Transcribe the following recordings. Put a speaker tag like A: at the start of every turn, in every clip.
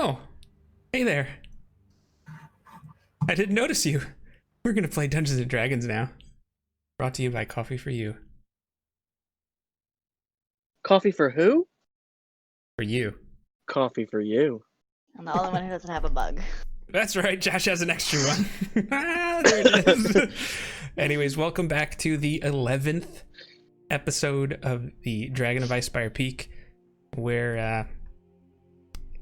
A: Oh, hey there. I didn't notice you. We're gonna play Dungeons and Dragons now. Brought to you by Coffee for You.
B: Coffee for who?
A: For you.
B: Coffee for you.
C: I'm the only one who doesn't have a bug.
A: That's right, Josh has an extra one. There it is. Anyways, welcome back to the 11th episode of the Dragon of Icespire Peak, where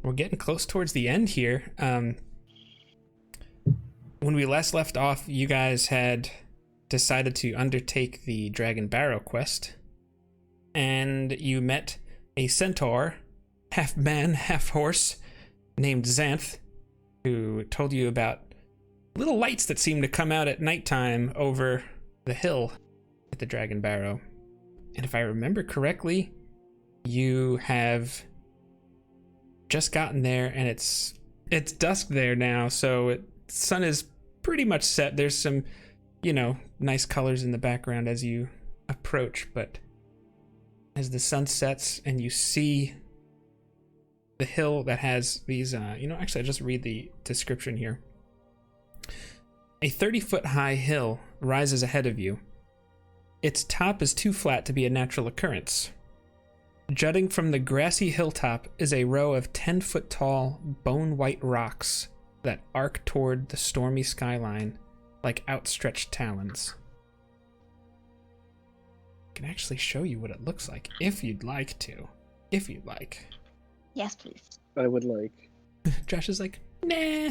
A: we're getting close towards the end here. When we last left off, you guys had decided to undertake the Dragon Barrow quest, and you met a centaur, half man, half horse, named Xanth, who told you about little lights that seem to come out at nighttime over the hill at the Dragon Barrow. And if I remember correctly, you have just gotten there, and it's dusk there now, so the sun is pretty much set. There's some, nice colors in the background as you approach, but as the sun sets and you see the hill that has these, actually, I'll just read the description here. A 30-foot high hill rises ahead of you. Its top is too flat to be a natural occurrence. Jutting from the grassy hilltop is a row of 10-foot tall, bone-white rocks that arc toward the stormy skyline like outstretched talons. I can actually show you what it looks like if you'd like to. If you'd like.
C: Yes, please.
B: I would like.
A: Josh is like, nah.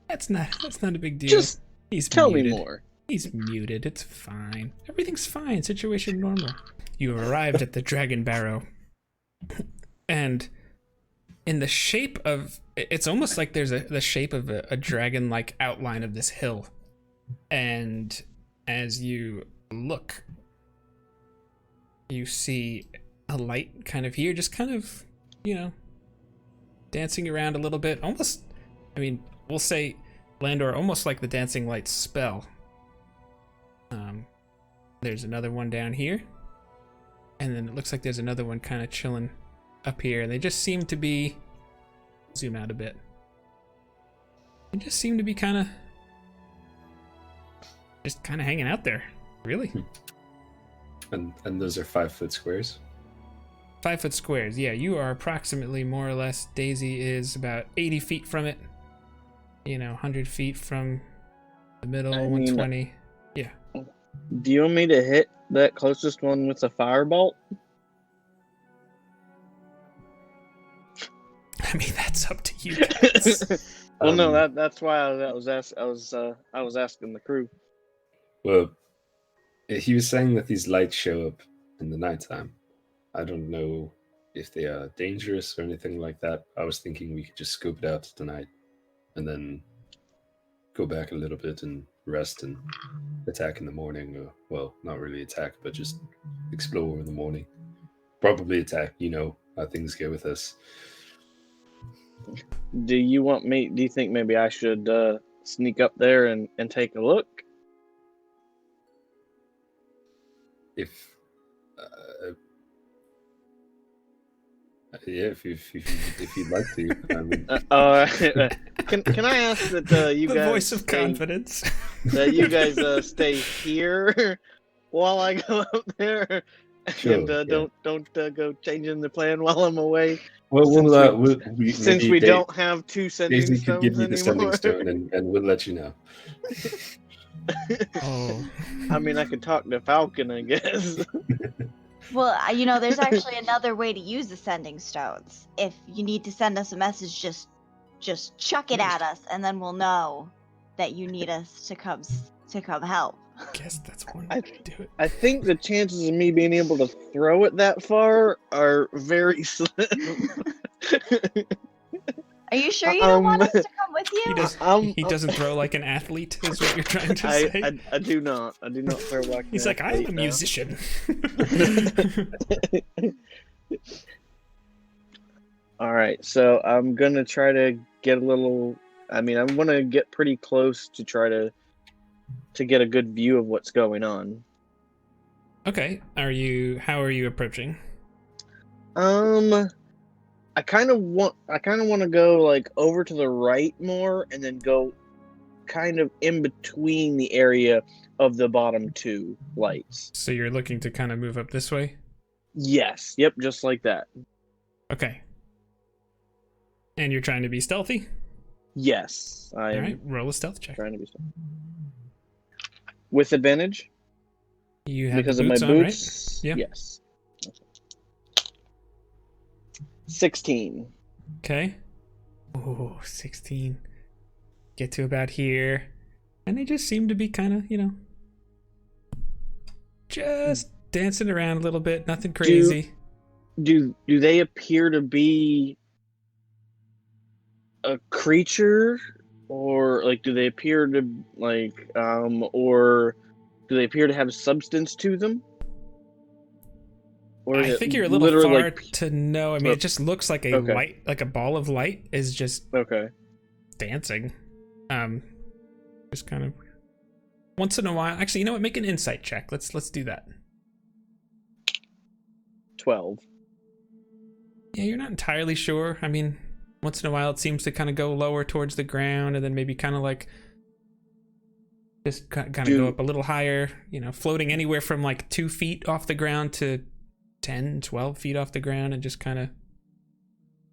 A: That's not a big deal.
B: Just
A: He's
B: tell
A: muted.
B: me more.
A: He's muted. It's fine. Everything's fine. Situation normal. You have arrived at the Dragon Barrow. And in the shape of... It's almost like there's the shape of a dragon-like outline of this hill. And as you look, you see a light kind of here, just kind of, dancing around a little bit. Almost, we'll say, Landor, almost like the dancing light spell. There's another one down here. And then it looks like there's another one kind of chilling up here. And they just seem to be... Zoom out a bit. They just seem to be kind of hanging out there. Really.
D: And those are 5-foot squares?
A: 5-foot squares, yeah. You are approximately, more or less, Daisy is about 80 feet from it. 100 feet from the middle, 120. Yeah.
B: Do you want me to hit that closest one with a firebolt?
A: That's up to you guys.
B: Well, no, that's why I was asking the crew.
D: Well, he was saying that these lights show up in the nighttime. I don't know if they are dangerous or anything like that. I was thinking we could just scope it out tonight and then go back a little bit and rest and attack in the morning. Well, not really attack, but just explore in the morning. Probably attack, how things go with us.
B: Do you think maybe I should sneak up there and take a look?
D: If if you'd like to.
B: Can I ask that you
A: the
B: guys
A: voice of confidence.
B: That you guys stay here while I go up there,
D: Sure,
B: and don't go changing the plan while I'm away.
D: Well,
B: Since we don't have two sending
D: Daisy
B: stones
D: could give you the sending
B: anymore.
D: stone, and we'll let you know.
A: Oh.
B: I could talk to Falcon, I guess.
C: Well, there's actually another way to use the sending stones. If you need to send us a message, just chuck it at us, and then we'll know that you need us to come help.
A: I guess that's one way to do it.
B: I think the chances of me being able to throw it that far are very slim.
C: Are you sure you don't want us to come with you?
A: He doesn't throw like an athlete, is what you're trying to say?
B: I do not. I do not throw like
A: He's like, I'm a musician.
B: All right, so I'm gonna try to get a little. I'm gonna get pretty close to try to get a good view of what's going on.
A: Okay. How are you approaching?
B: I kind of want to go like over to the right more, and then go kind of in between the area of the bottom two lights.
A: So you're looking to kind of move up this way?
B: Yes. Yep. Just like that.
A: Okay. And you're trying to be stealthy?
B: Yes. I am.
A: All right, roll a stealth check.
B: Trying to be stealthy. With advantage?
A: You have
B: Because
A: the
B: of my
A: boots on,
B: boots?
A: right? Yeah.
B: Yes. 16.
A: Okay. Oh, 16. Get to about here. And they just seem to be kind of, just dancing around a little bit. Nothing crazy.
B: Do they appear to be a creature? Or, like, do they appear to, like, or do they appear to have substance to them? Or
A: I
B: is
A: think
B: it
A: you're a little
B: literally
A: far
B: like,
A: to know. I mean, it just looks like a
B: Okay.
A: light, like a ball of light is just
B: okay.
A: dancing. Just kind of once in a while. Actually, you know what? Make an insight check. Let's do that.
B: 12.
A: Yeah, you're not entirely sure. I mean, once in a while it seems to kind of go lower towards the ground and then maybe kind of like just kind of go up a little higher, floating anywhere from like 2 feet off the ground to 10, 12 feet off the ground and just kind of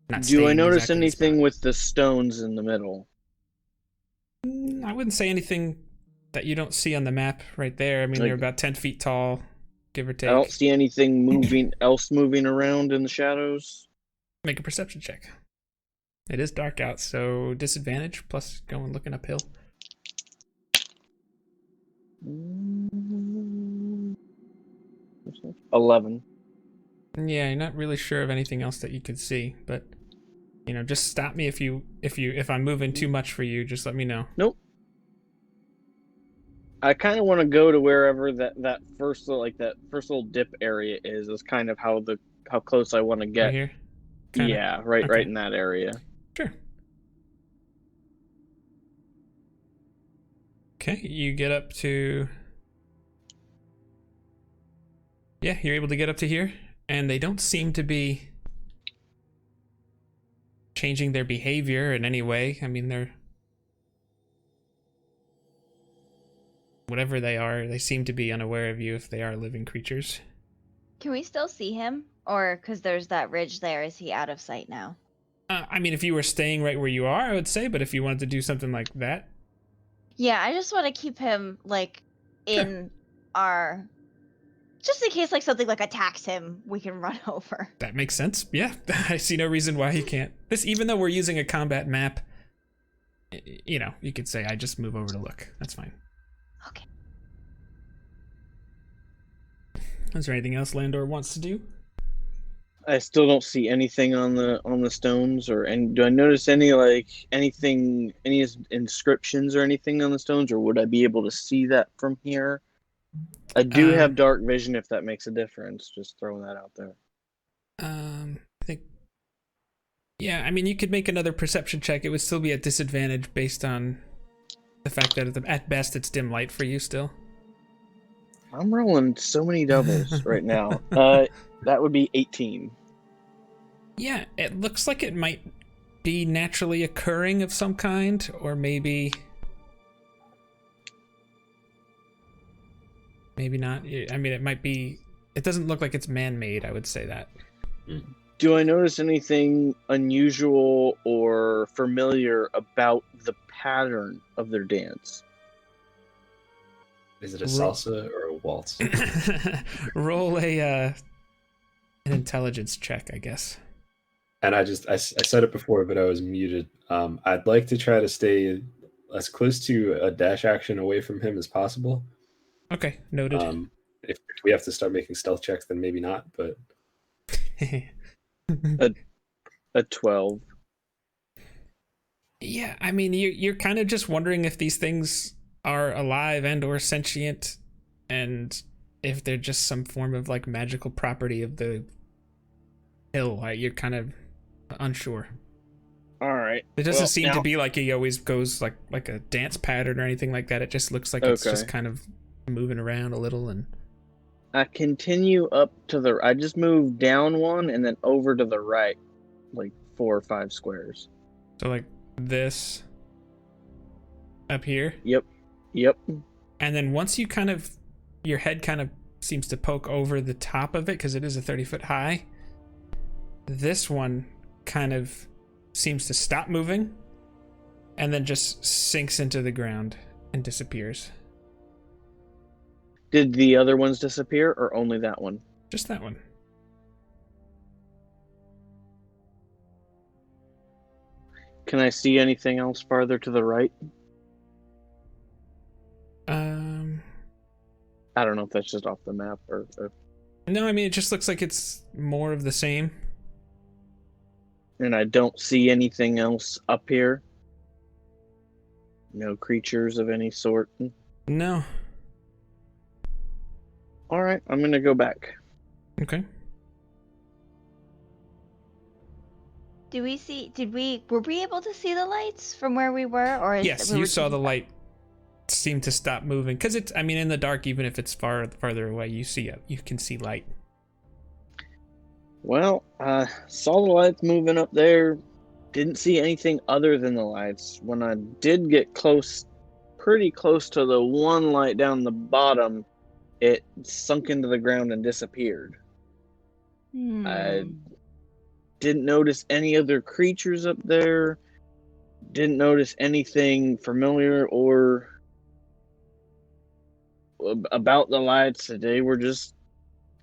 A: not
B: Do I
A: staying
B: notice
A: exactly the
B: anything
A: spot.
B: with the stones in the middle?
A: I wouldn't say anything that you don't see on the map right there. I mean, they're
B: Like-
A: about 10 feet tall, give or take.
B: I don't see anything moving around in the shadows.
A: Make a perception check. It is dark out, so disadvantage plus going looking uphill.
B: 11.
A: Yeah, you're not really sure of anything else that you could see, but just stop me if I'm moving too much for you. Just let me know.
B: Nope. I kind of want to go to wherever that first little dip area is. Is kind of how close I want to get.
A: Right here. Kinda?
B: Yeah, right
A: Okay.
B: in that area.
A: Sure. Okay, you get up to. Yeah, you're able to get up to here, and they don't seem to be changing their behavior in any way. I mean, they're whatever they are, they seem to be unaware of you if they are living creatures.
C: Can we still see him? Or, because there's that ridge there, is he out of sight now?
A: I mean, if you were staying right where you are, I would say, but if you wanted to do something like that.
C: Yeah, I just want to keep him, like, in our... Just in case, like, something, like, attacks him, we can run over.
A: That makes sense. Yeah, I see no reason why he can't. Even though we're using a combat map, you could say, I just move over to look. That's fine.
C: Okay.
A: Is there anything else Landor wants to do?
B: I still don't see anything on the stones, and do I notice any inscriptions or anything on the stones, or would I be able to see that from here? I do have dark vision, if that makes a difference. Just throwing that out there.
A: I think. Yeah, I mean, you could make another perception check. It would still be at disadvantage based on the fact that at best it's dim light for you still.
B: I'm rolling so many doubles right now. That would be 18.
A: Yeah, it looks like it might be naturally occurring of some kind, or maybe not. I mean, it might be. It doesn't look like it's man-made, I would say that.
B: Do I notice anything unusual or familiar about the pattern of their dance?
D: Is it a salsa or a waltz?
A: Roll an intelligence check, I guess.
D: And I said it before, but I was muted. I'd like to try to stay as close to a dash action away from him as possible.
A: Okay, noted.
D: If we have to start making stealth checks, then maybe not, but...
B: A 12.
A: Yeah, I mean, you're kind of just wondering if these things are alive and or sentient, and if they're just some form of like magical property of the hill. You're kind of unsure.
B: All right.
A: It doesn't seem to be like he always goes like a dance pattern or anything like that. It just looks like it's just kind of moving around a little. And
B: I continue up to I just moved down one and then over to the right. like 4 or 5 squares.
A: So like this up here.
B: Yep.
A: And then once you your head kind of seems to poke over the top of it because it is a 30-foot high. This one kind of seems to stop moving and then just sinks into the ground and disappears.
B: Did the other ones disappear or only that one?
A: Just that one.
B: Can I see anything else farther to the right? I don't know if that's just off the map or...
A: No, I mean, it just looks like it's more of the same.
B: And I don't see anything else up here? No creatures of any sort?
A: No.
B: Alright, I'm gonna go back.
A: Okay.
C: Were we able to see the lights from where we were? Or
A: Yes, you saw the light seem to stop moving. Because it's, I mean, in the dark, even if it's farther away, you can see light.
B: Well, saw the lights moving up there. Didn't see anything other than the lights. When I did get pretty close to the one light down the bottom, it sunk into the ground and disappeared. I didn't notice any other creatures up there. Didn't notice anything familiar or about the lights. They were just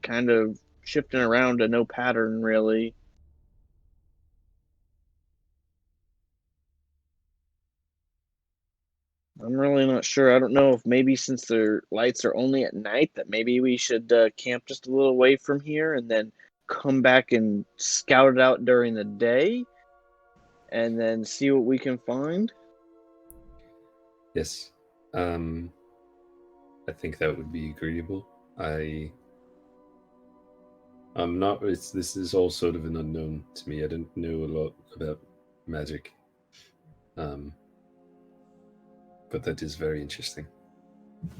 B: kind of shifting around to no pattern, really. I'm really not sure. I don't know if maybe since their lights are only at night that maybe we should camp just a little away from here and then come back and scout it out during the day and then see what we can find.
D: Yes. I think that would be agreeable. I'm not. This is all sort of an unknown to me. I didn't know a lot about magic, but that is very interesting.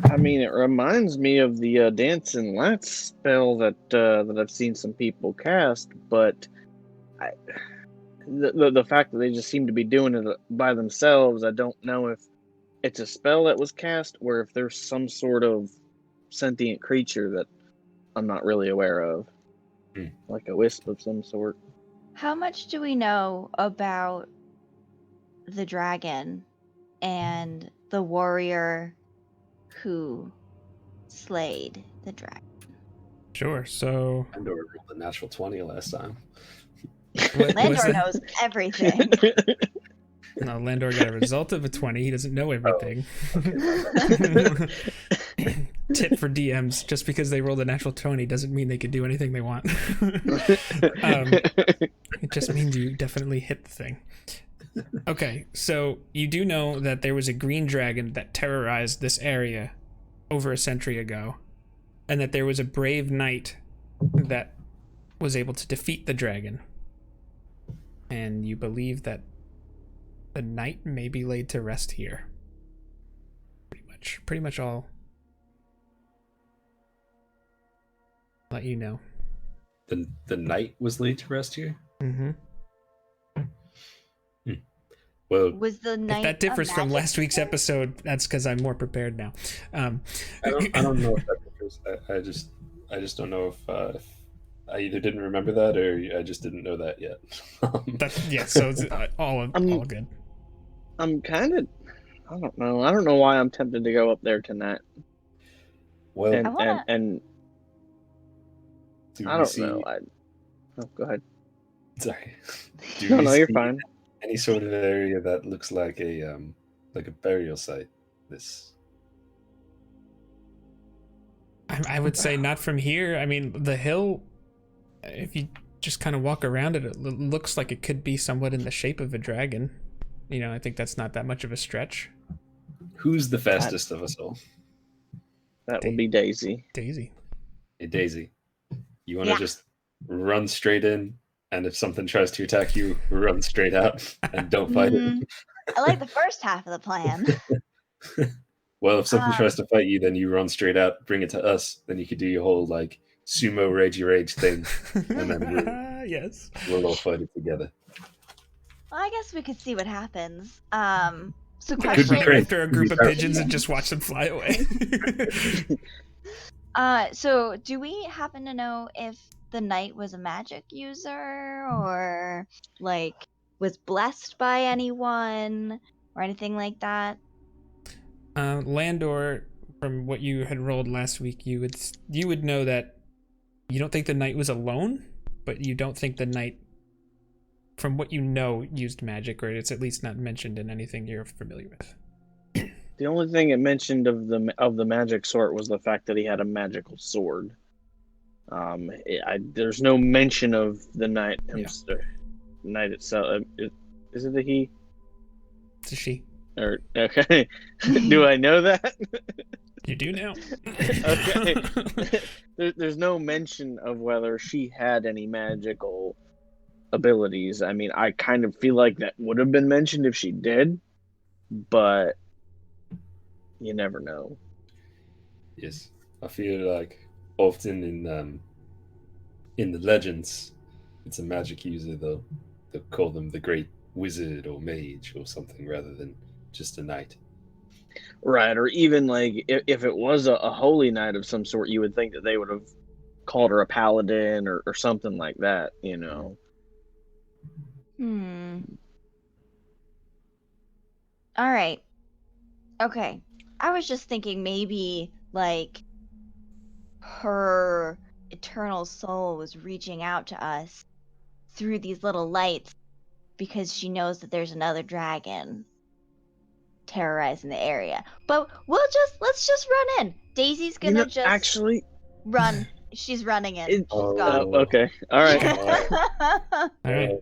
B: I mean, it reminds me of the Dance and Lats spell that I've seen some people cast, but the fact that they just seem to be doing it by themselves, I don't know if it's a spell that was cast or if there's some sort of sentient creature that I'm not really aware of. Like a wisp of some sort.
C: How much do we know about the dragon and the warrior who slayed the dragon?
A: Sure, so...
D: Landor rolled a natural 20 last time.
C: Landor knows everything.
A: No, Landor got a result of a 20. He doesn't know everything. Tip for DMs, just because they rolled a natural 20 doesn't mean they can do anything they want. It just means you definitely hit the thing. Okay, so you do know that there was a green dragon that terrorized this area over a century ago, and that there was a brave knight that was able to defeat the dragon. And you believe that the knight may be laid to rest here. Pretty much all. Let you know.
D: The knight was laid to rest here?
A: Mm-hmm.
D: Well,
C: Was the knight
A: If that differs
C: a
A: from
C: magic
A: last week's
C: user?
A: episode, that's because I'm more prepared now.
D: I don't know if that differs. I just don't know if I either didn't remember that or I just didn't know that yet.
A: So it's all good.
B: I'm kind of... I don't know. I don't know why I'm tempted to go up there tonight.
D: Well,
B: And I don't know. Go ahead.
D: Sorry.
B: No, you're fine.
D: Any sort of area that looks like a burial site.
A: I would say not from here. I mean, the hill, if you just kind of walk around it, it looks like it could be somewhat in the shape of a dragon. You know, I think that's not that much of a stretch.
D: Who's the fastest of us all?
B: That would be Daisy.
A: Daisy.
D: Hey, Daisy. You want to just run straight in, and if something tries to attack you, run straight out and don't fight it?
C: I like the first half of the plan.
D: Well, if something tries to fight you, then you run straight out, bring it to us. Then you could do your whole like sumo ragey rage thing, and then
A: Yes.
D: we'll all fight it together.
C: Well, I guess we could see what happens. So
A: Could
C: question.
A: run after a group of pigeons and just watch them fly away.
C: So do we happen to know if the knight was a magic user or like was blessed by anyone or anything like that?
A: Landor, from what you had rolled last week, you would know that you don't think the knight was alone, but you don't think the knight, from what you know, used magic, or it's at least not mentioned in anything you're familiar with.
B: The only thing it mentioned of the magic sort was the fact that he had a magical sword. There's no mention of the knight knight itself. Is it a he?
A: It's a she.
B: Or okay, do I know that?
A: You do now.
B: Okay. There's no mention of whether she had any magical abilities. I mean, I kind of feel like that would have been mentioned if she did, but you never know.
D: Yes, I feel like often in the legends, it's a magic user. They'll call them the great wizard or mage or something rather than just a knight.
B: Right, or even like if it was a holy knight of some sort, you would think that they would have called her a paladin or something like that, you know.
C: All right. Okay. I was just thinking maybe like her eternal soul was reaching out to us through these little lights because she knows that there's another dragon terrorizing the area. But let's just run in. Daisy's gonna just
B: actually
C: run. She's running in.
B: Okay. All right.
A: All right.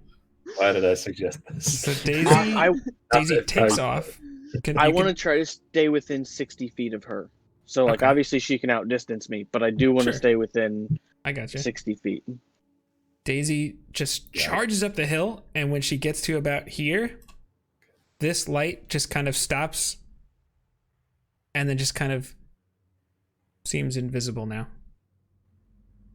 D: Why did I suggest this?
A: So Daisy takes off.
B: I want to try to stay within 60 feet of her. So, like, obviously she can outdistance me, but I do want to stay within 60 feet.
A: Daisy just charges up the hill, and when she gets to about here, this light just kind of stops and then just kind of seems invisible now.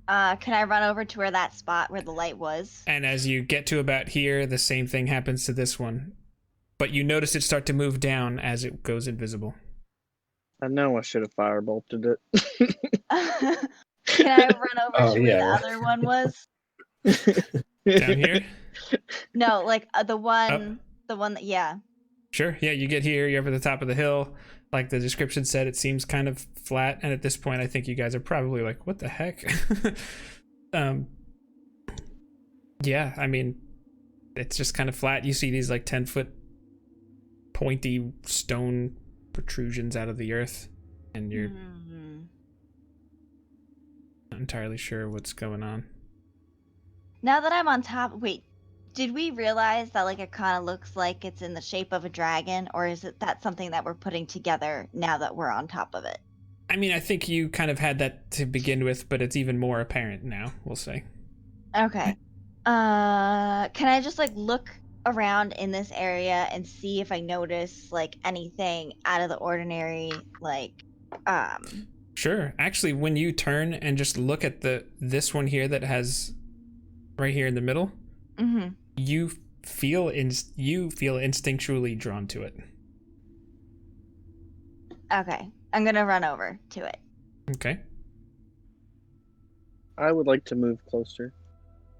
C: Can I run over to where that spot where the light was?
A: And as you get to about here, the same thing happens to this one. But you notice it start to move down as it goes invisible.
B: I know I should have firebolted it.
C: Can I run over to where the other one was?
A: Down here?
C: No, like the one that,
A: Sure, yeah, you get here, you're up at the top of the hill. Like the description said, it seems kind of flat, and at this point I think you guys are probably like, what the heck? Yeah, I mean, it's just kind of flat. You see these like 10-foot pointy stone protrusions out of the earth, and you're not entirely sure what's going on.
C: Now that I'm on top, wait, did we realize that like it kind of looks like it's in the shape of a dragon, or is it that something that we're putting together now that we're on top of it?
A: I mean, I think you kind of had that to begin with, but it's even more apparent now, we'll say.
C: Okay. Can I just like look around in this area and see if I notice like anything out of the ordinary, like
A: Sure. Actually, when you turn and just look at this one here that has right here in the middle, you feel instinctually drawn to it.
C: Okay, I'm gonna run over to it.
A: Okay.
B: I would like to move closer.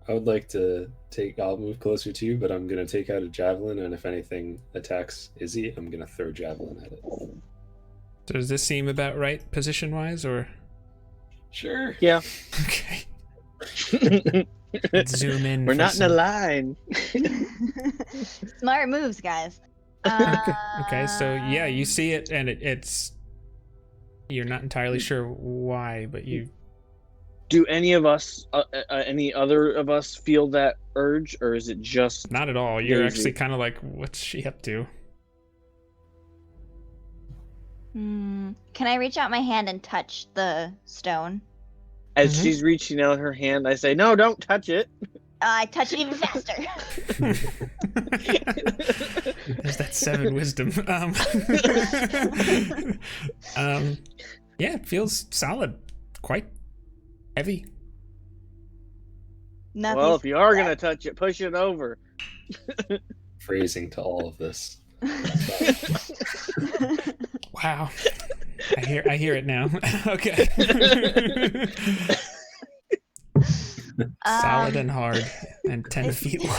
D: I'll move closer to you, but I'm going to take out a javelin, and if anything attacks Izzy, I'm going to throw javelin at it.
A: So does this seem about right position-wise, or?
D: Sure.
B: Yeah.
A: Okay. Let's zoom in.
B: We're not in a line.
C: Smart moves, guys.
A: Okay, so yeah, you see it, and it's... You're not entirely sure why, but you...
B: Do any of us, any other of us, feel that urge, or is it just?
A: Not at all. You're
B: Daisy?
A: actually kind of like, what's she up to?
C: Can I reach out my hand and touch the stone?
B: As she's reaching out her hand, I say, "No, don't touch it."
C: I touch it even faster.
A: There's that 7 wisdom. Yeah, it feels solid. Quite heavy.
B: Well, if you are gonna touch it, push it over.
D: phrasing to all of this.
A: Wow. I hear it now. Okay. Solid and hard and 10 feet long.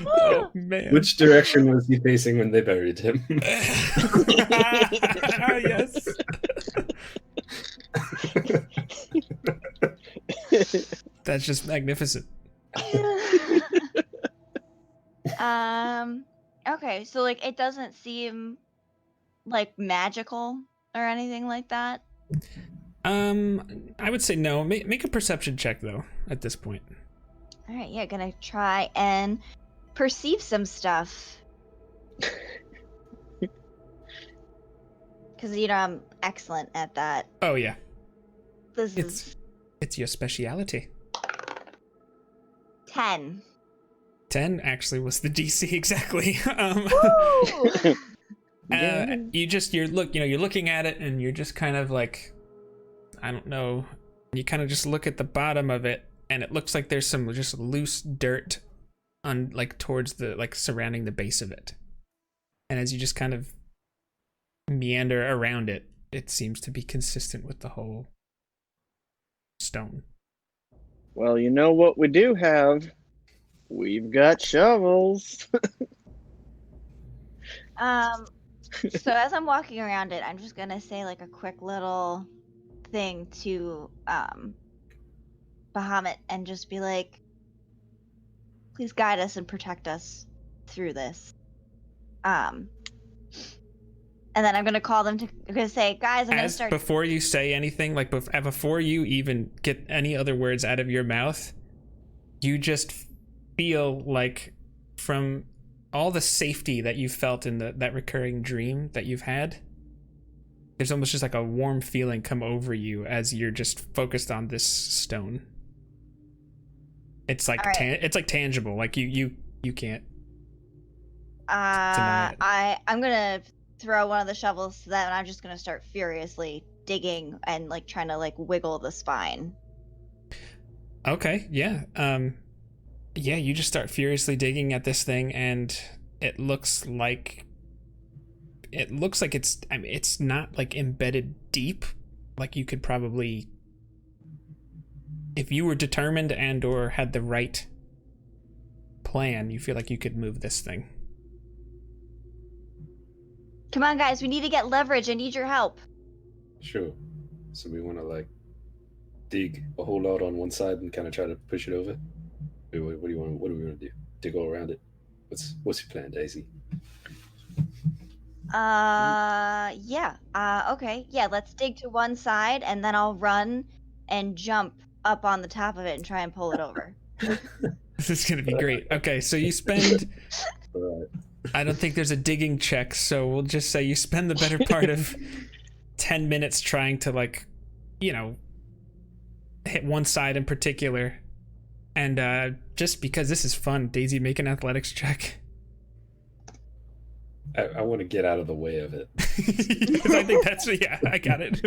A: Oh, man.
D: Which direction was he facing when they buried him?
A: Yes. That's just magnificent.
C: Okay, so like it doesn't seem like magical or anything like that.
A: I would say no. Make a perception check though at this point.
C: All right, yeah, gonna try and perceive some stuff. Because I'm excellent at that.
A: Oh yeah.
C: It's
A: your speciality.
C: 10.
A: 10 actually was the DC exactly. You're looking at it and you're just kind of like, I don't know. You kind of just look at the bottom of it and it looks like there's some just loose dirt on like towards the like surrounding the base of it. And as you just kind of meander around it, it seems to be consistent with the whole stone.
B: Well, you know what we do have? We've got shovels.
C: So as I'm walking around it, I'm just gonna say like a quick little thing to Bahamut and just be like, please guide us and protect us through this. And then I'm gonna call them I'm gonna say, guys, I'm gonna start.
A: Before you say anything, like before you even get any other words out of your mouth, you just feel like from all the safety that you felt in that recurring dream that you've had, there's almost just like a warm feeling come over you as you're just focused on this stone. It's like it's like tangible, like you can't deny it.
C: I'm gonna throw one of the shovels to that, and I'm just gonna start furiously digging and like trying to like wiggle the spine.
A: Okay, yeah. Yeah, you just start furiously digging at this thing, and it looks like it's, I mean, it's not like embedded deep. Like you could probably, if you were determined and or had the right plan, you feel like you could move this thing.
C: Come on, guys, we need to get leverage. I need your help.
D: Sure. So we want to like dig a whole lot on one side and kind of try to push it over. What do we want to do? Dig all around it? What's your plan, Daisy?
C: Yeah. Okay. Yeah, let's dig to one side, and then I'll run and jump up on the top of it and try and pull it over.
A: This is gonna be great. Okay, so you spend.
D: All right.
A: I don't think there's a digging check, so we'll just say you spend the better part of 10 minutes trying to, like, you know, hit one side in particular. And just because this is fun, Daisy, make an athletics check.
D: I want to get out of the way of it.
A: I think that's, yeah, I got it.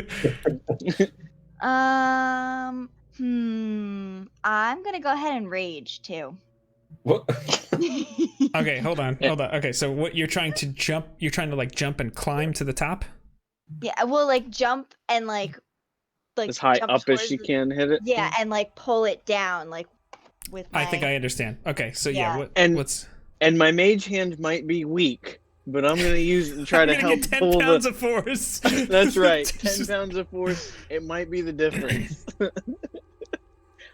C: I'm gonna go ahead and rage too.
D: What?
A: Okay, hold on. Okay, so what you're trying to like jump and climb to the top?
C: Yeah, well, like jump and like
B: as high up as she can hit it.
C: Yeah, and like pull it down, like with my...
A: I think I understand. Okay, so yeah, what's...
B: And my mage hand might be weak, but I'm gonna use it and try to help
A: get 10
B: pull
A: pounds of force.
B: That's right, 10 pounds of force. It might be the difference.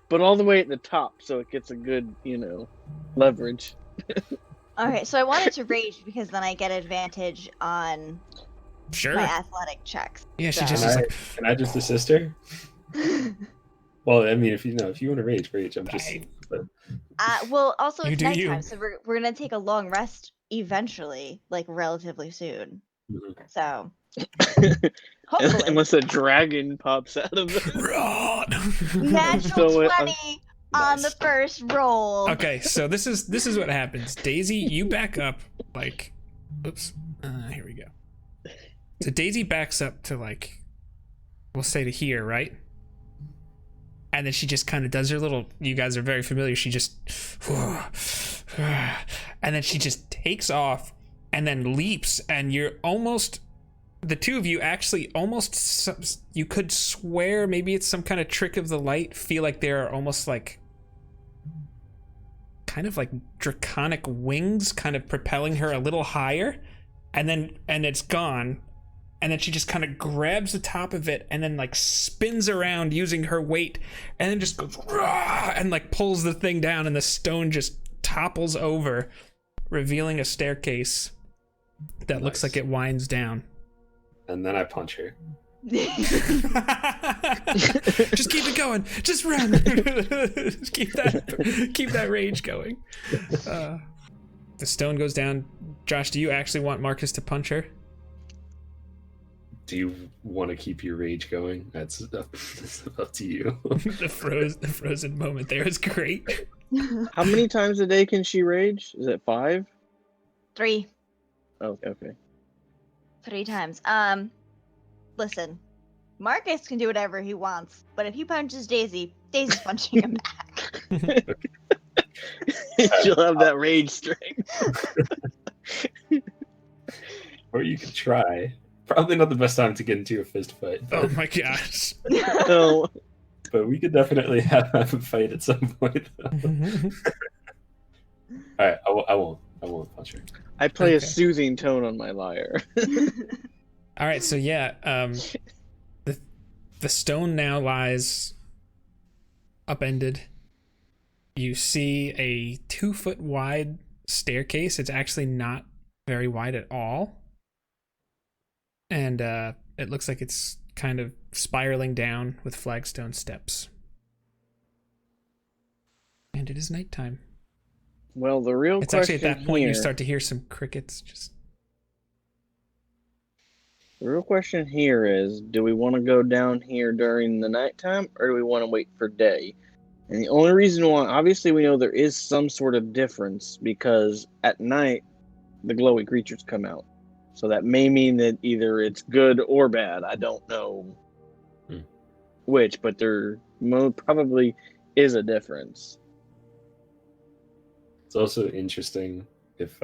B: But all the way at the top, so it gets a good, leverage.
C: Okay, so I wanted to rage because then I get advantage on
A: my
C: athletic checks.
A: Yeah,
C: so.
A: she just
D: Can I just assist her? Well, I mean, if you want to rage. I'm just. But...
C: well, also it's nighttime,
A: you.
C: so we're gonna take a long rest eventually, like relatively soon.
D: Mm-hmm.
C: So. Hopefully.
B: Unless a dragon pops out of it.
C: Natural 20 on the first roll.
A: Okay, so this is what happens. Daisy, you back up like, oops, here we go. So Daisy backs up to like, we'll say to here, right? and then she just kind of does her little, you guys are very familiar, she just, and then she just takes off and then leaps, and you're almost, the two of you actually almost, you could swear maybe it's some kind of trick of the light, feel like they're almost like kind of like draconic wings kind of propelling her a little higher, and it's gone, and then she just kind of grabs the top of it and then like spins around using her weight, and then just goes and like pulls the thing down, and the stone just topples over, revealing a staircase that looks like it winds down.
D: And then I punch her.
A: Just keep it going. Just run. Just keep that rage going. The stone goes down. Josh, do you actually want Marcus to punch her?
D: Do you want to keep your rage going? That's up to you.
A: The frozen moment there is great.
B: How many times a day can she rage? Is it 5?
C: 3.
B: Oh, okay.
C: 3 times. Listen, Marcus can do whatever he wants, but if he punches Daisy, Daisy's punching him back.
B: She'll have that rage strength.
D: Or you could try. Probably not the best time to get into a fist fight.
A: Oh my gosh.
B: No.
D: But we could definitely have a fight at some point. Alright, I won't punch her.
B: I play a soothing tone on my lyre.
A: All right, so yeah, the stone now lies upended. You see a 2-foot wide staircase. It's actually not very wide at all. And it looks like it's kind of spiraling down with flagstone steps. And it is nighttime.
B: Well, the real
A: it's
B: question
A: actually at that point
B: here,
A: you start to hear some crickets. Just
B: the real question here is, do we want to go down here during the nighttime, or do we want to wait for day? And the only reason why, obviously we know there is some sort of difference, because at night, the glowy creatures come out. So that may mean that either it's good or bad. I don't know which, but there probably is a difference.
D: It's also interesting if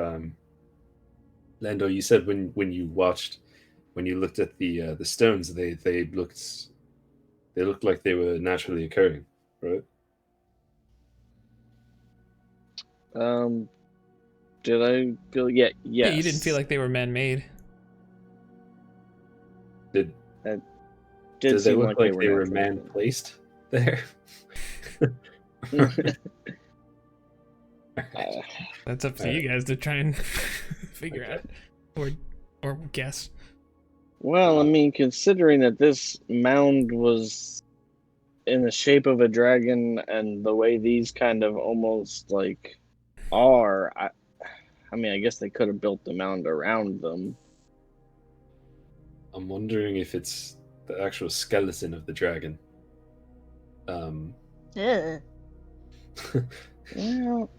D: Lando, you said when you looked at the stones, they looked like they were naturally occurring, right?
B: Did I feel yes?
A: Yeah, you didn't feel like they were man-made.
D: Did
B: Did
D: they look like they were
B: natural.
D: man-placed there?
A: That's up to you guys to try and figure out or guess.
B: Well, I mean, considering that this mound was in the shape of a dragon and the way these kind of almost like are, I mean, I guess they could have built the mound around them.
D: I'm wondering if it's the actual skeleton of the dragon.
C: Ugh.
B: Well,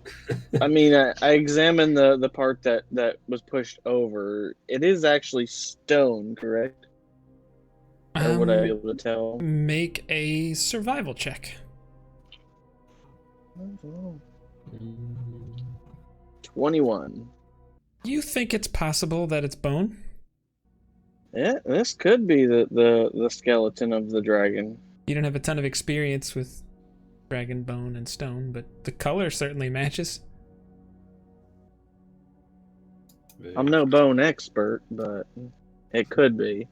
B: I mean, I examined the part that was pushed over. It is actually stone, correct? Or would I be able to tell?
A: Make a survival check.
B: 21.
A: You think it's possible that it's bone?
B: Yeah, this could be the skeleton of the dragon.
A: You don't have a ton of experience with dragon bone and stone, but the color certainly matches.
B: I'm no bone expert, but it could be.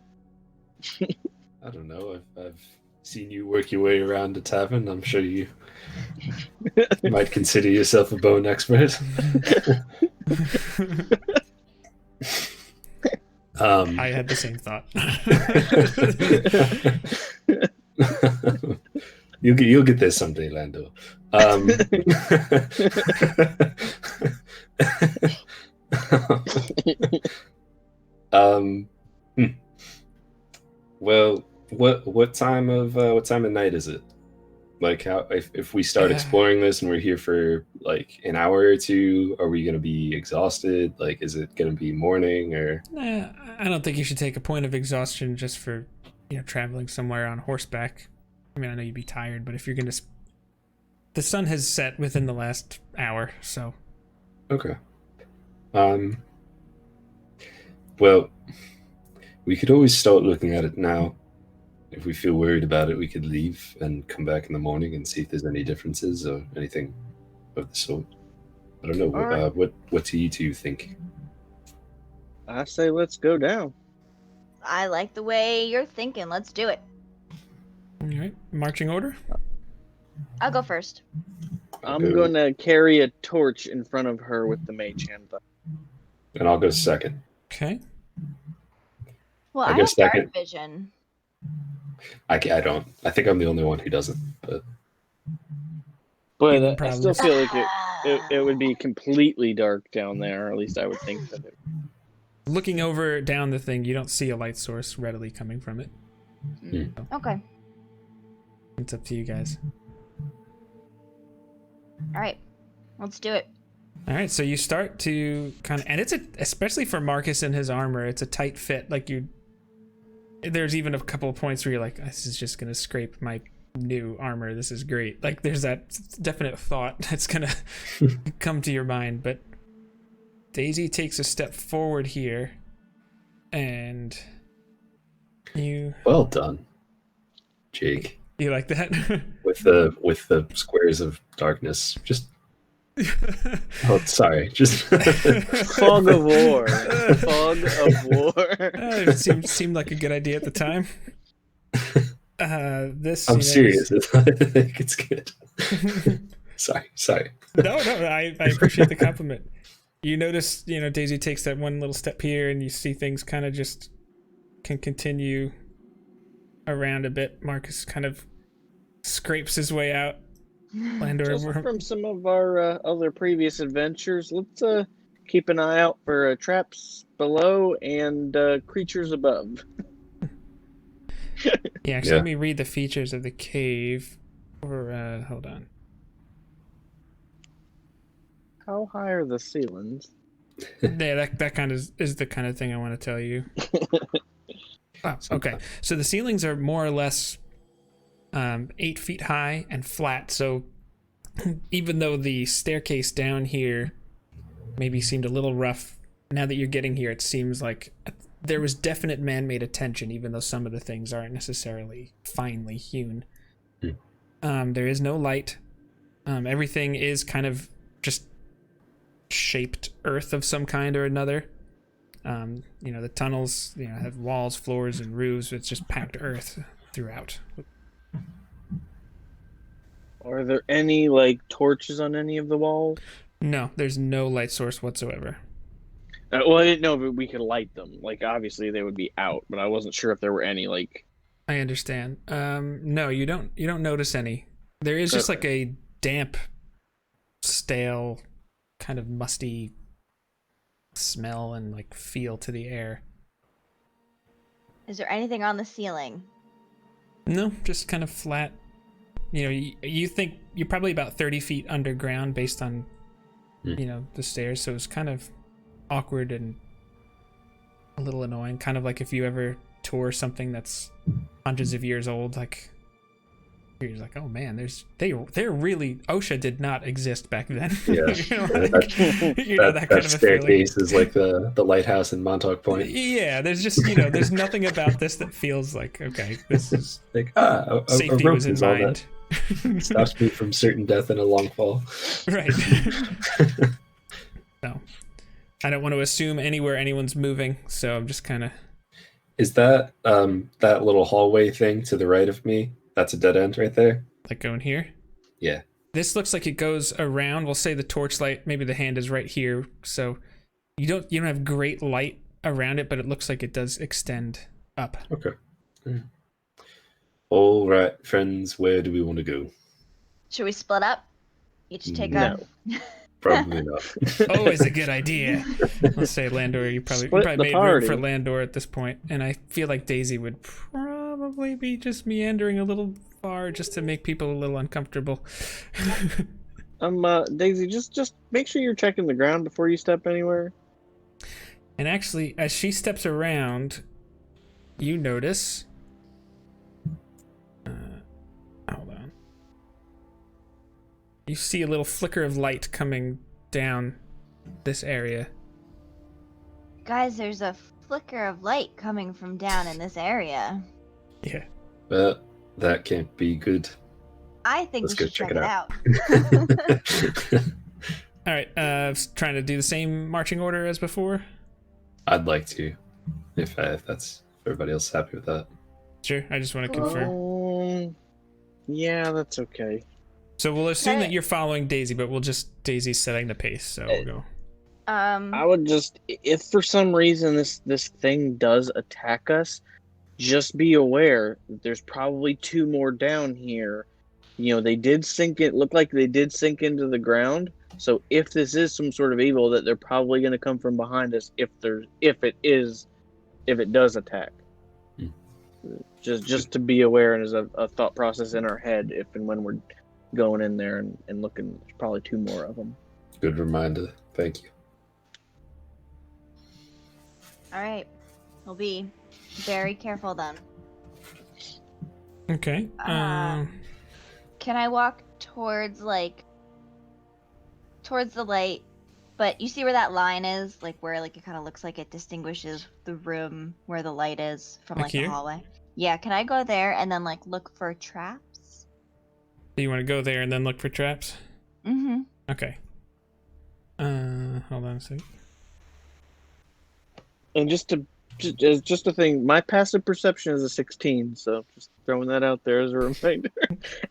D: I don't know. I've seen you work your way around a tavern. I'm sure you might consider yourself a bone expert.
A: I had the same thought.
D: You'll get there someday, Lando. Well, what time of night is it? Like, how if we start exploring this and we're here for like an hour or two, are we gonna be exhausted? Like, is it gonna be morning or?
A: I don't think you should take a point of exhaustion just for traveling somewhere on horseback. I mean, I know you'd be tired, but if you're gonna, the sun has set within the last hour, so.
D: Okay. Well, we could always start looking at it now. If we feel worried about it, we could leave and come back in the morning and see if there's any differences or anything of the sort. I don't know.
B: All right.
D: What do you two think?
B: I say let's go down.
C: I like the way you're thinking. Let's do it.
A: All right, marching order.
C: I'll go first.
B: I'm going to carry a torch in front of her with the mage hand.
D: And I'll go second.
A: Okay.
C: Well,
D: I'll
C: I
D: go
C: have
D: second.
C: dark vision.
D: I don't. I think I'm the only one who doesn't.
B: But
A: Human
B: I
A: problems.
B: still feel like it would be completely dark down there, or at least I would think that it.
A: Looking over down the thing, you don't see a light source readily coming from it.
C: Okay.
A: It's up to you guys.
C: All right. Let's do it.
A: All right, so you start to kind of, and it's especially for Marcus and his armor, it's a tight fit. Like there's even a couple of points where you're like, this is just gonna scrape my new armor. This is great. Like there's that definite thought that's gonna come to your mind. But Daisy takes a step forward here, and you.
D: Well done, Jake.
A: You like that?
D: with the squares of darkness. Just. Oh, sorry. Just
B: Fog of war. Fog of war.
A: It seemed like a good idea at the time.
D: I'm serious. I think it's good. Sorry.
A: No, I appreciate the compliment. You notice, Daisy takes that one little step here, and you see things kind of just can continue around a bit. Marcus kind of scrapes his way out.
B: Just from some of our other previous adventures, let's keep an eye out for traps below and creatures above.
A: Yeah, actually, let me read the features of the cave. Or hold on.
B: How high are the ceilings?
A: Yeah, that kind of is the kind of thing I want to tell you. Oh, okay. So the ceilings are more or less 8 feet high and flat. So even though the staircase down here maybe seemed a little rough, now that you're getting here, it seems like there was definite man-made attention, even though some of the things aren't necessarily finely hewn. There is no light. Everything is kind of just shaped earth of some kind or another. The tunnels, have walls, floors, and roofs. It's just packed earth throughout.
B: Are there any torches on any of the walls?
A: No, there's no light source whatsoever.
B: Well, I didn't know if we could light them. Obviously they would be out, but I wasn't sure if there were any
A: I understand. No, you don't notice any. There is just a damp, stale, kind of musty smell and feel to the air.
C: Is there anything on the ceiling?
A: No, just kind of flat. You think you're probably about 30 feet underground based on, the stairs. So it's kind of awkward and a little annoying. Kind of like if you ever tour something that's hundreds of years old, you're just like, oh man, they're really, OSHA did not exist back then.
D: Yeah.
A: That kind of
D: staircase is like the lighthouse in Montauk Point.
A: Yeah, there's just, there's nothing about this that feels like, okay, this is safety
D: a
A: was in mind.
D: Stops me from certain death in a long fall.
A: Right. So, I don't want to assume anywhere anyone's moving, so I'm just kind of.
D: Is that that little hallway thing to the right of me? That's a dead end right there.
A: Like going here?
D: Yeah.
A: This looks like it goes around. We'll say the torchlight, maybe the hand is right here, so you don't have great light around it, but it looks like it does extend up.
D: Okay. All right, friends, where do we want to go?
C: Should we split up? Each take
B: No.
D: Probably not.
A: Always a good idea. Let's say Landor, you probably made room for Landor at this point, and I feel like Daisy would probably be just meandering a little far just to make people a little uncomfortable.
B: Daisy, just make sure you're checking the ground before you step anywhere.
A: And actually, as she steps around, you notice you see a little flicker of light coming down this area.
C: Guys, there's a flicker of light coming from down in this area.
A: Yeah.
D: Well, that can't be good.
C: I think
D: Let's
C: we
D: go
C: should check
D: check
C: it
D: it
C: out.
A: All right. Trying to do the same marching order as before.
D: I'd like to, if everybody else is happy with that.
A: Sure. I just want to confirm.
B: Yeah, that's okay.
A: So we'll assume that you're following Daisy, but Daisy's setting the pace, so we'll go.
B: I would just, if for some reason this thing does attack us, just be aware that there's probably 2 more down here. You know, they did sink it. Looked like they did sink into the ground. So if this is some sort of evil, that they're probably going to come from behind us. If it does attack, just to be aware, and as a thought process in our head, if and when we're going in there and looking, there's probably 2 more of them.
D: Good reminder. Thank you.
C: All right. We'll be very careful then.
A: Okay.
C: Can I walk towards the light? But you see where that line is, like where like it kind of looks like it distinguishes the room where the light is from
A: Like
C: like the
A: here?
C: hallway. Yeah, can I go there and then like look for traps?
A: Do you want to go there and then look for traps?
C: Mm-hmm.
A: Okay. Hold on a second.
B: And just a thing, my passive perception is a 16, so just throwing that out there as a reminder.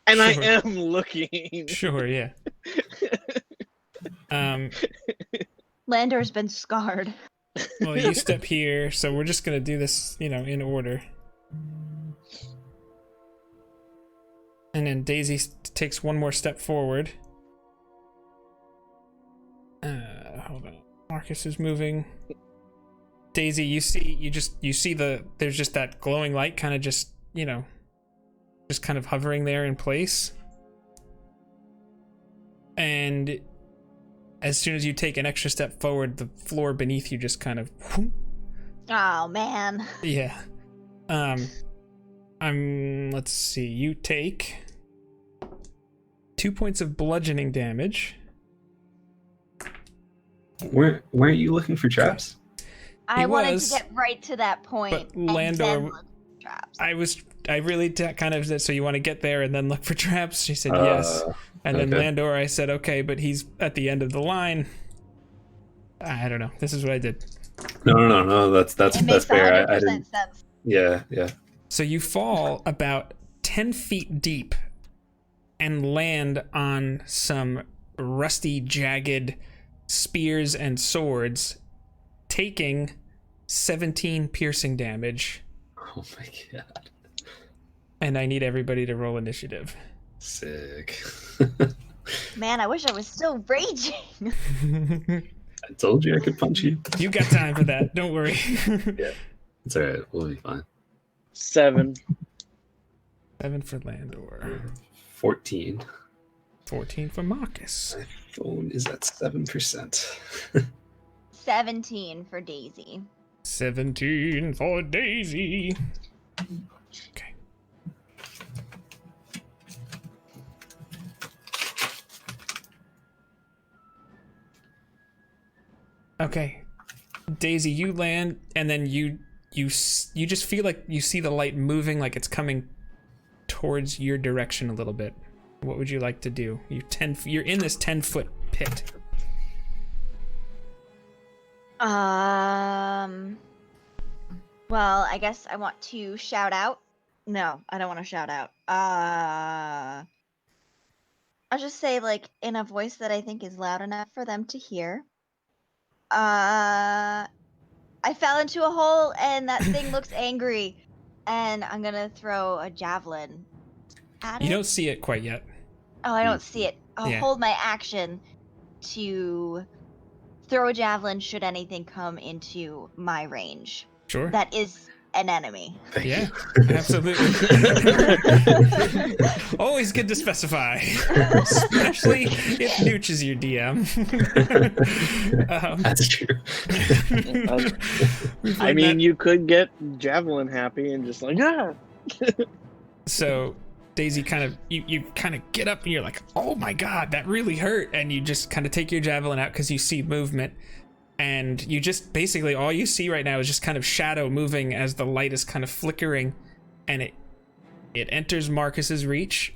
B: And I
A: Sure.
B: am looking.
A: Sure, yeah.
C: Landor's been scarred.
A: Well, you step here, so we're just gonna do this, in order. And then Daisy takes one more step forward. Hold on. Marcus is moving. Daisy, you see there's just that glowing light kind of just kind of hovering there in place. And as soon as you take an extra step forward, the floor beneath you just kind of
C: Oh man.
A: yeah. Let's see. You take 2 points of bludgeoning damage.
D: Weren't you looking for traps?
C: I wanted to get right to that point.
A: But
C: and
A: Landor,
C: then look for traps.
A: I really kind of said, so you want to get there and then look for traps? She said yes. And then
D: okay.
A: Landor, I said, okay, but he's at the end of the line. I don't know. This is what I did.
D: No. That's
C: It makes
D: fair.
C: 100%
D: I didn't.
C: sense.
D: Yeah.
A: So you fall about 10 feet deep and land on some rusty, jagged spears and swords, taking 17 piercing damage.
D: Oh my god.
A: And I need everybody to roll initiative.
D: Sick.
C: Man, I wish I was still raging.
D: I told you I could punch you.
A: You got time for that. Don't worry.
D: Yeah. It's alright. We'll be fine.
B: 7.
A: 7 for Landor.
D: 14.
A: 14 for Marcus.
D: My phone is at 7%.
C: 17 for Daisy.
A: 17 for Daisy. Okay. Okay. Daisy, you land, and then you just feel like you see the light moving, like it's coming towards your direction a little bit. What would you like to do? You're in this 10-foot pit.
C: Well, I guess I want to shout out. No, I don't want to shout out. I'll just say, like, in a voice that I think is loud enough for them to hear. I fell into a hole and that thing looks angry, and I'm gonna throw a javelin at it.
A: You don't see it quite yet.
C: Oh, I don't see it. I'll
A: Yeah.
C: hold my action to throw a javelin should anything come into my range.
A: Sure.
C: That is an enemy.
D: Thank
A: Yeah,
D: you.
A: absolutely. Always good to specify, especially if Nooch is your DM.
D: That's true.
A: We've
B: I
A: learned
B: mean,
A: that.
B: you could get Javelin happy and just like, ah!
A: So Daisy kind of you kind of get up and you're like, oh my god, that really hurt, and you just kind of take your javelin out because you see movement, and you just basically all you see right now is just kind of shadow moving as the light is kind of flickering, and it enters Marcus's reach.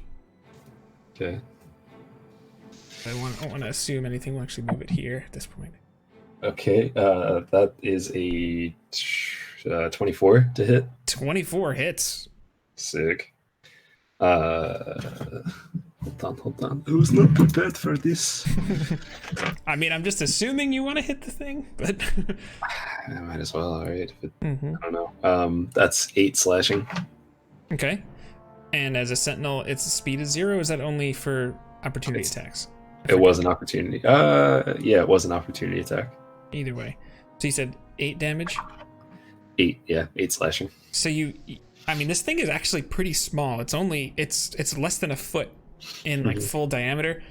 D: Okay.
A: I don't want to assume anything will actually move it here at this point.
D: Okay, that is a 24 to hit.
A: 24 hits.
D: Sick. Hold on. I was not prepared for this.
A: I mean, I'm just assuming you want to hit the thing, but
D: I might as well, alright.
A: mm-hmm.
D: I don't know. That's 8 slashing.
A: Okay. And as a sentinel, its speed is 0. Is that only for opportunity attacks?
D: It was an opportunity. Yeah, it was an opportunity attack.
A: Either way. So you said 8 damage?
D: 8, yeah, 8 slashing.
A: So I mean, this thing is actually pretty small. It's less than a foot in like full diameter,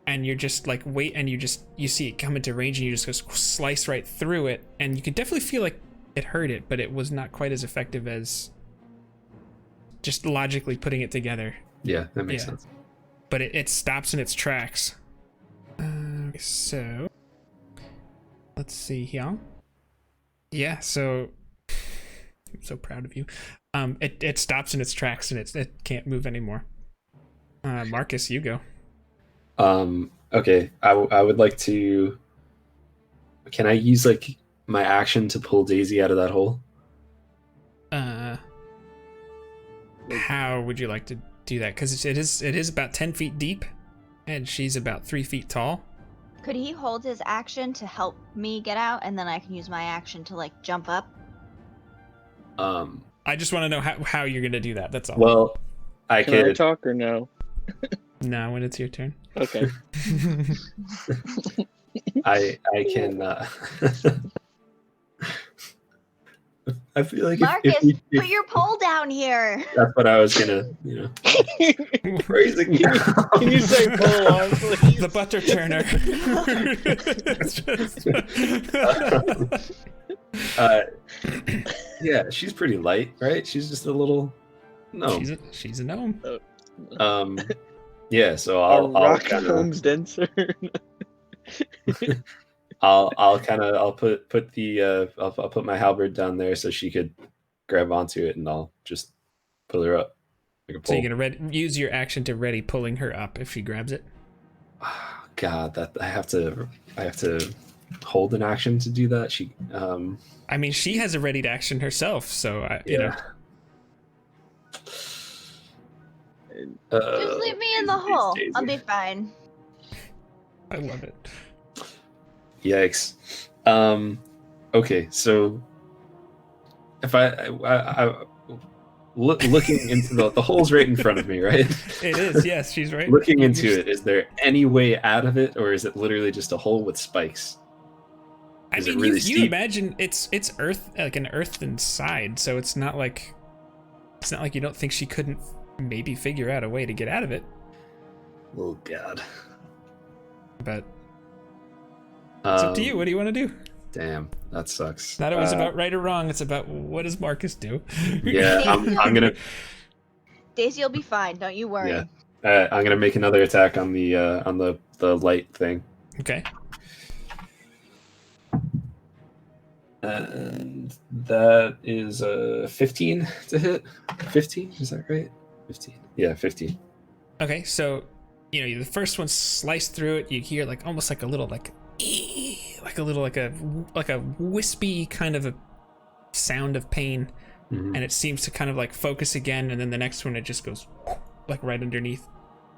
A: and you're just like and you see it come into range, and you just go slice right through it, and you can definitely feel like it hurt it, but it was not quite as effective as just logically putting it together.
D: Yeah, that makes sense.
A: But it stops in its tracks. So let's see here. Yeah, so I'm so proud of you. It stops in its tracks and it can't move anymore. Marcus, you go.
D: Okay, I would like to. Can I use like my action to pull Daisy out of that hole?
A: How would you like to do that? Because it is about 10 feet deep, and she's about 3 feet tall.
C: Could he hold his action to help me get out, and then I can use my action to like jump up?
A: I just want to know how you're gonna do that. That's all.
D: Well,
B: Can I talk or no?
A: No, when it's your turn.
B: Okay.
D: I can. I feel like
C: Marcus,
D: if
C: put your pole down here.
D: that's what I was gonna, Praising you.
B: Can you say pull on, please?
A: The butter churner.
D: Yeah, she's pretty light, right? She's just a little gnome.
A: She's a gnome.
D: Yeah, so
B: Our
D: I'll
B: rock
D: kinda,
B: gnome's denser.
D: I'll put my halberd down there so she could grab onto it, and I'll just pull her up. Like a pole.
A: So you're gonna use your action to ready pulling her up if she grabs it.
D: Oh, God, that I have to hold an action to do that.
A: I mean, she has a readied action herself, so you know.
C: Just leave me in the hole.
D: Daisy.
C: I'll be fine.
A: I love it.
D: Yikes. Okay, so if I looking into the hole's right in front of me, right?
A: It is, yes, she's right.
D: Looking into it, is there any way out of it, or is it literally just a hole with spikes?
A: I
D: Is it
A: mean,
D: really
A: you
D: steep?
A: imagine it's earth, like an earthen side, so it's not like you don't think she couldn't maybe figure out a way to get out of it.
D: Oh God.
A: But it's up to you. What do you want to do?
D: Damn, that sucks.
A: It's not always about right or wrong. It's about what does Marcus do?
D: Yeah, I'm gonna.
C: Daisy will be fine. Don't you worry.
D: Yeah, I'm gonna make another attack on the light thing.
A: Okay.
D: And that is 15 to hit. 15, is that right? 15. Yeah, 15.
A: Okay, so the first one sliced through it. You hear like almost like a little like a wispy kind of a sound of pain, and it seems to kind of like focus again, and then the next one it just goes like right underneath.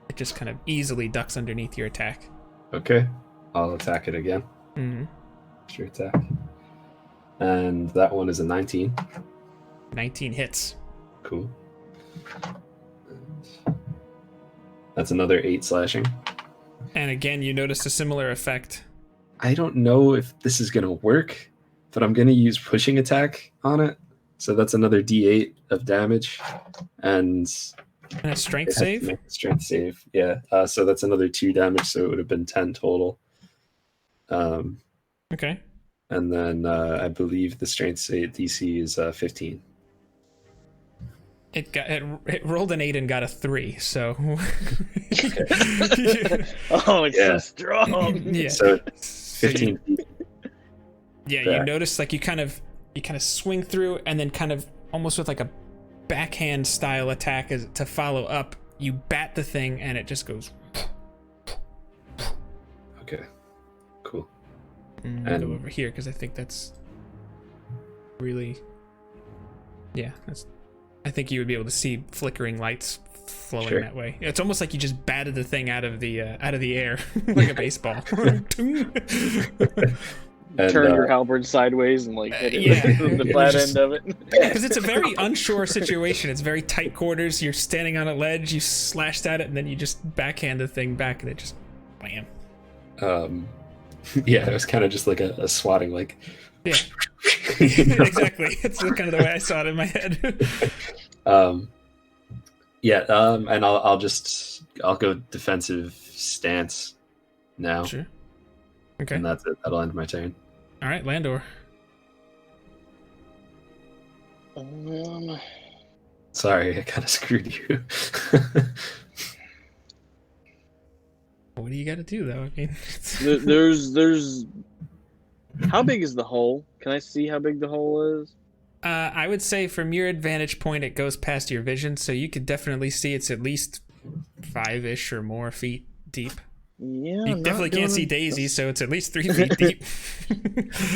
A: It just kind of easily ducks underneath your attack.
D: Okay, I'll attack it again. Extra attack. And that one is a 19.
A: 19 hits.
D: Cool. That's another 8 slashing.
A: And again, you notice a similar effect.
D: I don't know if this is going to work, but I'm going to use pushing attack on it. So that's another d8 of damage. And
A: a strength
D: it has to
A: save?
D: make a strength save. Yeah. So that's another 2 damage. So it would have been 10 total.
A: Okay.
D: And then I believe the strength save DC is 15.
A: It rolled an 8 and got a 3, so
B: Oh, it's so strong.
A: yeah.
D: So 15 feet.
A: Yeah,
D: back.
A: you notice like you kind of swing through, and then kind of almost with like a backhand style attack as to follow up, you bat the thing and it just goes.
D: Okay, cool.
A: And go over here because I think that's really, yeah. I think you would be able to see flickering lights flowing that way. It's almost like you just batted the thing out of the air like a baseball.
B: Turn your halberd sideways and like hit it with the flat end of it.
A: Because it's a very unsure situation. It's very tight quarters. You're standing on a ledge. You slashed at it, and then you just backhand the thing back, and it just bam.
D: Yeah, it was kind of just like a swatting, like.
A: Yeah, exactly. It's kind of the way I saw it in my head.
D: And I'll go defensive stance now.
A: Sure. Okay.
D: And that's it. That'll end my turn.
A: All right, Landor.
D: Sorry, I kind of screwed you.
A: What do you got to do though? I mean,
B: there's. How big is the hole? Can I see how big the hole is?
A: I would say from your vantage point, it goes past your vision, so you could definitely see it's at least 5-ish or more feet deep.
B: Yeah,
A: you definitely can't see Daisy, so it's at least 3 feet deep.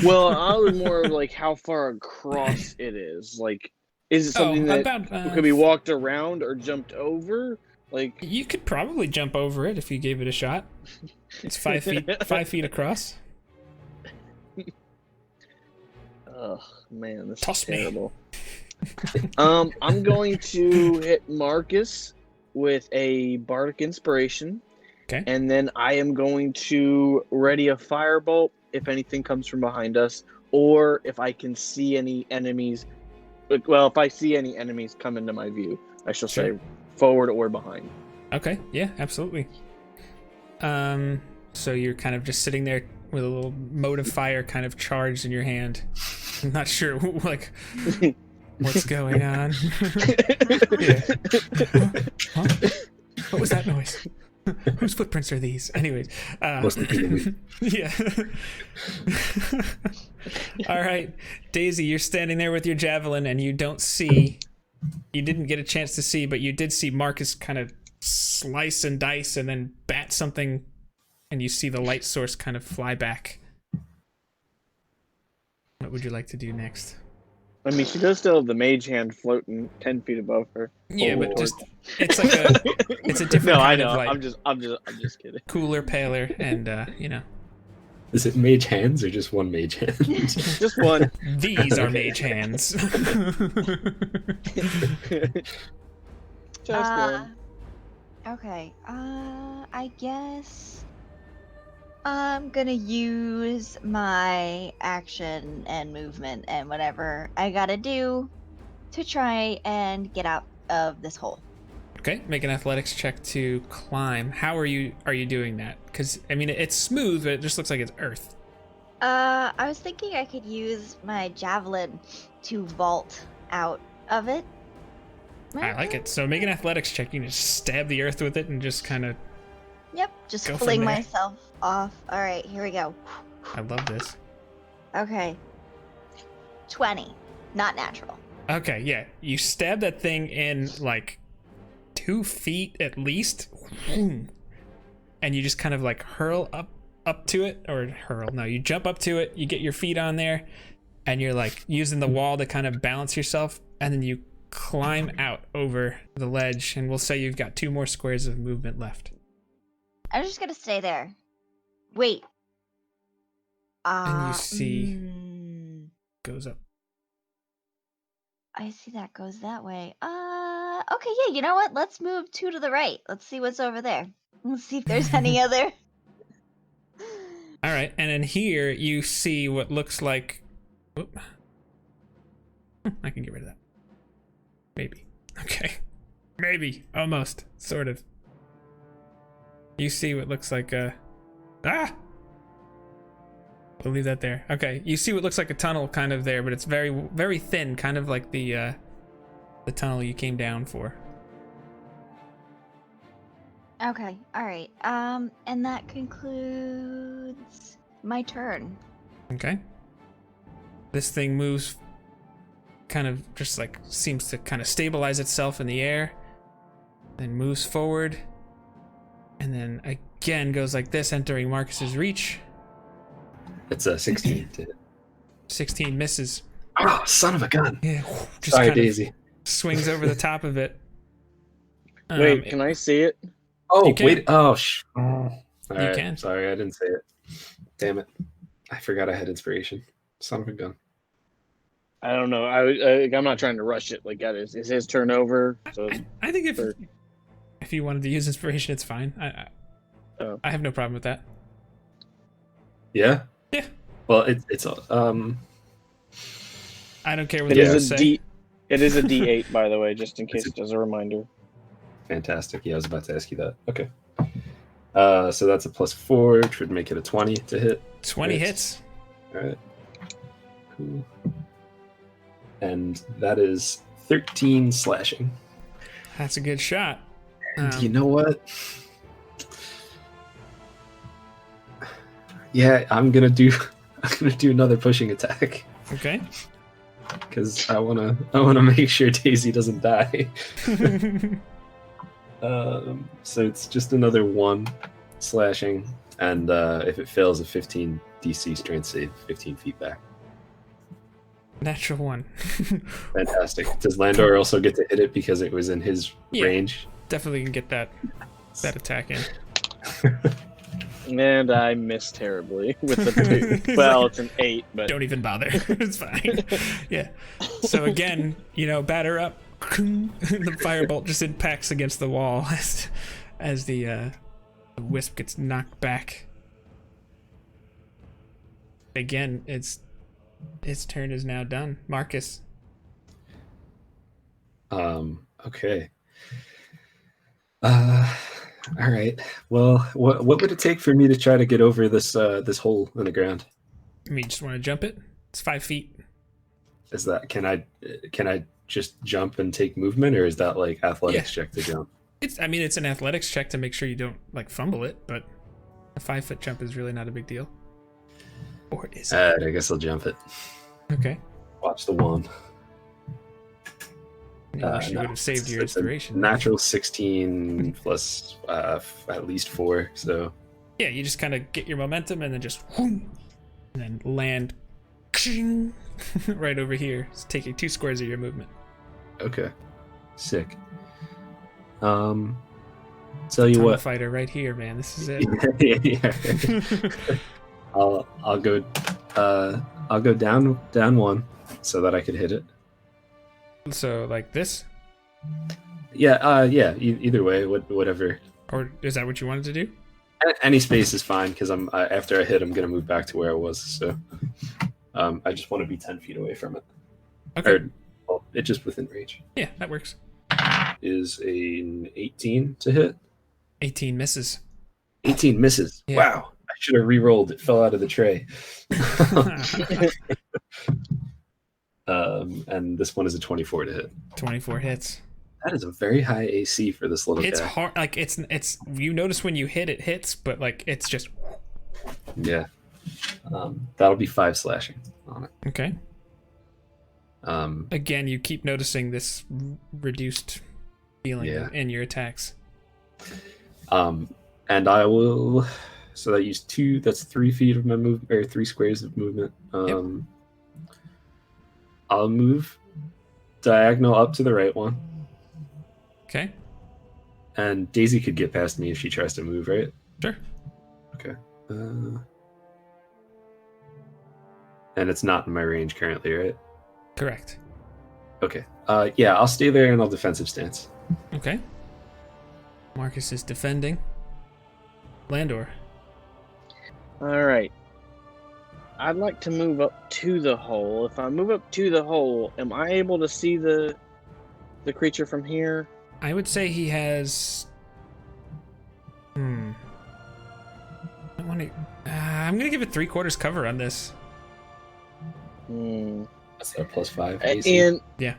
B: Well, I was more of like how far across it is. Like, is it something that could be walked around or jumped over? Like,
A: you could probably jump over it if you gave it a shot. It's 5 feet, 5 feet across.
B: Oh man, this
A: Toss
B: is terrible. I'm going to hit Marcus with a bardic inspiration.
A: Okay.
B: And then I am going to ready a firebolt if anything comes from behind us, or if I can see any enemies. Well, if I see any enemies come into my view, I shall say forward or behind.
A: Okay. Yeah, absolutely. So you're kind of just sitting there with a little mote of fire kind of charged in your hand. I'm not sure, like, what's going on. Yeah. Huh? What was that noise? Whose footprints are these? Anyways, yeah. All right, Daisy, you're standing there with your javelin, and you didn't get a chance to see, but you did see Marcus kind of slice and dice and then bat something, and you see the light source kind of fly back. What would you like to do next?
B: I mean, she does still have the mage hand floating 10 feet above her.
A: Yeah, but just it's like it's a different kind of light.
B: I'm just kidding.
A: Cooler, paler, and
D: Is it mage hands or just one mage hand?
B: Just one.
A: These are mage hands.
B: Just one.
C: Okay. I guess I'm gonna use my action and movement and whatever I gotta do to try and get out of this hole.
A: Okay, make an athletics check to climb. How are you doing that? Because I mean, it's smooth, but it just looks like it's earth.
C: I was thinking I could use my javelin to vault out of it.
A: I like it. So make an athletics check. You can just stab the earth with it and just kind of.
C: Yep, just
A: go
C: fling
A: from there.
C: myself off. All right, here we go.
A: I love this.
C: Okay. 20, not natural.
A: Okay, yeah. You stab that thing in like 2 feet at least, and you just kind of like hurl up to it, or hurl. No, you jump up to it. You get your feet on there, and you're like using the wall to kind of balance yourself, and then you climb out over the ledge. And we'll say you've got 2 more squares of movement left.
C: I'm just gonna stay there. Wait.
A: And you see goes up.
C: I see that goes that way. Okay, yeah, you know what? Let's move 2 to the right. Let's see what's over there. Let's see if there's any other.
A: All right, and in here you see what looks like. Oop. I can get rid of that. Maybe. Okay. Maybe. Almost. Sort of. You see what looks like a. Ah! We'll leave that there. Okay, you see what looks like a tunnel kind of there, but it's very, very thin, kind of like the the tunnel you came down for.
C: Okay, all right. And that concludes my turn.
A: Okay. This thing moves, kind of just like seems to kind of stabilize itself in the air, then moves forward, and then again goes like this, entering Marcus's reach.
D: It's a 16 to hit.
A: 16 misses.
D: Oh, son of a gun.
A: Yeah, just
D: Sorry,
A: kind of
D: Daisy.
A: swings over the top of it.
B: Wait, can I see it?
D: Oh,
A: You can.
D: wait. Oh, all right.
A: can.
D: Sorry, I didn't say it. Damn it. I forgot I had inspiration. Son of a gun.
B: I don't know. I'm not trying to rush it. Like that is his turn over. So
A: I think
B: or-
A: if you wanted to use inspiration, it's fine.
B: Oh.
A: I have no problem with that.
D: Yeah?
A: Yeah.
D: Well, it's
A: I don't care what
B: it
A: the
B: is
A: others
B: a
A: say.
B: D. It is a D8, by the way, just in case, as a reminder.
D: fantastic. Yeah, I was about to ask you that. Okay. So that's a +4, which would make it a 20 to hit.
A: 20 hits.
D: All right. Cool. And that is 13 slashing.
A: That's a good shot.
D: And you know what? Yeah, I'm gonna do another pushing attack
A: Okay.
D: because I wanna make sure Daisy doesn't die. So it's just another 1 slashing, and if it fails a 15 DC strength save, 15 feet back.
A: Natural 1.
D: Fantastic. Does Landor also get to hit it because it was in his
A: Yeah.
D: range?
A: Definitely can get that attack in.
B: And I missed terribly with the 2. Well, it's an 8, but
A: Don't even bother. It's fine. Yeah. So again, batter up. The firebolt just impacts against the wall as the wisp gets knocked back. Again, its turn is now done. Marcus.
D: Okay. All right. Well, what would it take for me to try to get over this this hole in the ground?
A: I mean, you just want to jump it? It's 5 feet.
D: Is that can I just jump and take movement, or is that like athletics check to jump?
A: It's an athletics check to make sure you don't fumble it, but a 5-foot jump is really not a big deal. Or is it?
D: I guess I'll jump it.
A: Okay.
D: Watch the 1.
A: I wish you would have saved your
D: It's a
A: inspiration.
D: Natural 16 plus at least 4. So
A: Yeah, you just kind of get your momentum and then just whoom, and then land right over here. It's taking 2 squares of your movement.
D: okay, sick. Tell you
A: Tunnel
D: what.
A: fighter right here, man. This is it.
D: Yeah. I'll go down 1 so that I could hit it.
A: So like this,
D: Yeah, either way, whatever.
A: or is that what you wanted to do?
D: Any space is fine because after I hit, I'm gonna move back to where I was. So, I just want to be 10 feet away from it.
A: Okay.
D: It's just within range.
A: Yeah, that works.
D: Is an 18 to hit?
A: 18 misses.
D: 18 misses.
A: Yeah.
D: Wow, I should have re-rolled. It fell out of the tray. And this one is a 24 to hit.
A: 24 hits.
D: That is a very high AC for this little
A: It's
D: guy.
A: hard. Like it's. You notice when you hit, it hits, but like it's just.
D: Yeah. That'll be 5 slashing on it.
A: Okay. Again, you keep noticing this reduced feeling
D: Yeah.
A: in your attacks.
D: And I will. So that used 2. That's 3 feet of my move, or 3 squares of movement.
A: Yep.
D: I'll move diagonal up to the right one,
A: Okay.
D: and Daisy could get past me if she tries to move, right?
A: Sure.
D: Okay. And it's not in my range currently, right?
A: Correct.
D: Okay. Yeah, I'll stay there and I'll defensive stance.
A: Okay. Marcus is defending. Landor.
B: all right. I'd like to move up to the hole. If I move up to the hole, am I able to see the creature from here?
A: I would say he has. I want to. I'm gonna give it 3/4 cover on this.
B: Hmm.
D: That's a +5 AC.
B: And
A: Yeah.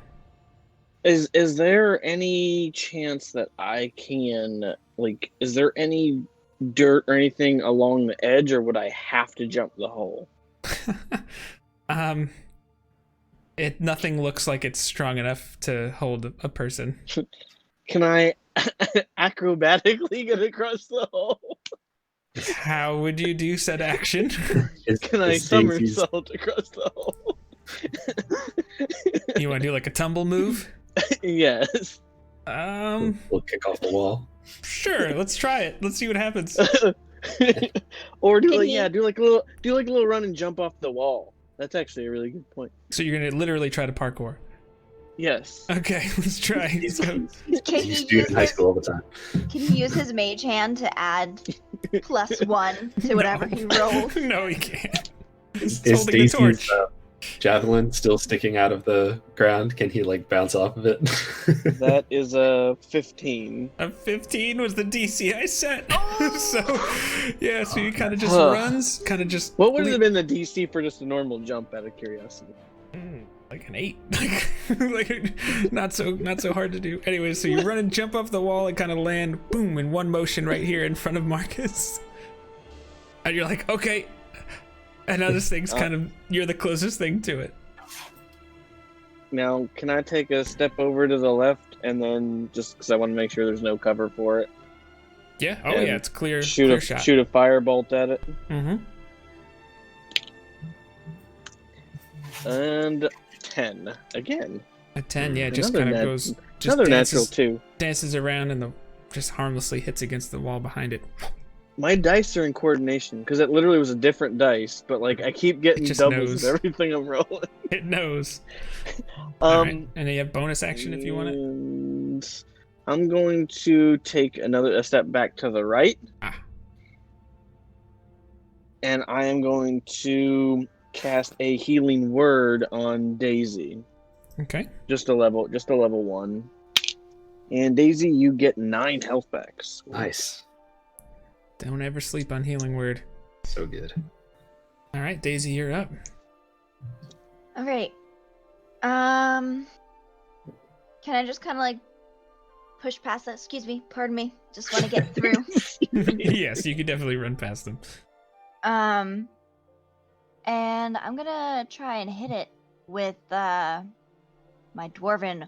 B: Is there any chance that I can, like, is there any dirt or anything along the edge, or would I have to jump the hole?
A: Nothing looks like it's strong enough to hold a person.
B: Can I acrobatically get across the hole?
A: How would you do said action?
B: Can I somersault across the hole?
A: You want to do like a tumble move?
B: Yes.
D: We'll kick off the wall.
A: Sure, let's try it. Let's see what happens.
B: Or do like a little run and jump off the wall. That's actually a really good point.
A: So you're gonna literally try to parkour.
B: Yes.
A: Okay, let's try.
D: He's
C: Can
D: he
C: he
D: used to do it in high school all the time.
C: Can he use his mage hand to add +1 to whatever he rolls?
A: No, he can't.
D: Is
A: holding the torch.
D: Stacey's javelin still sticking out of the ground? Can he like bounce off of it?
B: That is a 15.
A: A 15 was the DC I set. So, yeah, so he kind of just runs, kind of just...
B: What would have been the DC for just a normal jump, out of curiosity?
A: Like an 8. Like, not so hard to do. Anyway, so you run and jump off the wall and kind of land, boom, in one motion right here in front of Marcus. And you're like, okay. And now this thing's kind of, you're the closest thing to it.
B: Now, can I take a step over to the left and then, just because I want to make sure there's no cover for it?
A: Yeah, oh yeah, it's clear,
B: shoot
A: clear
B: a
A: shot.
B: Shoot a firebolt at it.
A: Mm-hmm.
B: And 10 again.
A: A 10, yeah, just
B: Another
A: kind of
B: nat-
A: goes, just
B: Another
A: dances,
B: natural 2.
A: dances around and just harmlessly hits against the wall behind it.
B: My dice are in coordination because it literally was a different dice, but like I keep getting
A: just
B: doubles
A: knows.
B: with everything I'm rolling.
A: It knows. All right. And then you have bonus action if you want it.
B: And I'm going to take a step back to the right. And I am going to cast a healing word on Daisy.
A: Okay.
B: Just a level 1. And Daisy, you get 9 health backs.
D: Nice.
A: Don't ever sleep on healing word.
D: So good.
A: All right, Daisy, you're up.
C: All right. Can I just kind of like push past that? Excuse me. Pardon me. Just want to get through.
A: Yes, you could definitely run past them.
C: And I'm gonna try and hit it with my dwarven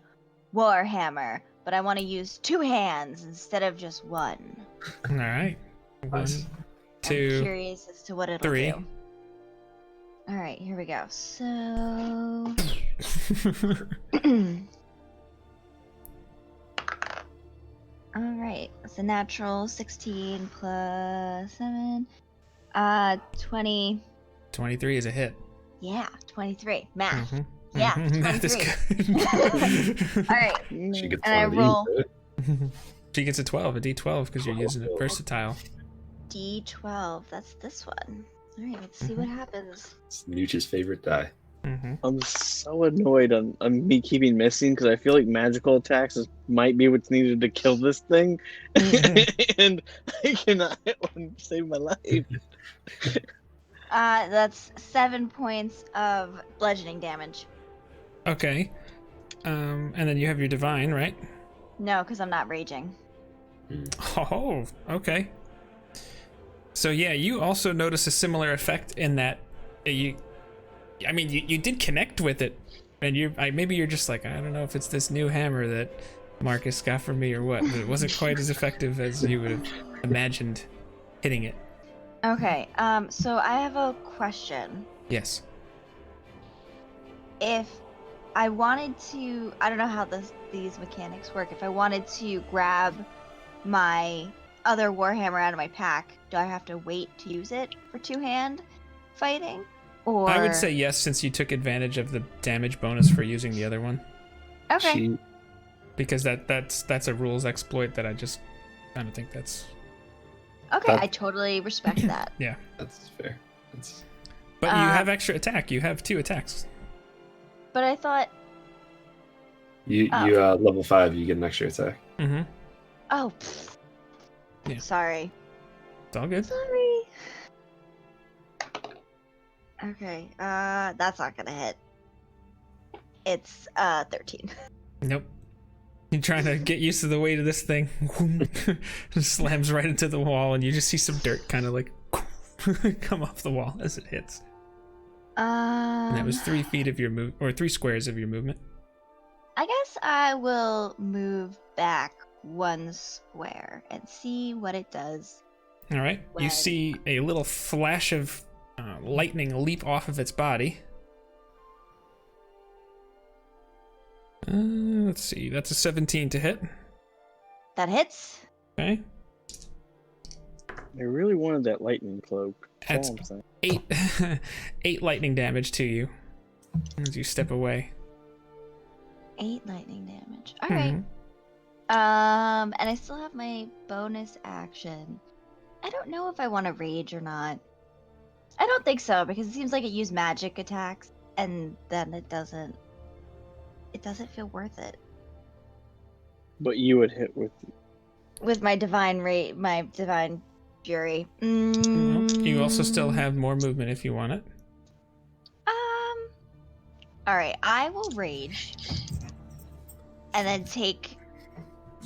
C: warhammer, but I want to use 2 hands instead of just 1.
A: All right. 1,
D: Nice.
A: 2,
C: I'm curious as to what it'll
A: 3.
C: do. All right, here we go. So, all right, it's a natural 16 plus 7, 20.
A: 23 is a hit.
C: Yeah, 23. Math.
A: Mhm.
C: Yeah,
A: Mhm, Math is
C: 23.
A: good.
C: All right,
D: She gets
C: and I
D: one
C: roll
D: of these.
A: She gets a 12, a D12, because you're using it versatile.
C: D12. That's this one. All right, let's see what happens.
D: It's Nooch's favorite die.
A: Mm-hmm.
B: I'm so annoyed on me keeping missing because I feel like magical attacks might be what's needed to kill this thing. And I cannot hit one to save my life.
C: That's 7 points of bludgeoning damage.
A: Okay. And then you have your divine, right?
C: No, because I'm not raging.
A: Oh, okay. So yeah, you also notice a similar effect in that you did connect with it, and maybe you're just like, I don't know if it's this new hammer that Marcus got for me or what, but it wasn't quite as effective as you would have imagined hitting it.
C: Okay, so I have a question.
A: Yes.
C: If I wanted to, I don't know how these mechanics work. If I wanted to grab my other warhammer out of my pack, do I have to wait to use it for 2-hand fighting? Or
A: I would say yes, since you took advantage of the damage bonus for using the other one.
C: okay.
A: Because that's a rules exploit that I don't think that's.
C: Okay, I totally respect that.
A: Yeah.
D: That's fair.
A: But you have extra attack. You have 2 attacks.
C: But I thought.
D: You level 5, you get an extra attack.
A: Mm-hmm.
C: Oh.
A: Yeah.
C: Sorry.
A: It's all good.
C: Sorry. Okay, that's not gonna hit. It's 13.
A: Nope. You're trying to get used to the weight of this thing. Slams right into the wall, and you just see some dirt kind of like come off the wall as it hits. And that was 3 feet of your move, or 3 squares of your movement.
C: I guess I will move back 1 square and see what it does.
A: All right. You see a little flash of lightning leap off of its body. Let's see. That's a 17 to hit.
C: That hits.
A: Okay.
B: I really wanted that lightning cloak.
A: That's
B: That's all I'm saying.
A: 8 lightning damage to you as you step away.
C: 8 lightning damage. All
A: Mhm.
C: right. And I still have my bonus action. I don't know if I want to rage or not. I don't think so, because it seems like it used magic attacks, and then it doesn't feel worth it.
B: But you would hit
C: With my divine fury.
A: Well, you also still have more movement if you want it.
C: All right, I will rage, and then take.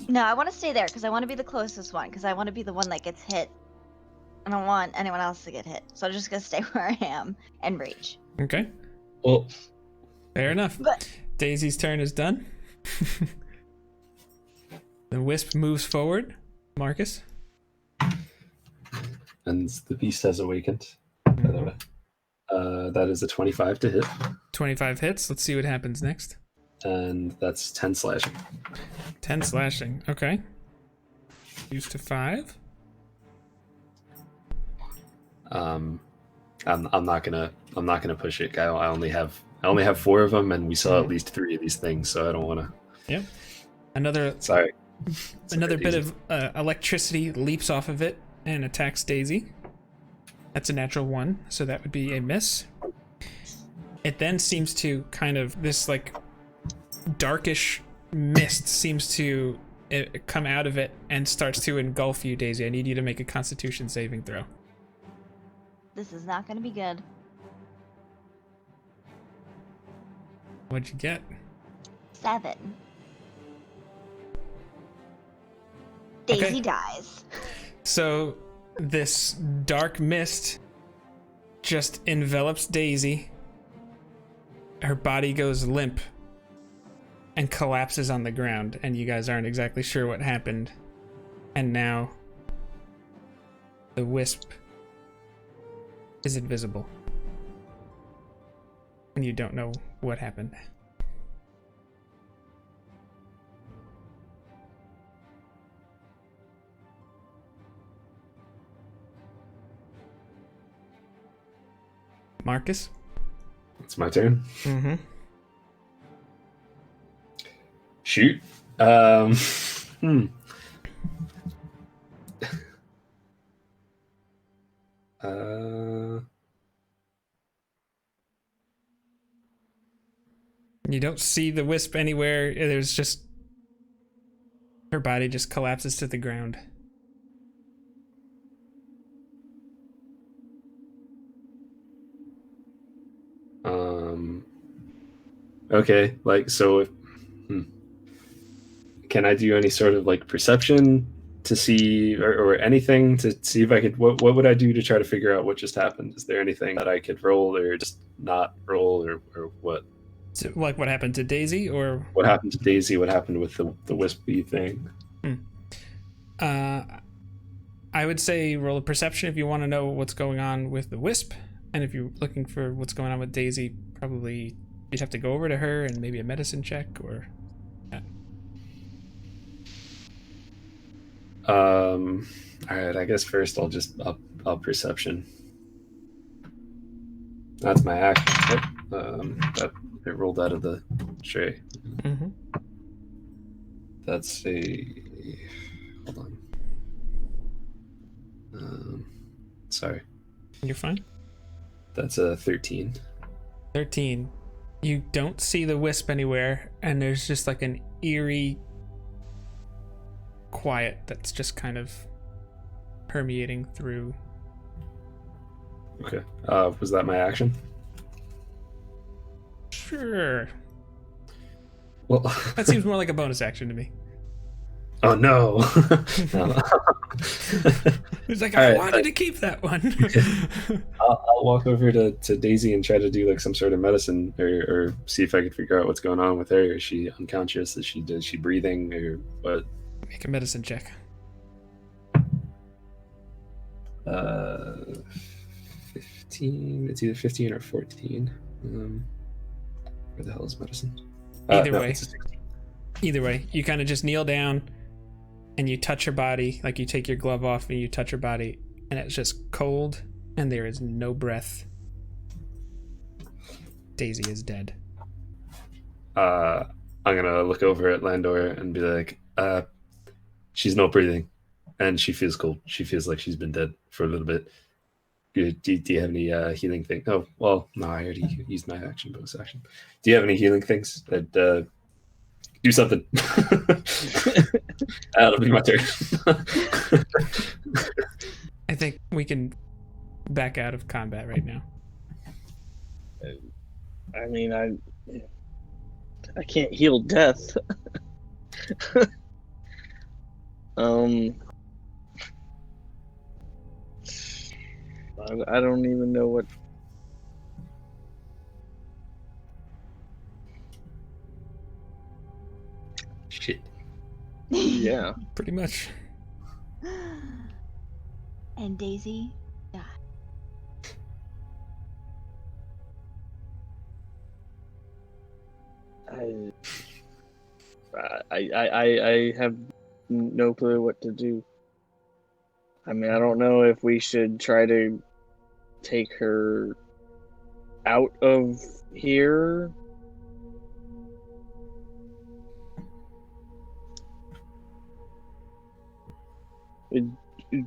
C: No, I want to stay there because I want to be the closest one, because I want to be the one that gets hit. I don't want anyone else to get hit, so I'm just gonna stay where I am and rage.
A: Okay.
D: Well,
A: Fair enough.
C: But
A: Daisy's turn is done. The wisp moves forward. Marcus.
D: and the beast has awakened. By the way. That is a 25 to hit.
A: 25 hits. Let's see what happens next.
D: And that's 10 slashing.
A: 10 slashing. Okay. Used to 5.
D: I'm not gonna push it. I only have 4 of them, and we saw at least 3 of these things, so I don't want to.
A: Yep. Another bit of electricity leaps off of it and attacks Daisy. That's a natural 1, so that would be a miss. It then seems to this like darkish mist seems to come out of it and starts to engulf you, Daisy. I need you to make a Constitution saving throw.
C: this is not gonna be good.
A: What'd you get?
C: 7. Daisy
A: Okay.
C: dies.
A: So this dark mist just envelops Daisy. Her body goes limp and collapses on the ground, and you guys aren't exactly sure what happened. And now the wisp is invisible. And you don't know what happened. Marcus?
D: It's my turn.
A: Mm-hmm.
D: Shoot.
A: You don't see the wisp anywhere. There's just... her body just collapses to the ground.
D: Okay, like, so if, can I do any sort of like perception to see, or anything to see if I could, what would I do to try to figure out what just happened? Is there anything that I could roll or just not roll, or what?
A: So, like what happened to Daisy, or
D: What happened to Daisy? What happened with the wispy thing?
A: I would say roll a perception if you want to know what's going on with the wisp, and if you're looking for what's going on with Daisy, probably you'd have to go over to her and maybe a medicine check, or
D: All right, I guess first I'll perception. That's my action. That it rolled out of the tray.
A: Mm-hmm.
D: That's a, hold on. Sorry.
A: You're fine.
D: That's a 13.
A: 13. You don't see the wisp anywhere, and there's just like an eerie quiet that's just kind of permeating through.
D: Okay. Was that my action?
A: Sure.
D: Well,
A: That seems more like a bonus action to me.
D: Oh no! No.
A: He's like,
D: All
A: I
D: right,
A: wanted to keep that one.
D: I'll walk over to Daisy and try to do like some sort of medicine, or see if I can figure out what's going on with her. Is she unconscious? Is she breathing, or what?
A: Make a medicine check.
D: 15. It's either 15 or 14. Where the hell is medicine?
A: Either
D: no,
A: way.
D: it's a 16.
A: Either way, you kind of just kneel down and you touch her body, like you take your glove off and you touch her body, and it's just cold and there is no breath. Daisy is dead.
D: I'm gonna look over at Landor and be like, she's not breathing, and she feels cold. She feels like she's been dead for a little bit. Do you have any healing thing? Oh, well, no, I already used my action, bonus action. Do you have any healing things that do something? That'll be my turn.
A: I think we can back out of combat right now.
B: I mean, I can't heal death. I don't even know what.
D: Shit.
B: Yeah.
A: Pretty much.
C: And Daisy died.
B: I have no clue what to do. I mean, I don't know if we should try to take her out of here.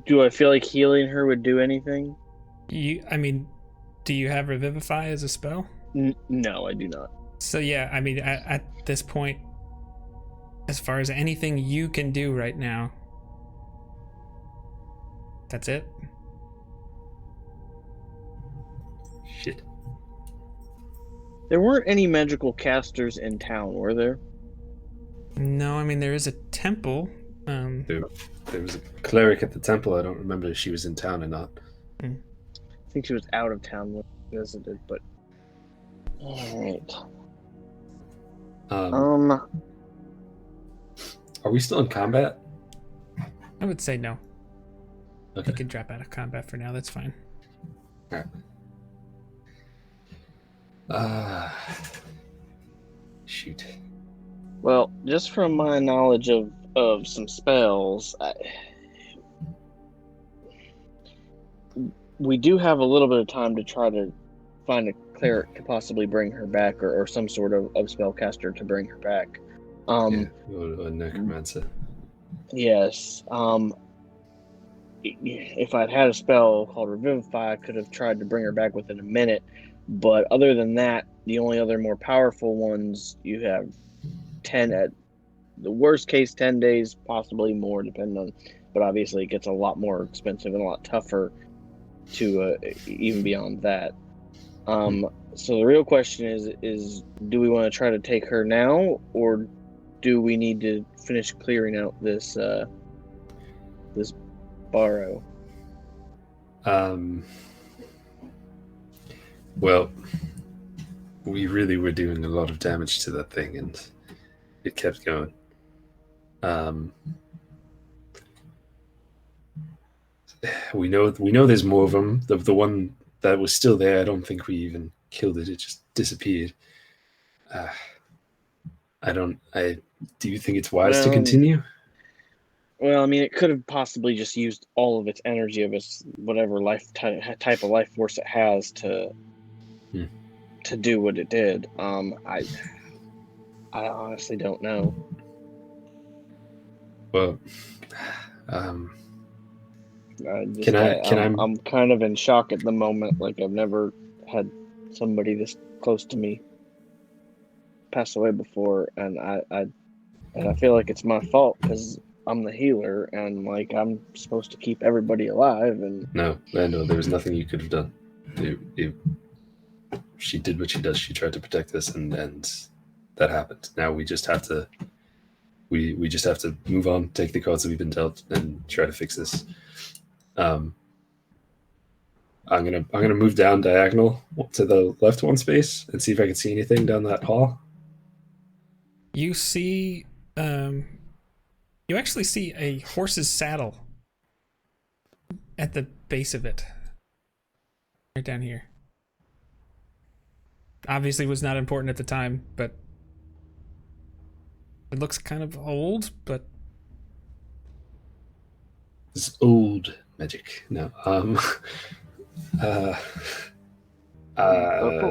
B: Do I feel like healing her would do anything?
A: I mean, do you have Revivify as a spell?
B: No, I do not.
A: So yeah, I mean, at this point, as far as anything you can do right now, that's it.
D: Shit.
B: There weren't any magical casters in town, were there?
A: No, I mean, there is a temple.
D: There was a cleric at the temple. I don't remember if she was in town or not.
B: I think she was out of town when we visited, but... Alright.
D: Are we still in combat?
A: I would say no.
D: Okay.
A: You can drop out of combat for now. That's fine.
D: Alright. Shoot.
B: Well, just from my knowledge of some spells, we do have a little bit of time to try to find a cleric to possibly bring her back, or some sort of spellcaster to bring her back.
D: Or a necromancer.
B: Yes. If I'd had a spell called Revivify, I could have tried to bring her back within a minute. But other than that, the only other more powerful ones, you have 10 at the worst case, 10 days, possibly more, depending on. But obviously, it gets a lot more expensive and a lot tougher to even beyond that. So the real question is do we want to try to take her now, or do we need to finish clearing out this barrow?
D: Well, we really were doing a lot of damage to that thing, and it kept going. We know there's more of them. The one that was still there, I don't think we even killed it. It just disappeared. Do you think it's wise to continue?
B: Well, I mean, it could have possibly just used all of its energy of its whatever type of life force it has to do what it did. I honestly don't know.
D: Well,
B: I'm kind of in shock at the moment. Like, I've never had somebody this close to me pass away before, and I feel like it's my fault because I'm the healer, and like I'm supposed to keep everybody alive. And
D: no, there was nothing you could have done. She did what she does. She tried to protect us, and that happened. Now we just have to we just have to move on, take the cards that we've been dealt, and try to fix this. I'm gonna move down diagonal to the left one space and see if I can see anything down that hall.
A: You see, you actually see a horse's saddle at the base of it, right down here. Obviously was not important at the time, but it looks kind of old, but
D: It's old magic. No.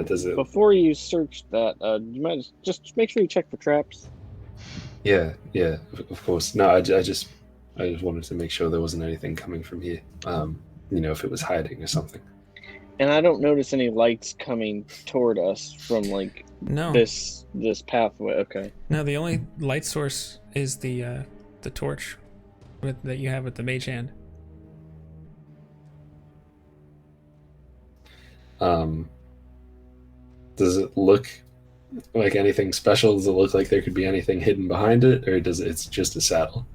D: Does it?
B: Before you search that, you might just make sure you check for traps.
D: Yeah, of course. No, I just wanted to make sure there wasn't anything coming from here. If it was hiding or something.
B: And I don't notice any lights coming toward us from like
A: no.
B: this pathway. Okay.
A: No, the only light source is the torch that you have with the mage hand.
D: Does it look like anything special? Does it look like there could be anything hidden behind it, or it's just a saddle?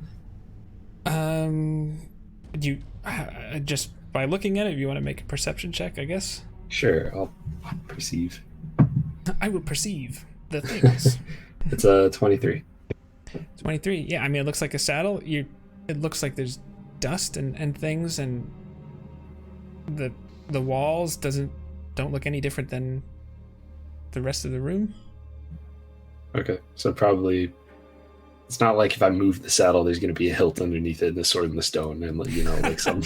A: You just by looking at it, you want to make a perception check, I guess.
D: Sure, I'll perceive.
A: I will perceive the things.
D: It's a 23.
A: 23. Yeah, I mean, it looks like a saddle. It looks like there's dust and things, and the walls don't look any different than the rest of the room.
D: Okay, so probably it's not like if I move the saddle, there's going to be a hilt underneath it and a sword in the stone, and like some.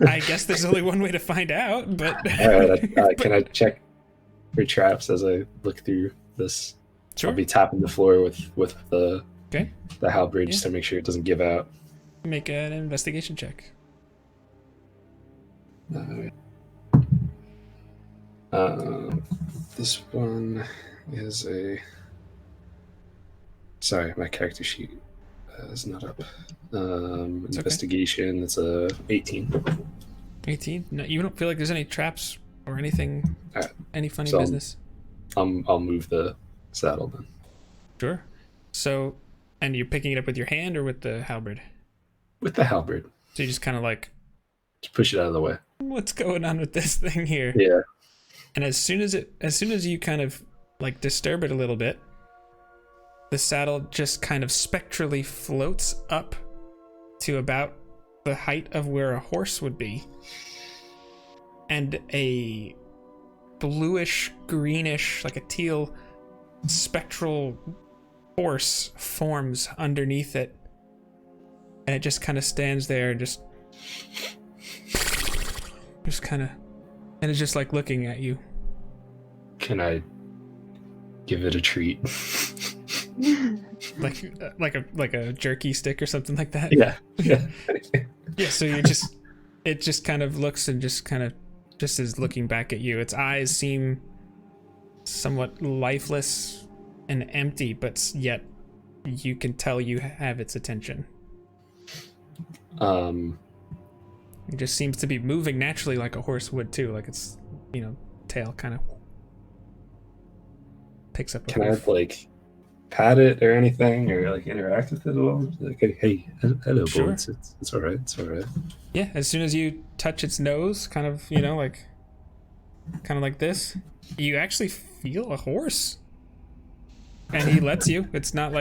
A: I guess there's only one way to find out, but.
D: All right, can I check for traps as I look through this?
A: Sure.
D: I'll be tapping the floor with the halberd just
A: Yeah.
D: to make sure it doesn't give out.
A: Make an investigation check.
D: This one is a. Sorry, my character sheet is not up. Investigation. It's a 18.
A: 18. No, you don't feel like there's any traps or anything, any funny
D: So
A: business.
D: I'll move the saddle then.
A: Sure. So, and you're picking it up with your hand or with the halberd?
D: With the halberd.
A: So you just kind of like,
D: Just push it out of the way.
A: what's going on with this thing here?
D: Yeah.
A: And as soon as you kind of like disturb it a little bit, the saddle just kind of spectrally floats up to about the height of where a horse would be. And a bluish, greenish, like a teal spectral horse forms underneath it. And it just kind of stands there and just kind of, and it's just like looking at you.
D: Can I give it a treat?
A: like a jerky stick or something like that.
D: Yeah.
A: Yeah. So it just kind of looks and just is looking back at you. Its eyes seem somewhat lifeless and empty, but yet you can tell you have its attention. It just seems to be moving naturally like a horse would too, like its tail kind of picks up.
D: Can I like pat it or anything, or like interact with it at all? Like, hey, hello,
A: Sure.
D: boy. It's all right. It's all right.
A: Yeah, as soon as you touch its nose, kind of like this, you actually feel a horse, and he lets you. It's not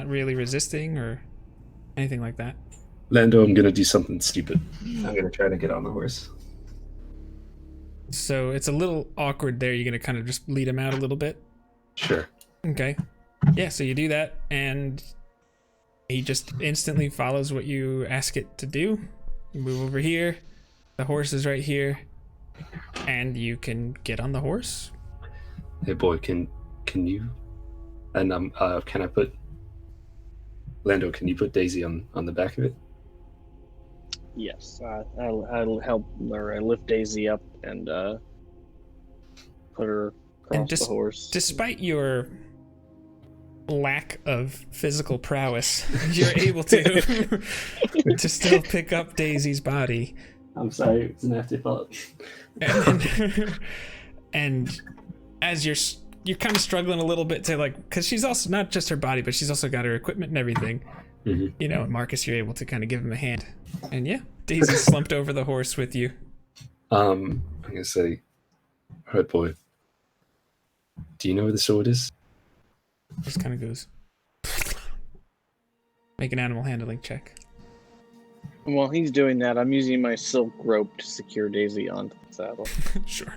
A: really resisting or anything like that.
D: Lando, I'm gonna do something stupid. I'm gonna try to get on the horse.
A: So it's a little awkward there. You're gonna kind of just lead him out a little bit.
D: Sure.
A: Okay. Yeah, so you do that, and he just instantly follows what you ask it to do. You move over here. The horse is right here, and you can get on the horse.
D: Hey, boy, can you? And can I put Lando? Can you put Daisy on the back of it?
B: Yes, I'll help, or I lift Daisy up and put her across the horse.
A: Despite your lack of physical prowess, you're able to to still pick up Daisy's body.
D: I'm sorry, it's an afterthought.
A: And as you're you're kind of struggling a little bit to like, because she's also not just her body, but she's also got her equipment and everything.
D: Mm-hmm.
A: You know, Marcus, you're able to kind of give him a hand. And yeah, Daisy's slumped over the horse with you.
D: I'm gonna say, alright, boy. Do you know where the sword is?
A: Just kind of goes. Make an animal handling check.
B: And while he's doing that, I'm using my silk rope to secure Daisy onto the saddle.
A: Sure.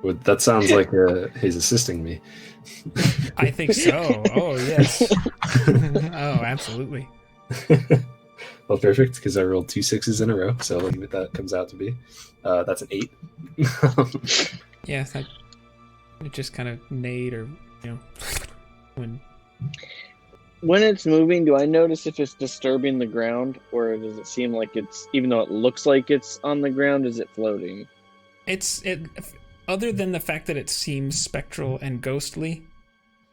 D: Well, that sounds like he's assisting me.
A: I think so. Oh, yes. Oh, absolutely.
D: Well, perfect, because I rolled 2 6s in a row, so let's see what that comes out to be. That's an 8.
A: Yeah, it just kind of neighed or, you know,
B: When it's moving, do I notice if it's disturbing the ground, or does it seem like it's, even though it looks like it's on the ground, is it floating?
A: Other than the fact that it seems spectral and ghostly,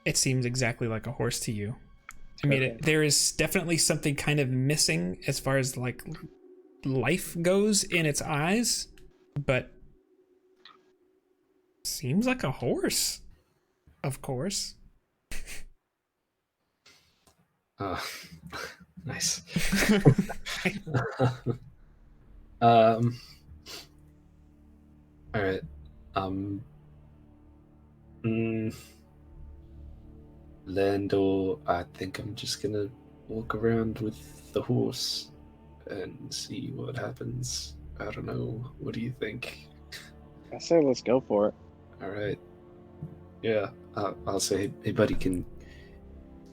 A: it seems exactly like a horse to you. I mean, there is definitely something kind of missing as far as like life goes in its eyes, but seems like a horse, of course.
D: Nice. All right. Lando, I think I'm just gonna walk around with the horse and see what happens. I don't know. What do you think?
B: I say let's go for it.
D: All right. Yeah. I'll say, hey, buddy, can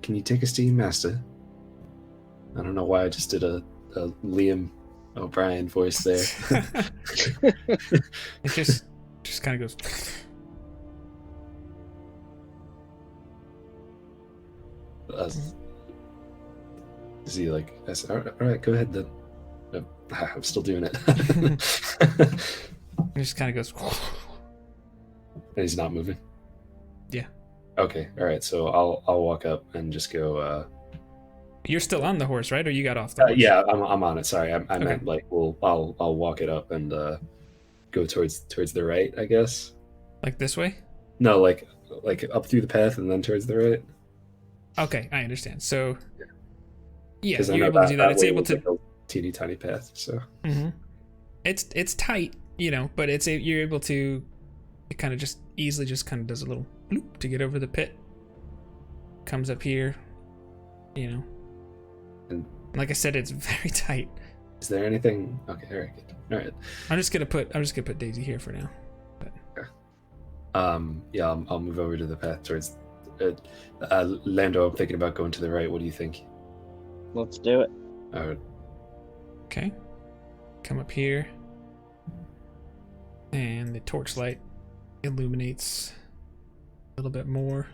D: you take us to your master? I don't know why I just did a Liam O'Brien voice there.
A: It just kind of goes.
D: Is he like, all right, go ahead then. No, I'm still doing it.
A: It just kind of goes.
D: And he's not moving?
A: Yeah.
D: Okay, all right, so I'll walk up and just go.
A: You're still on the horse, right? Or you got off the horse?
D: Yeah, I'm on it. Sorry, I
A: Okay.
D: meant like I'll walk it up and go towards the right, I guess.
A: Like this way?
D: No, like up through the path and then towards the right.
A: Okay, I understand. So, yeah,
D: 'Cause I
A: you're
D: know
A: able to do that. It's
D: way
A: able
D: was
A: to.
D: like a teeny tiny path. So.
A: Mm-hmm. It's tight, you know, but you're able to. It kind of just easily just kind of does a little bloop to get over the pit. Comes up here, you know.
D: And
A: like I said, it's very tight.
D: Is there anything? Okay, all right, good. All right.
A: I'm just gonna put Daisy here for now. But.
D: Yeah, I'll move over to the path towards. Lando, I'm thinking about going to the right. What do you think?
B: Let's do it.
A: Okay. Come up here. And the torchlight illuminates a little bit more.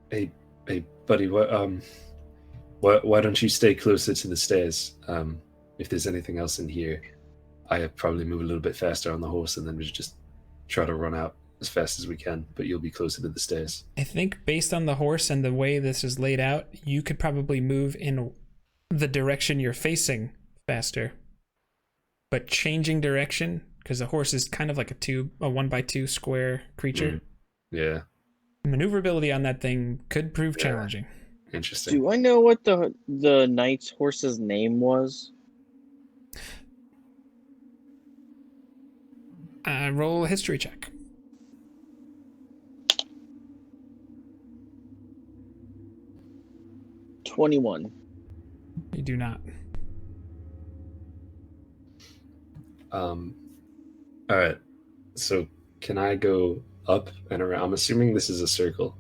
D: Hey, buddy, why don't you stay closer to the stairs? If there's anything else in here, I probably move a little bit faster on the horse, and then we just try to run out as fast as we can. But you'll be closer to the stairs.
A: I think based on the horse and the way this is laid out, you could probably move in the direction you're facing faster. But changing direction, because the horse is kind of like a 1x2 square creature.
D: Yeah.
A: Maneuverability on that thing could prove challenging.
D: Interesting.
B: Do I know what the knight's horse's name was?
A: Roll a history check.
B: $21.
A: You do not.
D: All right. So can I go up and around? I'm assuming this is a circle.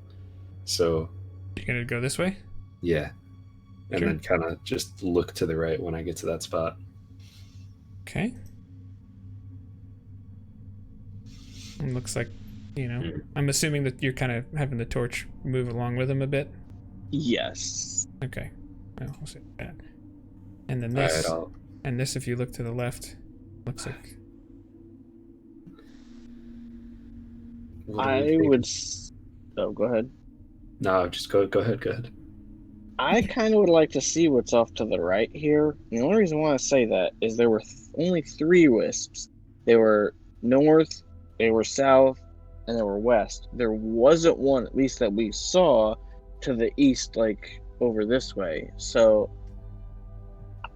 D: So
A: You're gonna go this way?
D: yeah. And
A: Sure.
D: then kind of just look to the right when I get to that spot.
A: Okay. It looks like, you know, I'm assuming that you're kind of having the torch move along with him a bit.
B: Yes.
A: Okay. Well, we'll say that. And then
D: All
A: this,
D: right,
A: and this, if you look to the left, looks like.
B: I would. Oh, go ahead.
D: No, just go ahead.
B: I kind of would like to see what's off to the right here. And the only reason why I say that is there were only 3 wisps. They were north, they were south, and they were west. There wasn't one, at least that we saw, to the east, like over this way. So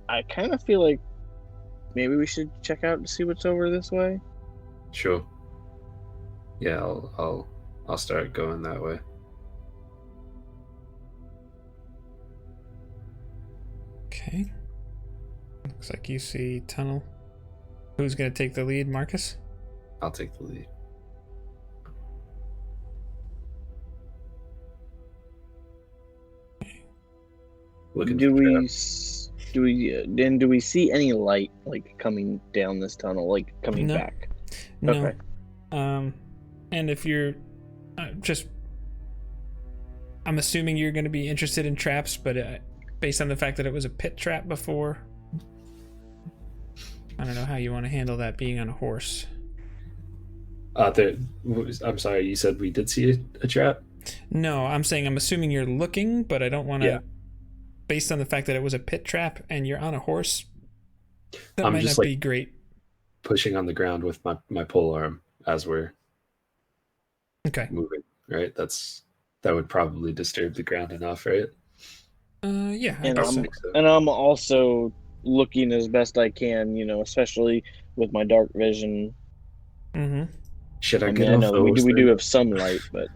B: I kind of feel like maybe we should check out to see what's over this way.
D: Sure. Yeah, I'll start going that way.
A: Okay. Looks like you see tunnel. Who's gonna take the lead, Marcus?
D: I'll take the lead. Looking
B: Do
D: for
B: we
D: traps.
B: do we see any light like coming down this tunnel, like coming
A: No.
B: back?
A: No.
B: Okay.
A: And if you're I'm assuming you're going to be interested in traps, but based on the fact that it was a pit trap before, I don't know how you want to handle that being on a horse.
D: I'm sorry, you said we did see a trap?
A: No, I'm saying I'm assuming you're looking, but I don't want to.
D: Yeah.
A: Based on the fact that it was a pit trap and you're on a horse, that
D: I'm
A: might
D: just
A: not
D: like
A: be great.
D: pushing on the ground with my pole arm as we're
A: Okay.
D: moving, right? That would probably disturb the ground enough, right?
A: Yeah. I
B: And
A: guess so.
D: think so.
B: And I'm also looking as best I can, especially with my dark vision.
A: Mm-hmm.
D: Should I
B: I
D: get
B: mean, I
D: off
B: know
D: the
B: we
D: horse
B: do have some light, but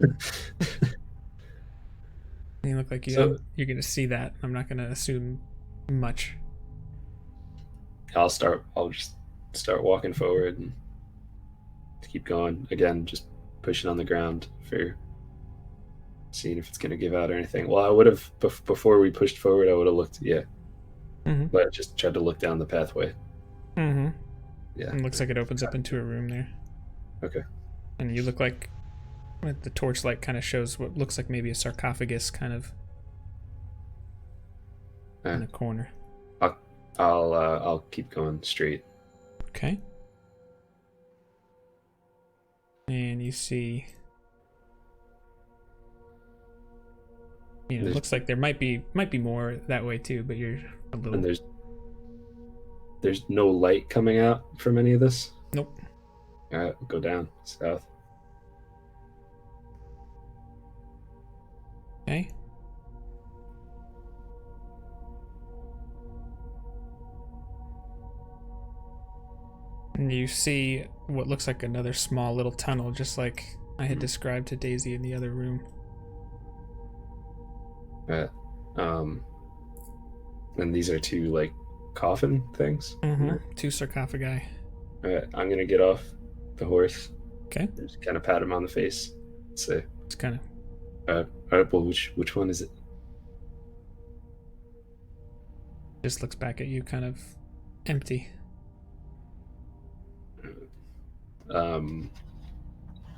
A: You look like
D: So-
A: you're going to see that. I'm not going to assume much.
D: I'll just start walking forward and keep going. Again, just pushing on the ground for seeing if it's going to give out or anything. Well, I would have, before we pushed forward, I would have looked, yeah.
A: Mm-hmm.
D: But I just tried to look down the pathway.
A: Mm-hmm.
D: Yeah.
A: It looks like it opens up into a room there.
D: Okay.
A: And you look like the torchlight kind of shows what looks like maybe a sarcophagus kind of in a corner.
D: I'll keep going straight.
A: Okay. And you see, it looks like there might be more that way too, but you're a little.
D: And there's no light coming out from any of this.
A: Nope.
D: All right, go down south.
A: Okay. And you see what looks like another small little tunnel, just like I had described to Daisy in the other room.
D: All right. And these are two like coffin things.
A: Mm-hmm. 2 sarcophagi.
D: All right, I'm gonna get off the horse.
A: Okay.
D: Just kind of pat him on the face. Say,
A: It's kind of.
D: all right. Well, which one is it?
A: Just looks back at you, kind of empty.
D: I'm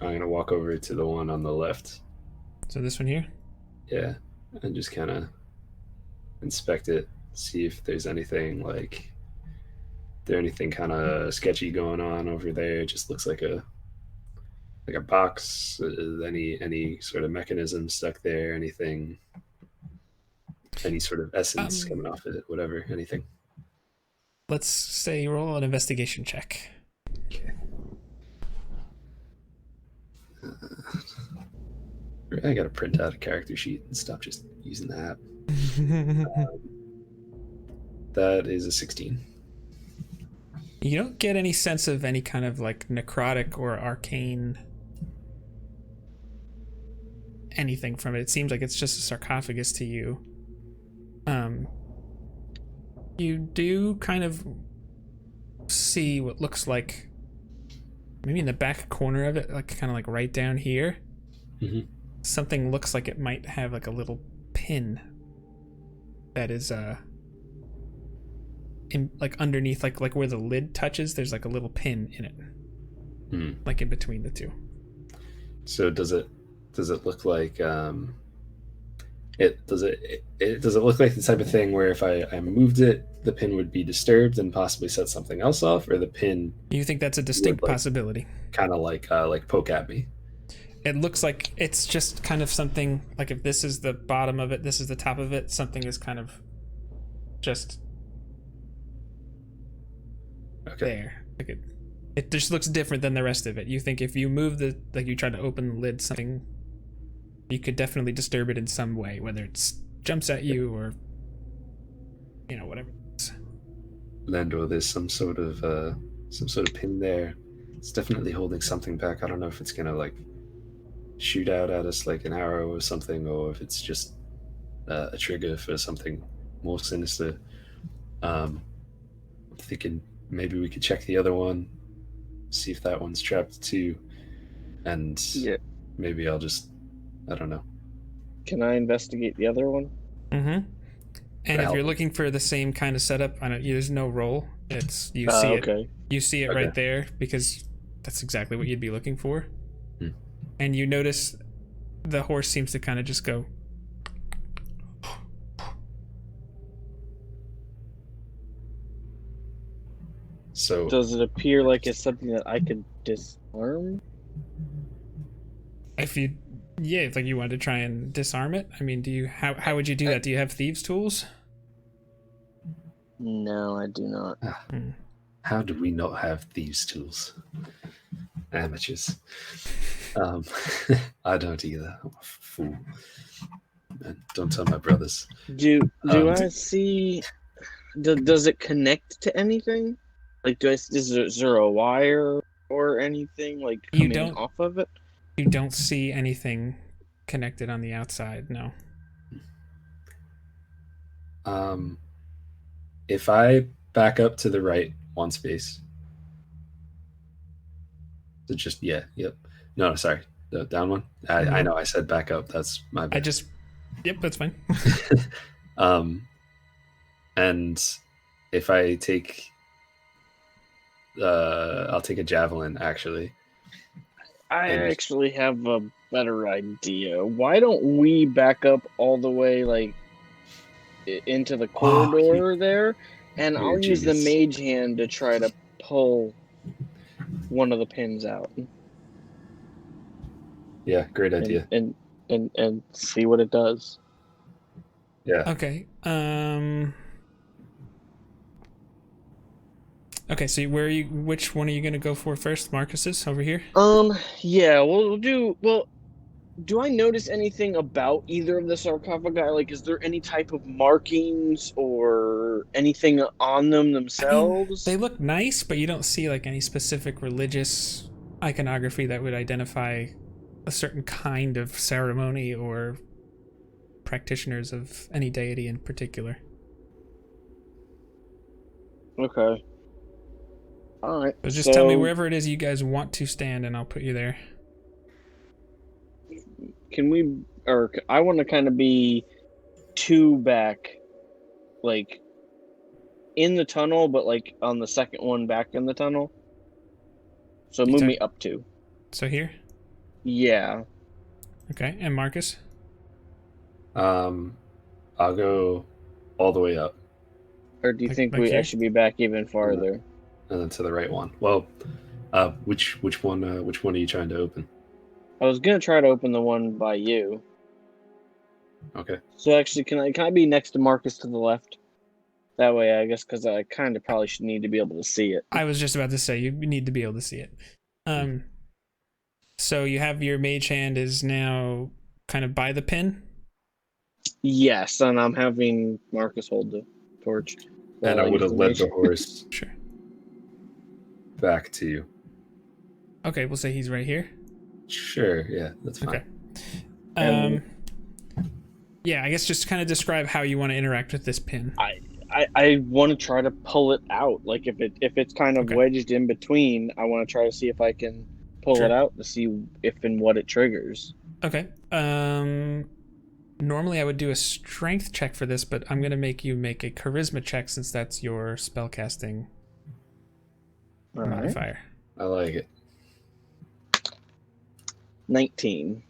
D: gonna walk over to the one on the left.
A: So this one here.
D: Yeah, and just kind of inspect it, see if there's anything anything kind of sketchy going on over there. It just looks like a box. Any sort of mechanism stuck there? Anything? Any sort of essence coming off it? Whatever. Anything?
A: Let's say roll an investigation check.
D: Okay. I gotta print out a character sheet and stop just using the app. That is a 16.
A: You don't get any sense of any kind of like necrotic or arcane anything from it. It seems like it's just a sarcophagus to you. You do kind of see what looks like maybe in the back corner of it, like kind of like right down here.
D: Mm-hmm.
A: Something looks like it might have like a little pin that is like underneath, like where the lid touches, there's like a little pin in it, like in between the two.
D: So does it look like does it look like the type of thing where if I moved it, the pin would be disturbed and possibly set something else off, or the pin
A: You think that's a distinct possibility?
D: kind of like poke at me?
A: It looks like it's just kind of something like if this is the bottom of it, this is the top of it, something is kind of just
D: Okay.
A: there. Like It just looks different than the rest of it. You think if you move you try to open the lid, something, you could definitely disturb it in some way, whether it jumps at you or, whatever.
D: Lendor, there's some sort of pin there. It's definitely holding something back. I don't know if it's gonna like shoot out at us like an arrow or something, or if it's just a trigger for something more sinister. I'm thinking maybe we could check the other one, see if that one's trapped too, and maybe I don't know.
B: Can I investigate the other one?
A: Mm-hmm. And if you're looking for the same kind of setup, there's no roll. It's you see it. You see it right there because that's exactly what you'd be looking for. And you notice the horse seems to kind of just go.
D: So
B: does it appear like it's something that I could disarm?
A: If you wanted to try and disarm it, I mean, how would you do that? Do you have thieves' tools?
B: No, I do not.
D: How do we not have thieves' tools? Amateurs. I don't either. I'm a fool. And don't tell my brothers.
B: Do I see? Does it connect to anything? Like, is there a wire or anything like coming off of it?
A: You don't see anything connected on the outside. No.
D: If I back up to the right one space. So just yep. No, sorry. The down one. I know I said back up. That's my bad.
A: That's fine.
D: And if I take I'll take a javelin actually.
B: I actually have a better idea. Why don't we back up all the way like into the corridor there, and I'll use the mage hand to try to pull one of the pins out.
D: Yeah, great idea.
B: And see what it does.
D: Yeah.
A: Okay. Okay, so which one are you gonna go for first? Marcus's over here?
B: Yeah, do I notice anything about either of the sarcophagi? Like, is there any type of markings or anything on them themselves?
A: I mean, they look nice, but you don't see like any specific religious iconography that would identify a certain kind of ceremony or practitioners of any deity in particular.
B: Okay. All right.
A: So just tell me wherever it is you guys want to stand, and I'll put you there.
B: I want to kind of be 2 back, like in the tunnel, but like on the second one back in the tunnel. So move me up 2.
A: So here?
B: Yeah.
A: Okay, and Marcus?
D: I'll go all the way up.
B: Or do you think I should be back even farther?
D: And then to the right one. Well, which one are you trying to open?
B: I was gonna try to open the one by you.
D: Okay.
B: So actually, can I be next to Marcus to the left? That way, I guess, because I kind of probably should need to be able to see it.
A: I was just about to say you need to be able to see it. So you have your mage hand is now kind of by the pin.
B: Yes, and I'm having Marcus hold the torch.
D: And I would have led the horse
A: Sure.
D: back to you.
A: Okay, we'll say he's right here.
D: Sure, yeah, that's fine.
A: Okay. Yeah, I guess just kind of describe how you want to interact with this pin.
B: I want to try to pull it out. Like if it's kind of wedged in between, I want to try to see if I can pull it out to see if and what it triggers.
A: Okay. Normally I would do a strength check for this, but I'm going to make you make a charisma check since that's your spellcasting modifier.
D: I like it.
B: 19.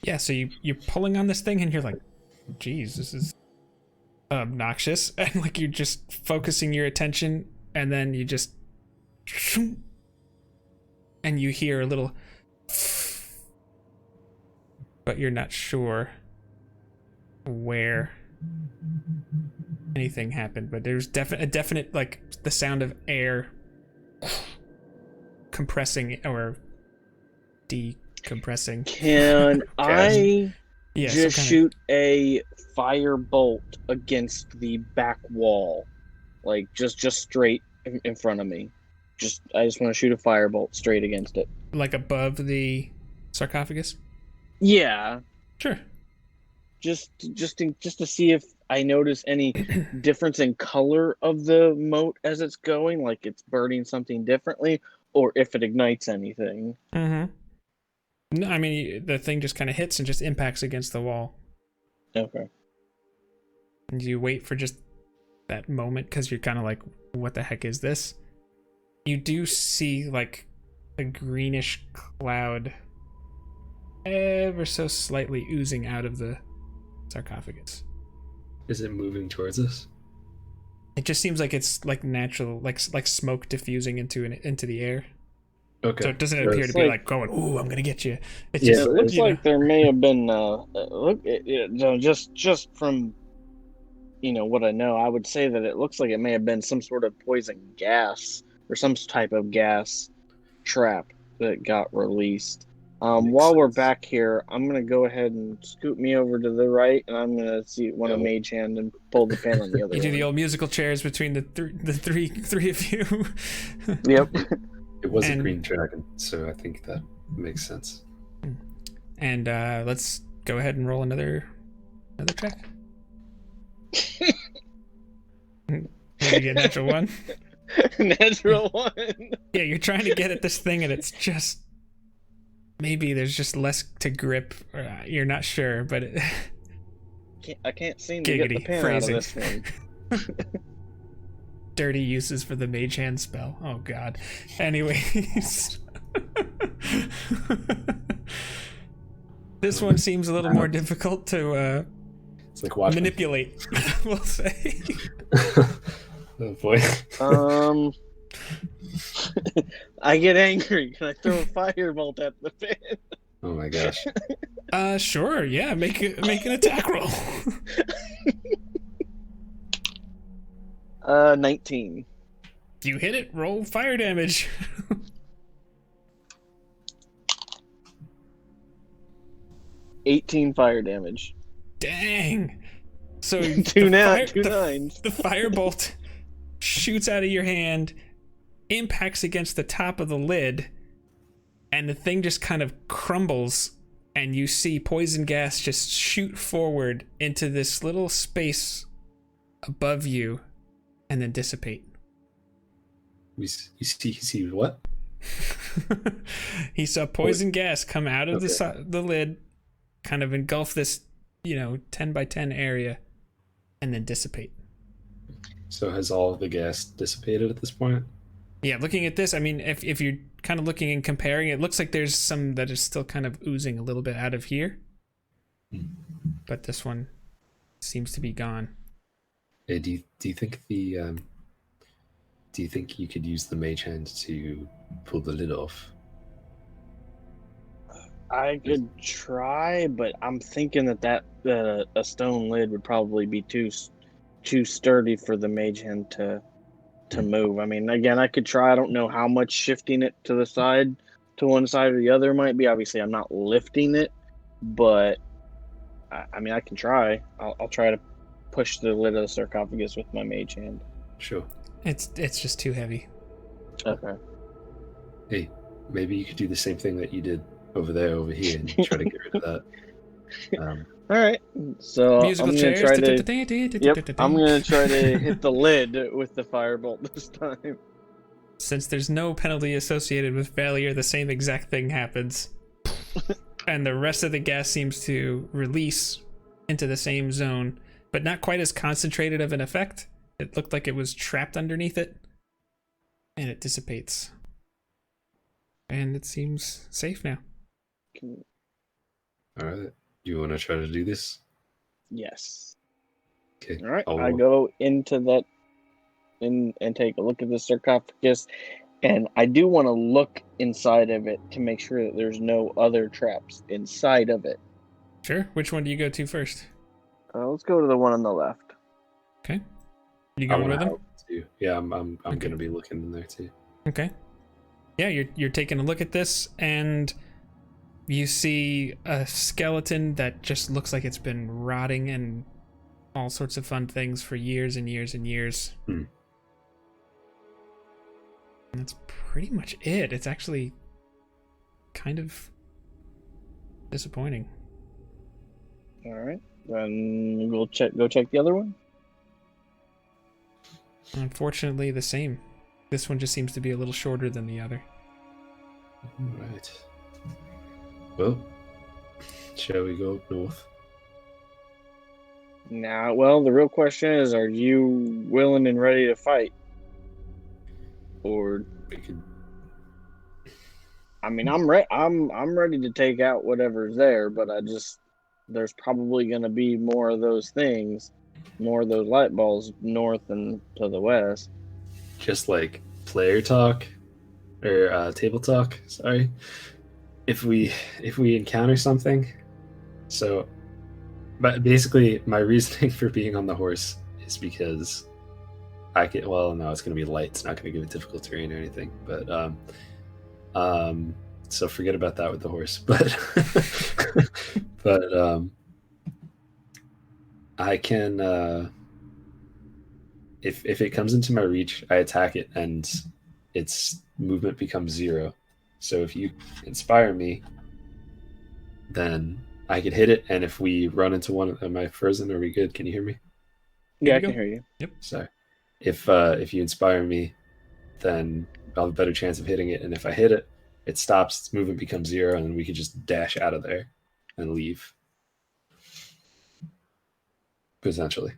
A: Yeah, so you're pulling on this thing and you're like, geez, this is obnoxious. And like you're just focusing your attention and then you just... And you hear a little... But you're not sure where anything happened. But there's a definite, like, the sound of air compressing or decompressing.
B: Can I
A: Yeah,
B: just shoot a fire bolt against the back wall, like just straight in front of me? I just want to shoot a fire bolt straight against it,
A: like above the sarcophagus.
B: Yeah,
A: Sure.
B: just to see if I notice any difference in color of the moat as it's going, like it's burning something differently, or if it ignites anything.
A: Mm-hmm. No, I mean the thing just kind of hits and just impacts against the wall.
B: Okay.
A: And you wait for just that moment because you're kind of like, what the heck is this? You do see like a greenish cloud ever so slightly oozing out of the sarcophagus.
D: Is it moving towards us?
A: It just seems like it's like natural, like smoke diffusing into the air.
D: Okay.
A: So it doesn't appear to be like going, "Ooh, I'm gonna get you." It's
B: Yeah,
A: just,
B: it looks like
A: know.
B: there may have been just from what I know, I would say that it looks like it may have been some sort of poison gas or some type of gas trap that got released. While we're back here, I'm gonna go ahead and scoot me over to the right, and I'm gonna see one of Mage Hand and pull the pin on the other.
A: You do
B: one.
A: the old musical chairs between the three of you.
B: Yep.
D: It was a green dragon, so I think that makes sense.
A: And let's go ahead and roll another check. Maybe get a natural one.
B: Natural one.
A: Yeah, you're trying to get at this thing, and it's just maybe there's just less to grip. You're not sure, but
B: I can't seem to get the pin
A: phrasing.
B: out of this one.
A: Dirty uses for the Mage Hand spell. Oh God. Anyways, this one seems a little more difficult to
D: it's like
A: manipulate. We'll say.
D: Oh boy.
B: I get angry. Can I throw a firebolt at the pin?
D: Oh my gosh.
A: Sure. Yeah. Make an attack roll.
B: 19.
A: You hit it. Roll fire damage.
B: 18 fire damage.
A: Dang. So
B: two nines.
A: The firebolt shoots out of your hand, impacts against the top of the lid, and the thing just kind of crumbles, and you see poison gas just shoot forward into this little space above you and then dissipate.
D: You see what?
A: He saw poison gas come out of the lid, kind of engulf this 10 by 10 area, and then dissipate.
D: So has all of the gas dissipated at this point?
A: Yeah, looking at this, I mean, if you're kind of looking and comparing, it looks like there's some that is still kind of oozing a little bit out of here. But this one seems to be gone.
D: Hey, do you think do you think you could use the Mage Hand to pull the lid off?
B: I could try, but I'm thinking that a stone lid would probably be too sturdy for the Mage Hand to move. I mean, again, I could try. I don't know how much shifting it to one side or the other might be. Obviously, I'm not lifting it, but I mean, I can try. I'll try to push the lid of the sarcophagus with my Mage Hand.
D: Sure.
A: It's just too heavy.
B: Okay.
D: Hey, maybe you could do the same thing that you did over here, and try to get rid of that.
B: All right. So
A: Musical
B: I'm gonna
A: chairs.
B: try to. Yep. I'm gonna try to hit the lid with the firebolt this time.
A: Since there's no penalty associated with failure, the same exact thing happens. And the rest of the gas seems to release into the same zone, but not quite as concentrated of an effect. It looked like it was trapped underneath it, and it dissipates. And it seems safe now.
D: All right. Do you want to try to do this?
B: Yes.
D: Okay.
B: All right. I go into that and take a look at the sarcophagus, and I do want to look inside of it to make sure that there's no other traps inside of it.
A: Sure. Which one do you go to first?
B: Let's go to the one on the left.
A: Okay. You going with him?
D: Too. Yeah, I'm going to be looking in there too.
A: Okay. Yeah, you're taking a look at this, and you see a skeleton that just looks like it's been rotting and all sorts of fun things for years and years and years.
D: Hmm.
A: And that's pretty much it. It's actually kind of disappointing.
B: All right, then we'll go check the other one.
A: Unfortunately, the same. This one just seems to be a little shorter than the other.
D: Right. Well, shall we go up north?
B: Now, well, the real question is, are you willing and ready to fight? Or,
D: We could.
B: I mean, I'm ready to take out whatever's there, but there's probably going to be more of those things, more of those light balls north and to the west.
D: Just like player talk or table talk. Sorry. If we encounter something, so, but basically my reasoning for being on the horse is because I can. Well, no, it's going to be light. It's not going to give it difficult terrain or anything. But so forget about that with the horse. But but I can. If it comes into my reach, I attack it, and its movement becomes 0. So if you inspire me, then I could hit it, and if we run into one, am I frozen? Are we good? Can you hear me?
B: Yeah, I
A: you
B: can
A: go.
B: hear you.
A: Yep.
D: Sorry. If you inspire me, then I'll have a better chance of hitting it, and if I hit it, it stops, its movement becomes 0, and then we could just dash out of there and leave. Potentially.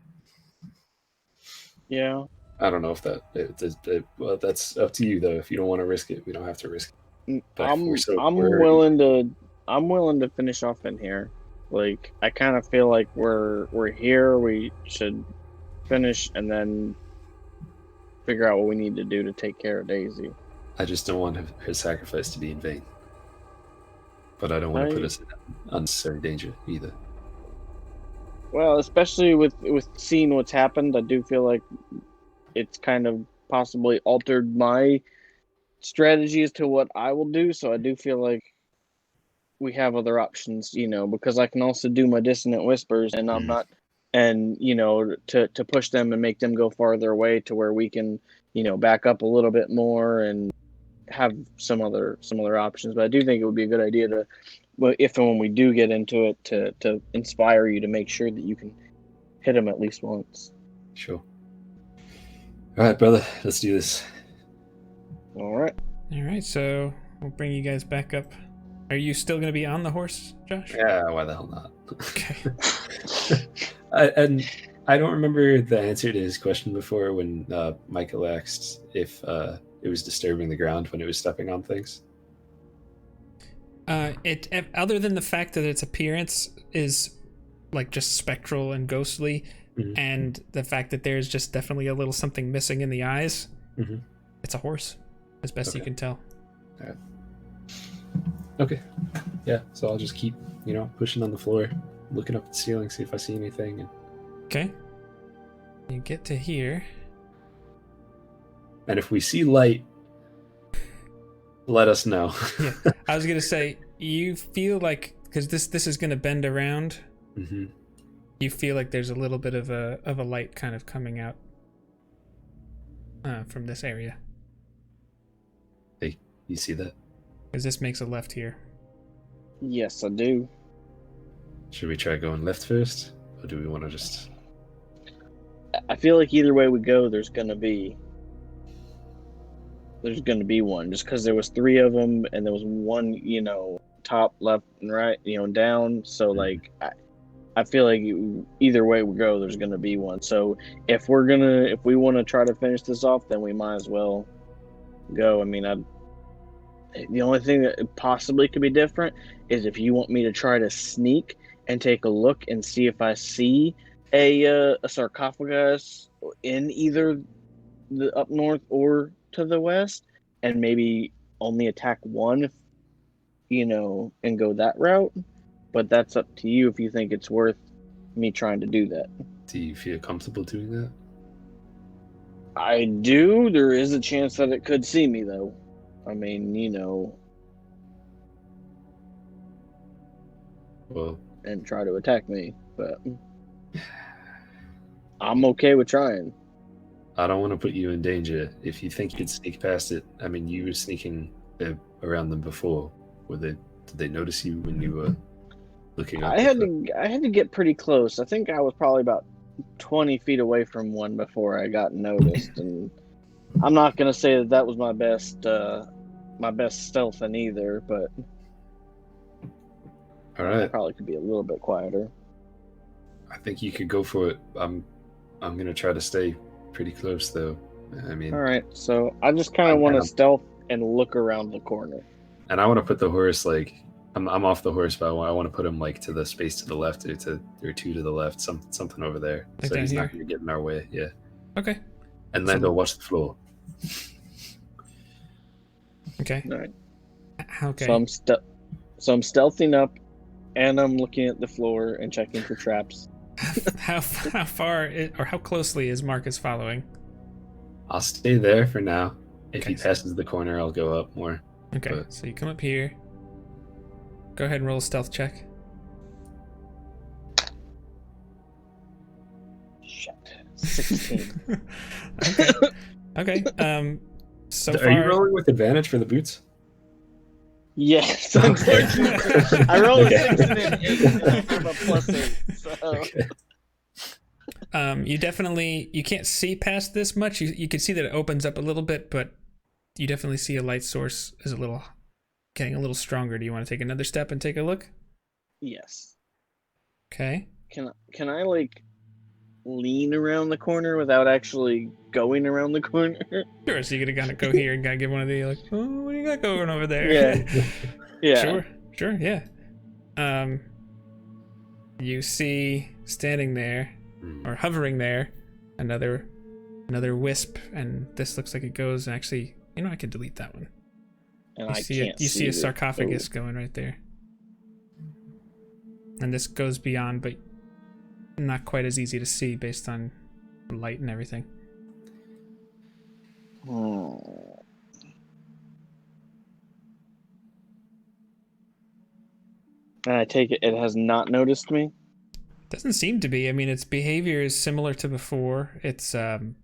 B: Yeah.
D: I don't know if well, that's up to you though. If you don't want to risk it, we don't have to risk it. But
B: I'm willing to finish off in here. Like, I kind of feel like we're here. We should finish and then figure out what we need to do to take care of Daisy.
D: I just don't want her sacrifice to be in vain. But I don't want to put us in unnecessary danger either.
B: Well, especially with seeing what's happened, I do feel like it's kind of possibly altered my strategy as to what I will do. So I do feel like we have other options, because I can also do my dissonant whispers, and I'm not, and to push them and make them go farther away to where we can, back up a little bit more and have some other options. But I do think it would be a good idea to, if and when we do get into it, to inspire you to make sure that you can hit them at least once.
D: Sure. All right, brother, let's do this.
B: All right.
A: All right, so we'll bring you guys back up. Are you still going to be on the horse, Josh?
D: Yeah, why the hell not?
A: Okay.
D: And I don't remember the answer to his question before when Michael asked if it was disturbing the ground when it was stepping on things.
A: It other than the fact that its appearance is like just spectral and ghostly, and the fact that there's just definitely a little something missing in the eyes, it's a horse, as best you can tell.
D: All right. Okay. Yeah, so I'll just keep, pushing on the floor, looking up at the ceiling, see if I see anything.
A: Okay. You get to here.
D: And if we see light, let us know.
A: Yeah, I was gonna say, you feel like, because this is gonna bend around, you feel like there's a little bit of a light kind of coming out from this area.
D: Hey, you see that?
A: Because this makes a left here.
B: Yes, I do.
D: Should we try going left first, or do we want to just?
B: I feel like either way we go, there's gonna be one, just because there was 3 of them and there was one, top, left, and right, down. So like, I feel like either way we go, there's gonna be one. So if we want to try to finish this off, then we might as well go. I mean, the only thing that possibly could be different is if you want me to try to sneak and take a look and see if I see a sarcophagus in either the up north or to the west, and maybe only attack one, and go that route. But that's up to you if you think it's worth me trying to do that.
D: Do you feel comfortable doing that?
B: I do. There is a chance that it could see me, though. I mean,
D: Well,
B: and try to attack me, but I'm okay with trying.
D: I don't want to put you in danger. If you think you'd sneak past it, I mean, you were sneaking around them before. Did they notice you when you were looking up?
B: I had to get pretty close. I think I was probably about 20 feet away from one before I got noticed, and I'm not gonna say that was my best stealthing either, but
D: All right.
B: probably could be a little bit quieter.
D: I think you could go for it. I'm gonna try to stay pretty close though. I mean,
B: All right, so I just kind of want to stealth and look around the corner.
D: and I want to put the horse like I'm off the horse, but I want to put him like to the space to the left or two to the left, something over there,
A: Like
D: so
A: down
D: he's
A: here?
D: not gonna get in our way. Yeah.
A: Okay.
D: And Lando, watch the floor.
A: Okay.
B: All right.
A: Okay.
B: So I'm stealthing up, and I'm looking at the floor and checking for traps.
A: how far or how closely is Marcus following?
D: I'll stay there for now. If
A: Okay.
D: he passes the corner, I'll go up more.
A: Okay.
D: But-
A: So you come up here. Go ahead and roll a stealth check.
B: Shit. 16.
A: Okay. Okay. So
D: Are
A: far,
D: you rolling with advantage for the boots?
B: Yes,
D: Okay.
B: unfortunately. I rolled
D: Okay.
B: a 6 and an 8, and I have a +8. So.
D: Okay.
A: you can't see past this much. You can see that it opens up a little bit, but you definitely see a light source is getting a little stronger. Do you want to take another step and take a look?
B: Yes.
A: Okay.
B: Can I like lean around the corner without actually going around the corner?
A: Sure. So you're gonna kind of go here and kind of give one of the like, oh, what do you got going over there?
B: Yeah. Yeah.
A: Sure. Yeah. You see standing there or hovering there another wisp, and this looks like it goes. And actually, I can delete that one.
B: And
A: You
B: I
A: see
B: can't
A: you see a
B: it.
A: sarcophagus going right there, and this goes beyond, but not quite as easy to see based on light and everything.
B: Oh. And I take it has not noticed me?
A: Doesn't seem to be. I mean, its behavior is similar to before. It's kind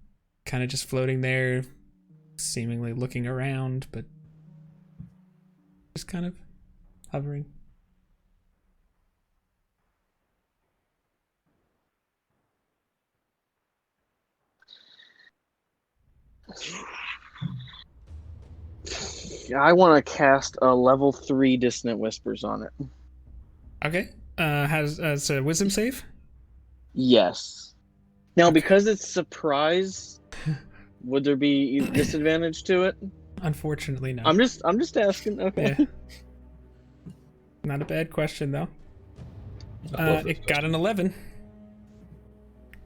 A: of just floating there, seemingly looking around, but just kind of hovering.
B: I want to cast a level 3 Dissonant Whispers on it.
A: Okay. Has a wisdom save?
B: Yes. Now, because it's surprise, would there be disadvantage to it?
A: Unfortunately, no.
B: I'm just asking. Okay.
A: Yeah. Not a bad question though. It got an 11.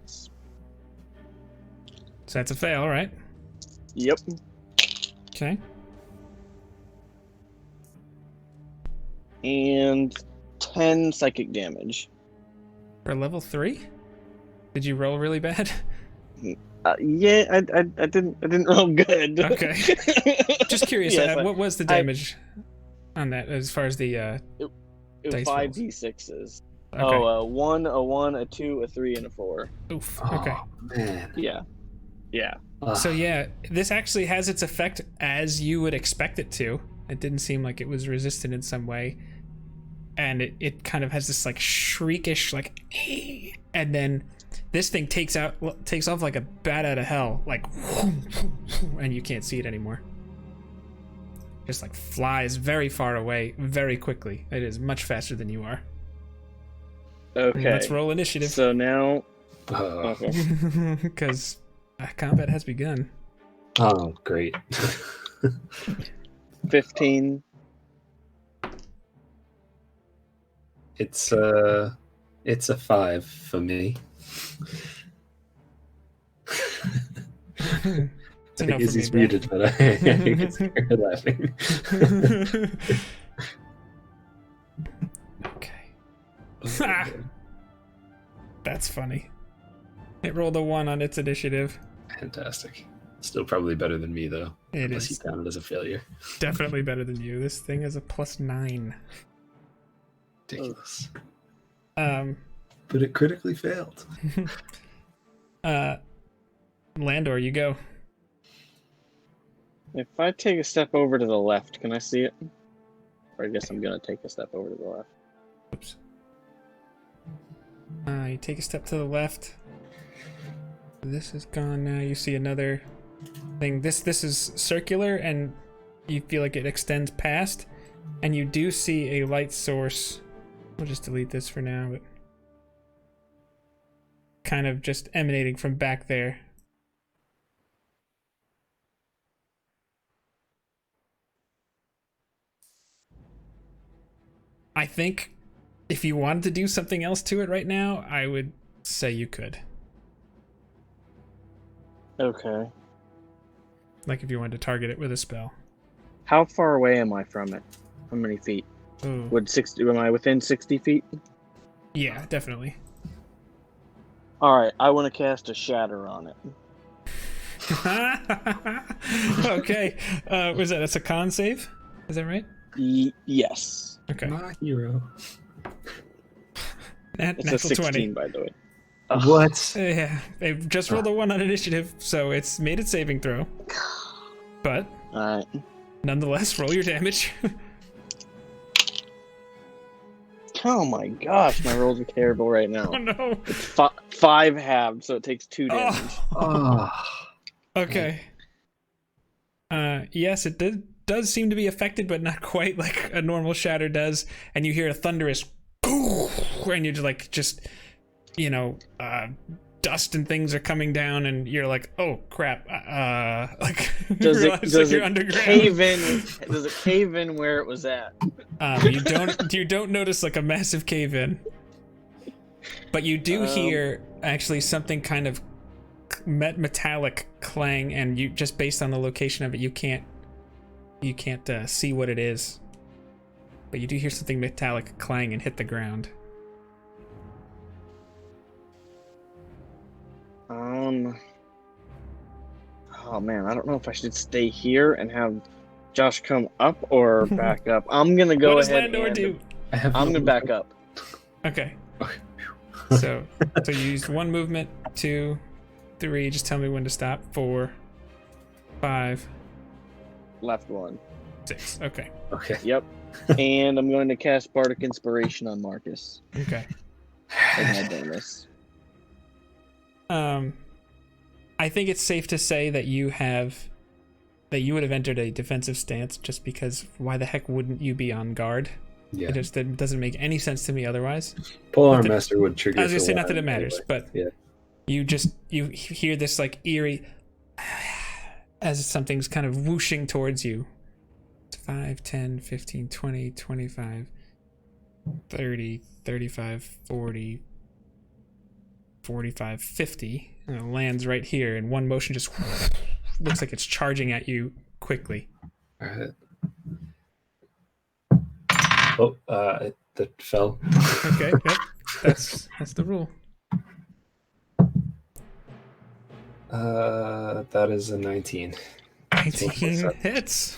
A: So that's a fail, right?
B: Yep.
A: Okay.
B: And 10 psychic damage.
A: For level 3? Did you roll really bad?
B: Yeah, I didn't roll good.
A: Okay. Just curious,
B: Yes,
A: what was the damage on that as far as the
B: it was
A: dice
B: 5
A: rolls?
B: d6s.
A: Okay.
B: Oh, a 1, a 2, a 3, and a 4.
A: Oof.
D: Oh,
A: Okay.
D: man.
B: Yeah. Yeah.
A: So yeah, this actually has its effect as you would expect it to. It didn't seem like it was resistant in some way. And it kind of has this like shriekish like, and then this thing takes off like a bat out of hell, like, and you can't see it anymore. Just like flies very far away very quickly. It is much faster than you are.
B: Okay.
A: Let's roll initiative.
B: So now.
D: Oh,
B: Okay.
A: Because combat has begun.
D: oh, great.
B: 15.
D: It's a 5 for me. I think Izzy's muted, but I can see her laughing.
A: Okay. That's funny. It rolled a 1 on its initiative.
D: Fantastic. Still probably better than me, though.
A: It
D: unless
A: is
D: you count it as a failure.
A: definitely better than you. This thing has a +9.
D: Ridiculous.
A: But
D: it critically failed.
A: Landor, you go.
B: If I take a step over to the left, can I see it? Or I guess I'm gonna take a step over to the left.
A: Oops. You take a step to the left. This is gone now. You see another thing. This is circular, and you feel like it extends past. And you do see a light source. We'll just delete this for now, but kind of just emanating from back there. I think if you wanted to do something else to it right now, I would say you could.
B: Okay.
A: Like if you wanted to target it with a spell.
B: How far away am I from it? How many feet?
A: Ooh.
B: Am I within 60 feet?
A: Yeah, definitely.
B: Alright, I want to cast a shatter on it.
A: Okay. That's a con save? Is that right?
B: Yes.
A: Okay.
D: My hero.
B: It's a 16, by the way. Ugh.
D: What?
A: Yeah, they just rolled a 1 on initiative, so it's made its saving throw. But,
B: Alright.
A: nonetheless, roll your damage.
B: Oh my gosh, my rolls are terrible right now.
A: Oh no.
B: It's 5 halved, so it takes 2 damage.
D: Oh.
A: Okay. Yes, it does seem to be affected, but not quite like a normal shatter does. And you hear a thunderous, and you're just dust and things are coming down, and you're like, oh crap!
B: Does
A: you're
B: it
A: underground.
B: cave in? Does it cave in where it was at?
A: You don't notice like a massive cave in, but you do hear actually something kind of metallic clang, and you just based on the location of it, you can't see what it is, but you do hear something metallic clang and hit the ground.
B: Oh man, I don't know if I should stay here and have Josh come up or back up. I'm gonna go
A: What does
B: ahead
A: Landor
B: and
A: do?
B: I'm gonna back up.
A: Okay. So you used 1 movement, 2, 3. Just tell me when to stop. 4, 5,
B: Left 1.
A: 6. Okay.
D: Okay.
B: Yep. And I'm going to cast Bardic Inspiration on Marcus.
A: Okay.
B: As my bonus.
A: I think it's safe to say that you would have entered a defensive stance, just because why the heck wouldn't you be on guard?
D: Yeah.
A: It doesn't make any sense to me otherwise.
D: Polearm Master would trigger.
A: I was gonna say not that it matters, but
D: yeah.
A: you hear this like eerie as something's kind of whooshing towards you. It's 5, 10, 15, 20, 25, 30, 35, 40, 45, 50. And it lands right here, and one motion just looks like it's charging at you quickly.
D: All right. Oh, that fell.
A: Okay, yep. That's the rule.
D: That is a 19.
A: 19 hits.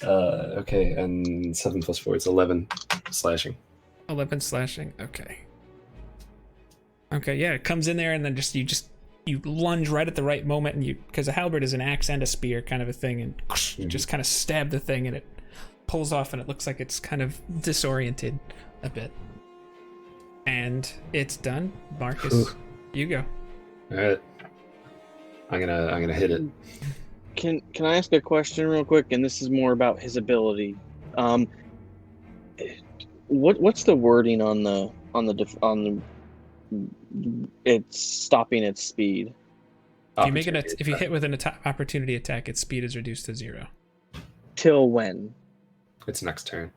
D: Okay, and 7 plus 4 is 11 slashing.
A: 11 slashing. Okay. Okay, yeah, it comes in there, and then you lunge right at the right moment, and because a halberd is an axe and a spear kind of a thing, and you just kind of stab the thing, and it pulls off, and it looks like it's kind of disoriented a bit. And it's done. Marcus, you go.
D: All right. I'm gonna hit it.
B: Can I ask a question real quick? And this is more about his ability. What's the wording on the it's stopping its speed?
A: If you hit with an opportunity attack, its speed is reduced to 0.
B: Till when?
D: It's next turn.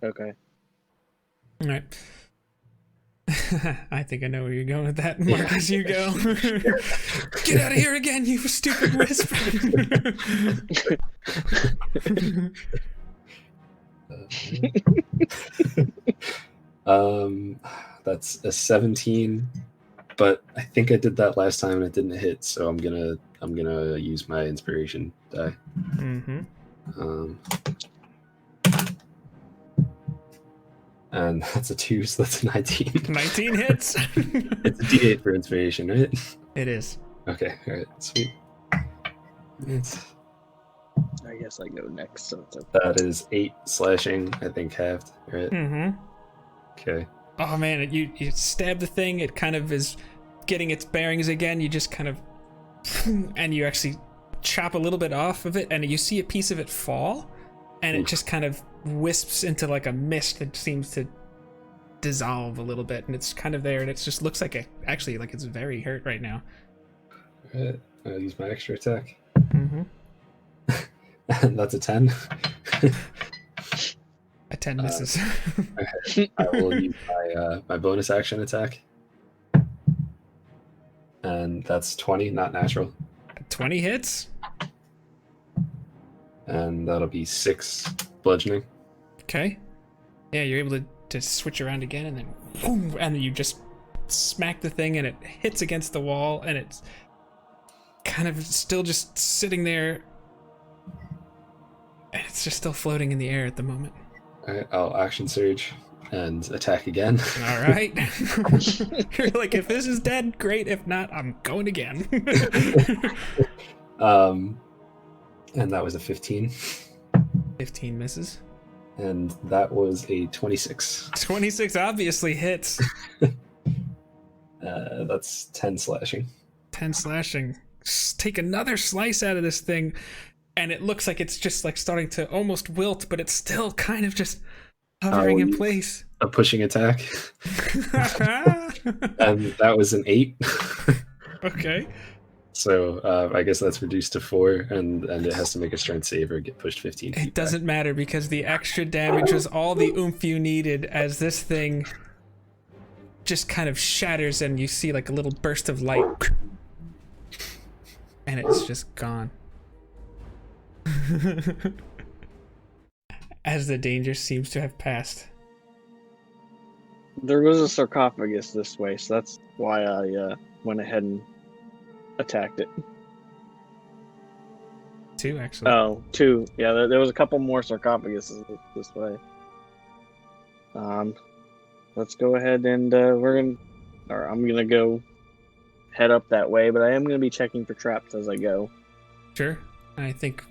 B: Okay.
A: All right. I think I know where you're going with that, Marcus. You go. Get out of here again, you stupid wisp.
D: That's a 17 but I think I did that last time and it didn't hit, so I'm gonna use my inspiration die.
A: Mm-hmm.
D: And that's a 2, so that's a 19.
A: 19 hits.
D: It's a D8 for inspiration, right?
A: It is.
D: Okay, alright, sweet.
B: I guess I go next, so it's okay.
D: That is 8 slashing, I think halved, right?
A: Mm-hmm.
D: Okay.
A: Oh man, you stab the thing, it kind of is getting its bearings again, you just kind of, and you actually chop a little bit off of it, and you see a piece of it fall, and it just kind of wisps into like a mist that seems to dissolve a little bit, and it's kind of there, and it just looks like actually like it's very hurt right now.
D: Alright, I'll use my extra attack.
A: Mm-hmm.
D: And that's a 10.
A: A 10 misses.
D: Okay. I will use my bonus action attack. And that's 20, not natural.
A: 20 hits.
D: And that'll be 6 bludgeoning.
A: Okay. Yeah, you're able to switch around again, and then boom, and you just smack the thing, and it hits against the wall, and it's kind of still just sitting there, and it's just still floating in the air at the moment.
D: Alright, I'll action surge and attack again.
A: All right. You're like, if this is dead, great. If not, I'm going again.
D: And that was a 15.
A: 15 misses.
D: And that was a 26.
A: 26 obviously hits.
D: That's 10 slashing.
A: 10 slashing. Take another slice out of this thing, and it looks like it's just like starting to almost wilt, but it's still kind of just hovering in place.
D: A pushing attack. And that was an 8.
A: Okay.
D: So I guess that's reduced to 4, and it has to make a strength save or get pushed 15 feet
A: It doesn't matter, because the extra damage was all the oomph you needed, as this thing just kind of shatters, and you see like a little burst of light, and it's just gone. As the danger seems to have passed.
B: There was a sarcophagus this way, so that's why I went ahead and attacked it.
A: 2, actually.
B: Oh, 2. Yeah, there was a couple more sarcophaguses this way. Let's go ahead and I'm gonna go head up that way, but I am gonna be checking for traps as I go.
A: Sure. I think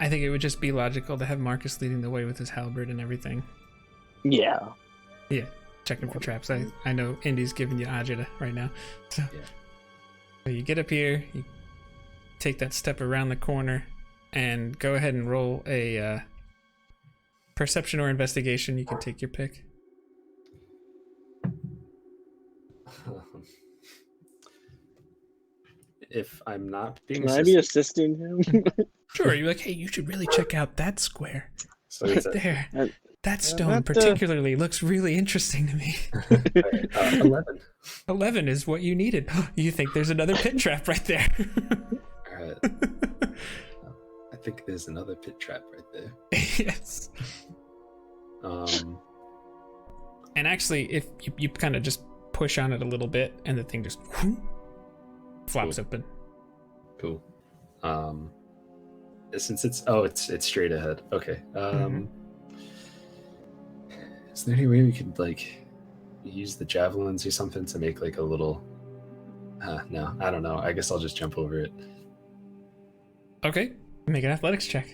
A: it would just be logical to have Marcus leading the way with his halberd and everything.
B: Yeah.
A: Yeah, checking for traps. I know Indy's giving you agita right now. So,
D: Yeah.
A: So you get up here, you take that step around the corner, and go ahead and roll a perception or investigation. You can take your pick.
D: If I'm not being
B: Can I be assisting him?
A: Sure, you're like, hey, you should really check out that square.
D: So
A: Right
D: it's a,
A: there.
B: Uh,
A: That stone
B: that,
A: particularly looks really interesting to me.
D: 11.
A: 11 is what you needed. You think there's another pit trap right there.
D: Alright. I think there's another pit trap right there.
A: Yes. And actually, if you kind of just push on it a little bit, and the thing just flops
D: Cool.
A: open.
D: Cool. Since it's straight ahead. Okay. Is there any way we could like use the javelins or something to make like a little? No, I don't know. I guess I'll just jump over it.
A: Okay, make an athletics check.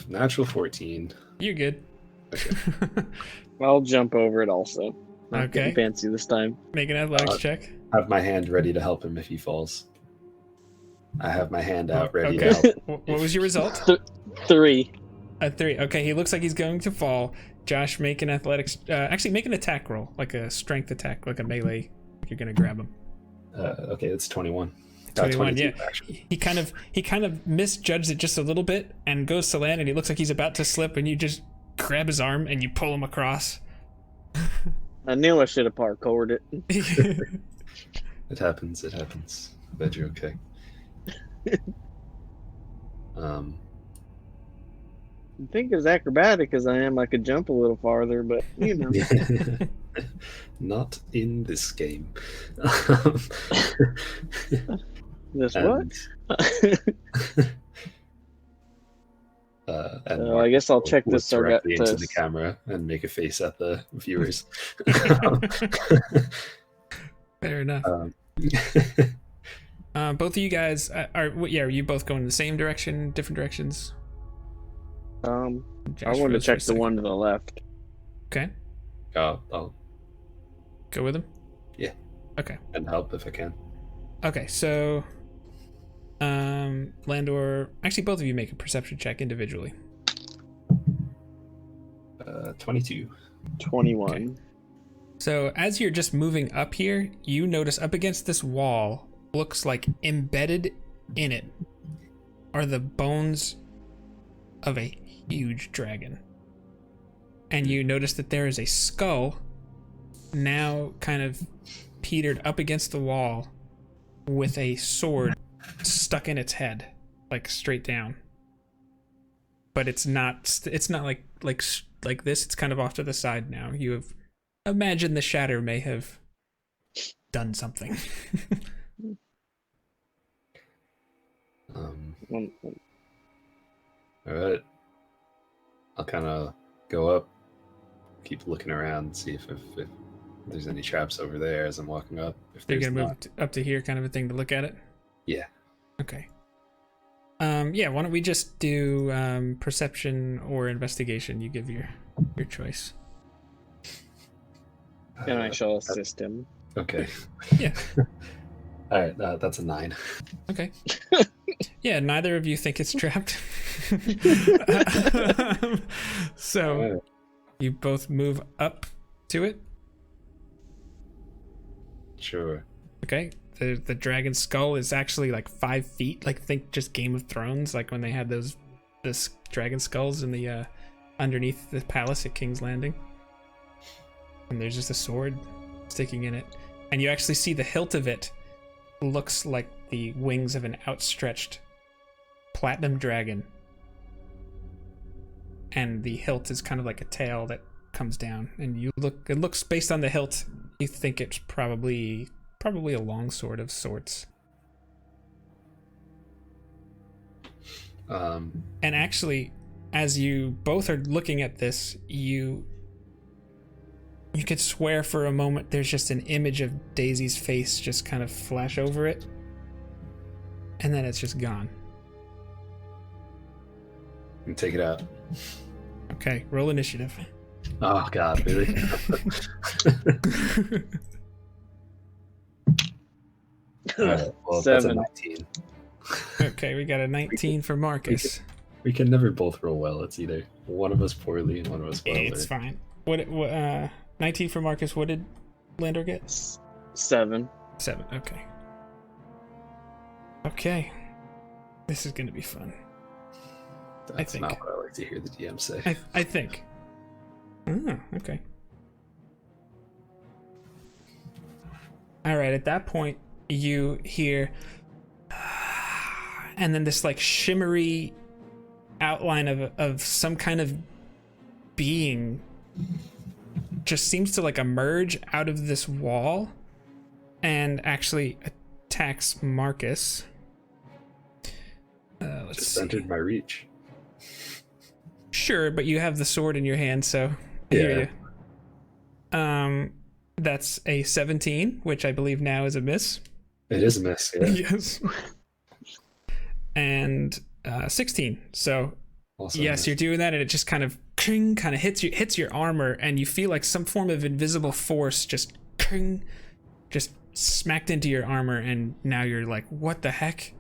D: Natural 14.
A: You're good.
D: Okay.
B: I'll jump over it also. Not
A: Okay.
B: getting fancy this time.
A: Make an athletics check.
D: Have my hand ready to help him if he falls. I have my hand out ready
A: Okay.
D: to help.
A: What was your result?
B: 3.
A: A 3. Okay, he looks like he's going to fall. Josh, make an athletics. Actually, make an attack roll, like a strength attack, like a melee. You're gonna grab him.
D: Okay, it's 21.
A: 21,
D: 22,
A: yeah.
D: actually.
A: He kind of misjudged it just a little bit and goes to land, and he looks like he's about to slip, and you just grab his arm and you pull him across.
B: I knew I should have parkoured it.
D: It happens. Glad you're okay.
B: I think as acrobatic as I am, I could jump a little farther, but you know.
D: Not in this game.
B: This what?
D: And
B: So I guess I'll check
D: look
B: this
D: directly into the
B: Sargatus.
D: camera and make a face at the viewers.
A: Fair enough. Both of you guys are you both going in the same direction, different directions?
B: I
A: Josh
B: wanted to
A: froze for a
B: check the
A: second.
B: one to the left.
A: Okay,
D: I'll
A: go with him.
D: Yeah.
A: Okay.
D: And help if I can.
A: Okay, so Landor, actually both of you make a perception check individually.
D: 22.
B: 21.
A: Okay. So as you're just moving up here, you notice up against this wall, looks like embedded in it are the bones of a huge dragon. And you notice that there is a skull now kind of petered up against the wall with a sword stuck in its head, like straight down. But it's not like this. It's kind of off to the side now. You have imagined the shatter may have done something.
D: All right. I'll kind of go up, keep looking around, see if there's any traps over there as I'm walking up. If
A: You're
D: there's
A: gonna move
D: not,
A: up to here, kind of a thing, to look at it.
D: yeah.
A: Okay. Yeah. Why don't we just do perception or investigation? You give your choice.
B: And I shall assist him.
D: Okay.
A: Yeah.
D: All right. That's a 9.
A: Okay. Yeah. Neither of you think it's trapped. So
D: All right.
A: you both move up to it.
D: Sure.
A: Okay. The dragon skull is actually like 5 feet. Like, think just Game of Thrones, like when they had this dragon skulls in the underneath the palace at King's Landing. And there's just a sword sticking in it. And you actually see the hilt of it looks like the wings of an outstretched platinum dragon. And the hilt is kind of like a tail that comes down. And it looks, based on the hilt, you think it's probably a long sword of sorts. And actually, as you both are looking at this, you could swear for a moment there's just an image of Daisy's face just kind of flash over it, and then it's just gone.
D: And take it out.
A: Okay, roll initiative.
D: Oh God, really? All right, well, that's a
B: 7.
D: 19.
A: Okay, we got a 19 for Marcus.
D: We can never both roll well. It's either one of us poorly and one of us well.
A: It's fine. What 19 for Marcus. What did Lander get?
B: 7.
A: 7. Okay. Okay. This is gonna be fun.
D: That's
A: think.
D: not what I like to hear the DM say.
A: I think. Oh, okay. Alright, at that point, you hear... And then this, like, shimmery outline of some kind of being just seems to, like, emerge out of this wall and actually attacks Marcus. Let's
D: Just
A: see.
D: entered my reach.
A: Sure, but you have the sword in your hand, so I hear you. That's a 17, which I believe now is a miss.
D: It is a miss, yeah.
A: Yes. And 16. So
D: Also
A: yes,
D: a
A: you're
D: miss.
A: doing that, and it just kind of hits your armor, and you feel like some form of invisible force just smacked into your armor, and now you're like, what the heck?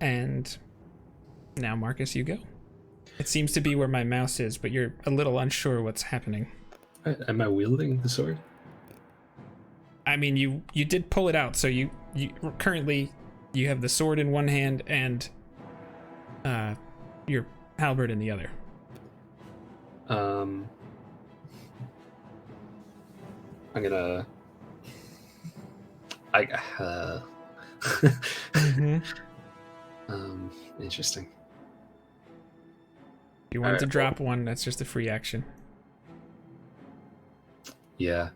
A: And now, Marcus, you go. It seems to be where my mouse is, but you're a little unsure what's happening.
D: Am I wielding the sword?
A: I mean, you did pull it out, so you currently you have the sword in one hand and your halberd in the other.
D: I'm gonna. Interesting.
A: If you wanted to
D: Alright,
A: drop one, that's just a free action.
D: Yeah.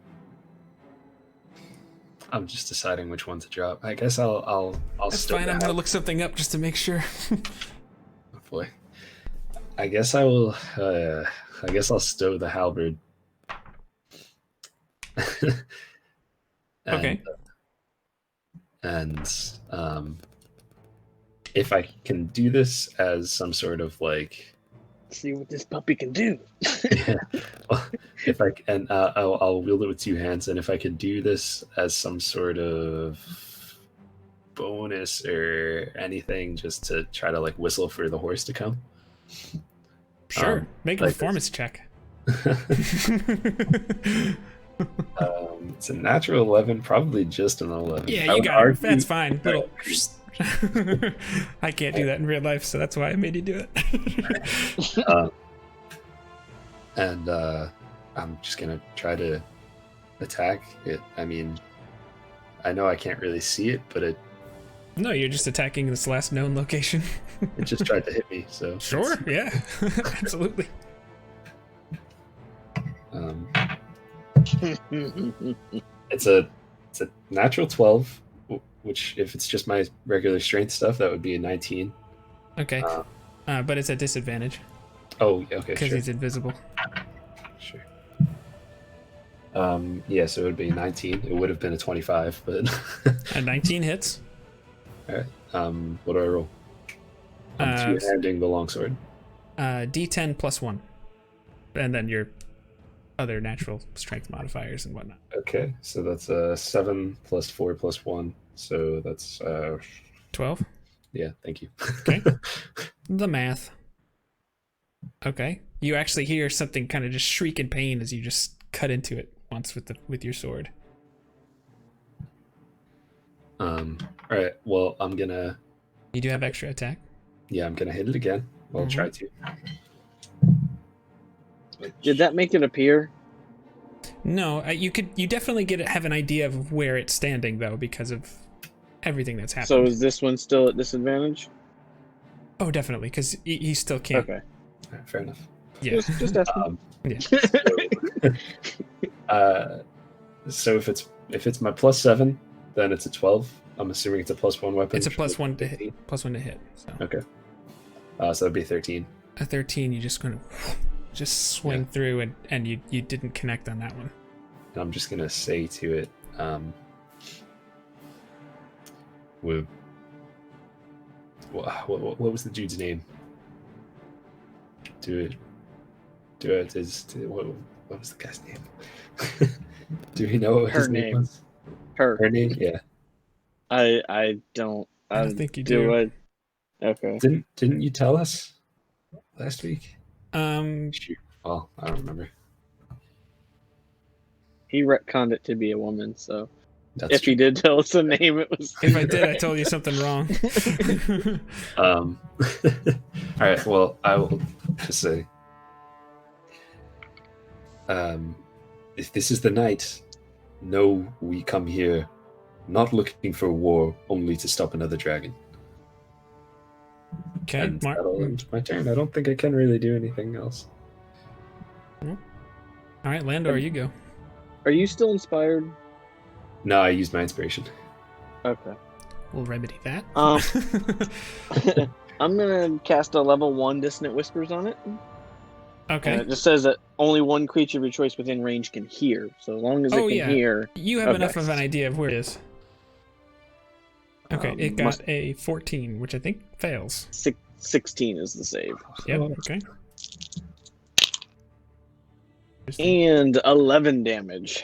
D: I'm just deciding which one to drop. I guess I'll
A: That's
D: stow
A: fine.
D: the
A: I'm gonna look something up just to make sure.
D: Oh boy. I guess I will. I guess I'll stow the halberd.
A: Okay.
D: And if I can do this as some sort of like,
B: See what this puppy can do.
D: yeah, well, if I and I'll wield it with two hands, and if I could do this as some sort of bonus or anything, just to try to like whistle for the horse to come.
A: Sure. Make a
D: like
A: performance check.
D: It's a natural 11, probably just an 11.
A: Yeah, you got it. That's fine. Little. I can't do that in real life, so that's why I made you do it.
D: And I'm just gonna try to attack it. I mean, I know I can't really see it, but it
A: No, you're just attacking this last known location.
D: just tried to hit me. So
A: Sure, yeah, absolutely.
D: It's a natural 12, which if it's just my regular strength stuff, that would be a 19.
A: Okay, but it's a disadvantage
D: Oh, okay,
A: because
D: sure.
A: he's invisible.
D: Sure. Yeah, so it would be 19. It would have been a 25, but
A: A 19 hits.
D: all right. What do I roll? I'm two-handing the longsword.
A: D10 plus 1, and then your other natural strength modifiers and whatnot.
D: Okay, so that's 7 plus 4 plus 1, so that's
A: 12.
D: yeah. Thank you.
A: Okay. The math. Okay. You actually hear something kind of just shriek in pain as you just cut into it once with your sword.
D: All right. Well, I'm gonna.
A: You do have extra attack.
D: Yeah, I'm gonna hit it again. I'll try to.
B: Did that make it appear?
A: No, you definitely have an idea of where it's standing though because of everything that's happened.
B: So is this one still at disadvantage?
A: Oh, definitely, because he still can't.
B: Okay.
D: All right, fair enough.
A: Yeah.
B: Just asking.
D: So if it's my plus 7, then it's a 12. I'm assuming it's a plus 1 weapon.
A: It's a plus
D: for
A: 1 to
D: 15.
A: hit. Plus 1 to hit. So.
D: Okay. So that'd be 13.
A: A 13, you just kind of just swing through, and you didn't connect on that one.
D: And I'm just gonna say to it, what was the dude's name? What was the guy's name? Do we know what
B: Her
D: his name was? Her name? Yeah.
B: I don't.
A: I don't think you do.
B: Okay.
D: Didn't you tell us last week?
A: Shoot.
D: Well, I don't remember.
B: He retconned it to be a woman, so
D: That's
B: if he did tell us a name, it was.
A: If I did, I told you something wrong.
D: All right. Well, I will just say, if this is the night, know we come here not looking for war, only to stop another dragon.
A: Okay,
D: And that'll end my turn. I don't think I can really do anything else.
A: All right, Landor, you go.
B: Are you still inspired?
D: No, I used my inspiration.
B: Okay.
A: We'll remedy that.
B: I'm gonna cast a level 1 Dissonant Whispers on it.
A: Okay.
B: And it just says that only one creature of your choice within range can hear. So as long as it can hear.
A: You have
B: Okay.
A: enough of an idea of where it is. Okay, it got
B: must-
A: a 14, which I think fails.
B: 16 is the save.
A: Yep, okay.
B: And 11 damage.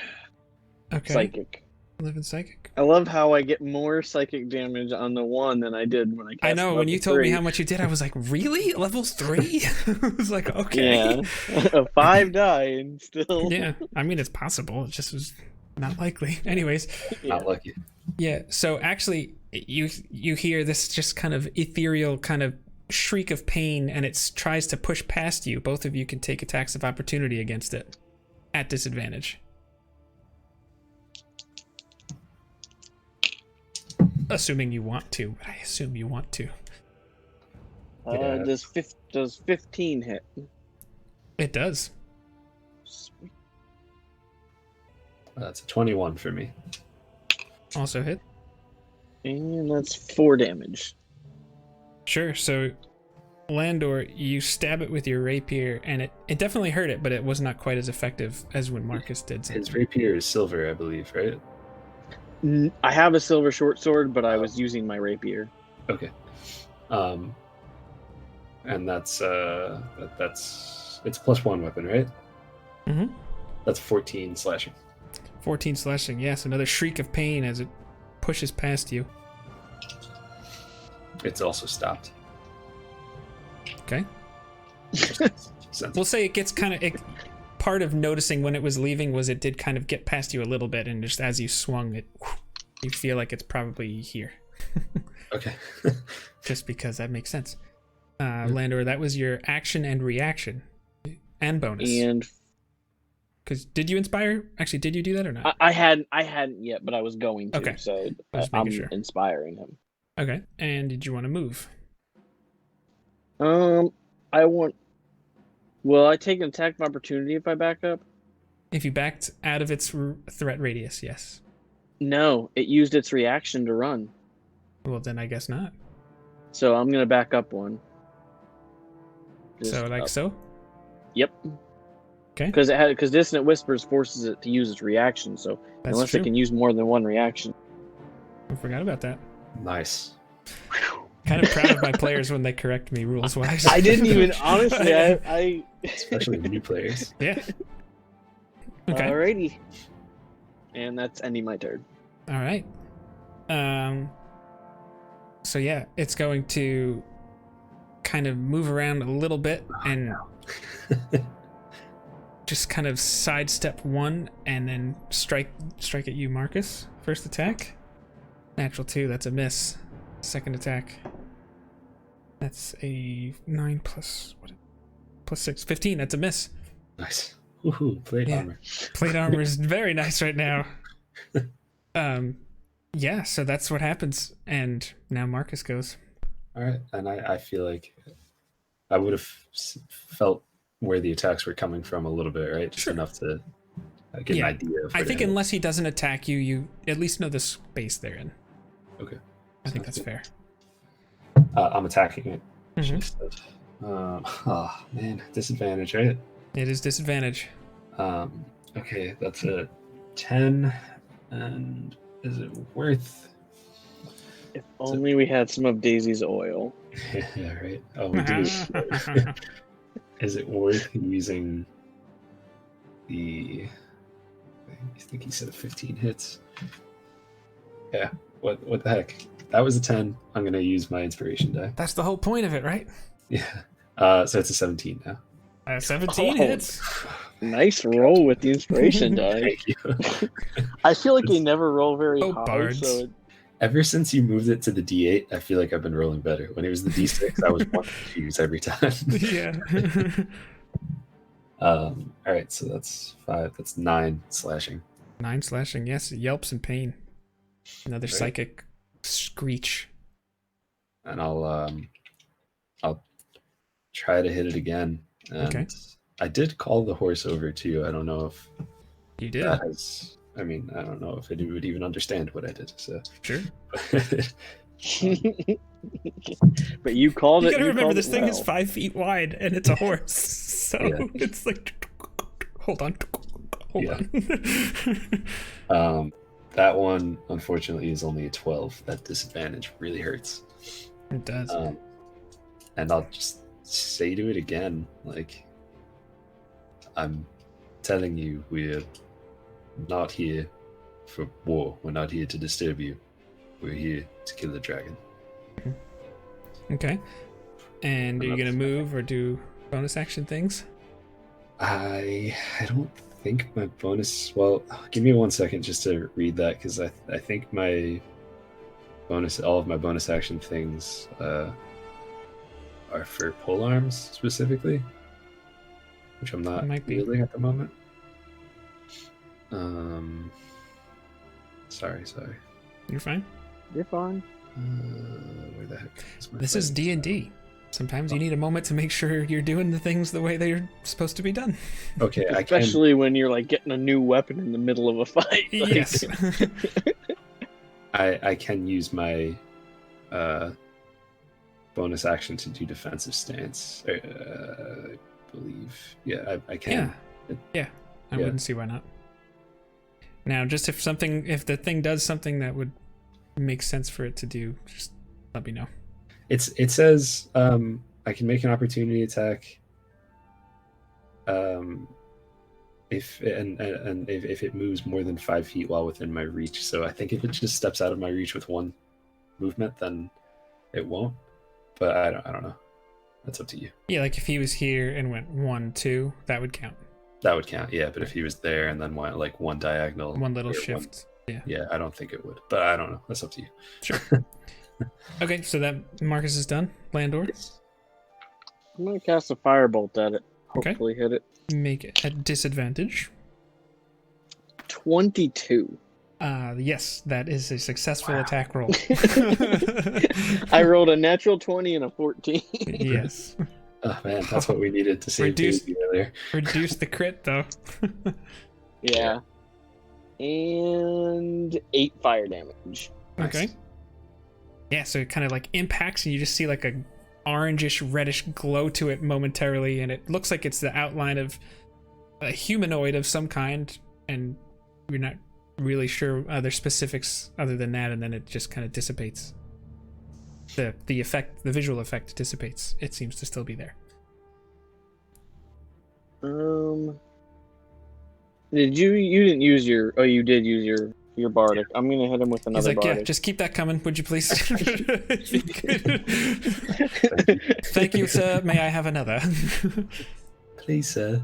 A: Okay.
B: Psychic.
A: 11 psychic.
B: I love how I get more psychic damage on the 1 than I did when I cast
A: I know, when
B: level
A: you told me
B: 3.
A: how much you did, I was like, really? Level 3? I was like, okay.
B: Yeah. 5 die and still.
A: Yeah, I mean, it's possible. It just was not likely. Anyways.
B: Yeah.
D: Not lucky.
A: Yeah, so actually, you hear this just kind of ethereal kind of shriek of pain, and it tries to push past you. Both of you can take attacks of opportunity against it at disadvantage. Assuming you want to, but I assume you want to.
D: Yeah.
B: Does 15 hit?
A: It does.
B: Sweet.
D: That's a 21 for me.
A: Also hit.
B: And that's 4 damage.
A: Sure. So, Landor, you stab it with your rapier, and it definitely hurt it, but it was not quite as effective as when Marcus did.
D: His rapier is silver, I believe, right?
B: I have a silver short sword, but I was using my rapier.
D: Okay. And that's it's +1 weapon, right?
A: Mm-hmm.
D: That's 14 slashing.
A: 14 slashing. Yes, another shriek of pain as it pushes past you.
D: It's also stopped.
A: Okay. We'll say it gets kind of... Part of noticing when it was leaving was it did kind of get past you a little bit, and just as you swung it, you feel like it's probably here.
D: Okay.
A: Just because that makes sense. Landor, that was your action and reaction. And bonus.
B: And...
A: Because did you inspire? Actually, did you do that or not?
B: I hadn't yet, but I was going to,
A: okay.
B: So
A: I'm
B: inspiring him.
A: Okay. And did you want to move?
B: Will I take an attack of opportunity if I back up?
A: If you backed out of its threat radius, yes.
B: No, it used its reaction to run.
A: Well, then I guess not.
B: So I'm gonna back up one.
A: So?
B: Yep.
A: Okay.
B: Because Dissonant Whispers forces it to use its reaction. So
A: That's
B: unless
A: true.
B: it can use more than one reaction.
A: I forgot about that.
D: Nice.
A: Kind of proud of my players when they correct me rules wise.
B: I didn't even honestly. I
D: Especially new players.
A: Yeah. Okay.
B: Alrighty. And that's ending my turn.
A: All right. So yeah, it's going to kind of move around a little bit and just kind of sidestep one and then strike at you, Marcus. First attack. Natural 2, that's a miss. Second attack. That's a 9 plus 6, 15, that's a miss.
D: Nice. Woohoo, plate armor.
A: Plate armor is very nice right now. Yeah, so that's what happens. And now Marcus goes.
D: All right, and I feel like I would have felt where the attacks were coming from a little bit, right? Just enough to get an idea of
A: I think unless he doesn't attack you, you at least know the space they're in.
D: Okay.
A: I think that's fair.
D: I'm attacking it.
A: Mm-hmm.
D: Oh, man. Disadvantage, right?
A: It is disadvantage.
D: Okay, that's a 10. And is it worth...
B: If only we had some of Daisy's oil.
D: Yeah, right. Oh, we do. Is it worth using the... I think he said 15 hits. Yeah, what the heck? That was a 10. I'm going to use my inspiration die.
A: That's the whole point of it, right?
D: Yeah. So it's a 17 now.
A: 17 hits.
B: Nice roll with the inspiration die.
D: Thank you.
B: I feel like they never roll very high.
A: Bards.
B: So
D: Ever since you moved it to the D8, I feel like I've been rolling better. When it was the D6, I was one confused every time.
A: Yeah.
D: All right, so that's 5. That's 9 slashing.
A: 9 slashing, yes. It yelps in pain. Another psychic screech.
D: And I'll try to hit it again. And
A: okay.
D: I did call the horse over too. I don't know if
A: you did.
D: That has, I don't know if it would even understand what I did. So
A: sure.
B: But you called it.
A: You gotta remember this thing is 5 feet wide and it's a horse, so it's like, hold on.
D: That one, unfortunately, is only a 12. That disadvantage really hurts.
A: It does.
D: And I'll just say to it again, like, I'm telling you, we're not here for war. We're not here to disturb you. We're here to kill the dragon.
A: Okay. And are you gonna move or do bonus action things?
D: I don't think my bonus... Well, give me 1 second just to read that, because I think my bonus... All of my bonus action things are for polearms, specifically, which I'm not wielding at the moment. Sorry.
A: You're fine.
B: You're fine.
D: Where the heck is my
A: This is D&D. Sometimes you need a moment to make sure you're doing the things the way they're supposed to be done.
D: Okay,
B: Especially when you're like getting a new weapon in the middle of a fight. Like,
A: Yes.
D: I can use my bonus action to do defensive stance. I believe. Yeah, I can.
A: Yeah. I wouldn't see why not. Now, just if the thing does something that would make sense for it to do, just let me know.
D: It says I can make an opportunity attack. If it moves more than 5 feet while within my reach. So I think if it just steps out of my reach with one movement, then it won't. But I don't know. That's up to you.
A: Yeah, like if he was here and went 1, 2, that would count.
D: That would count, yeah. But if he was there and then went like one diagonal,
A: one little shift,
D: yeah, I don't think it would. But I don't know. That's up to you.
A: Sure. Okay, so that Marcus is done. Landor.
B: I'm gonna cast a firebolt at it. Hopefully hit it.
A: Make it at disadvantage.
B: 22.
A: Yes, that is a successful attack roll.
B: I rolled a natural 20 and a 14.
A: Yes.
D: Oh man, that's what we needed to save Daisy earlier.
A: Reduce the crit though.
B: Yeah. And 8 fire damage.
A: Okay.
D: Nice.
A: Yeah, so it kind of like impacts and you just see like a orangish reddish glow to it momentarily, and it looks like it's the outline of a humanoid of some kind, and you're not really sure other specifics other than that, and then it just kind of dissipates. The visual effect dissipates. It seems to still be there.
B: Did you didn't use your you did use your bardic. I'm gonna hit him with another
A: He's like,
B: bardic.
A: yeah, just keep that coming, would you please? Thank you, sir. May I have another?
D: Please, sir.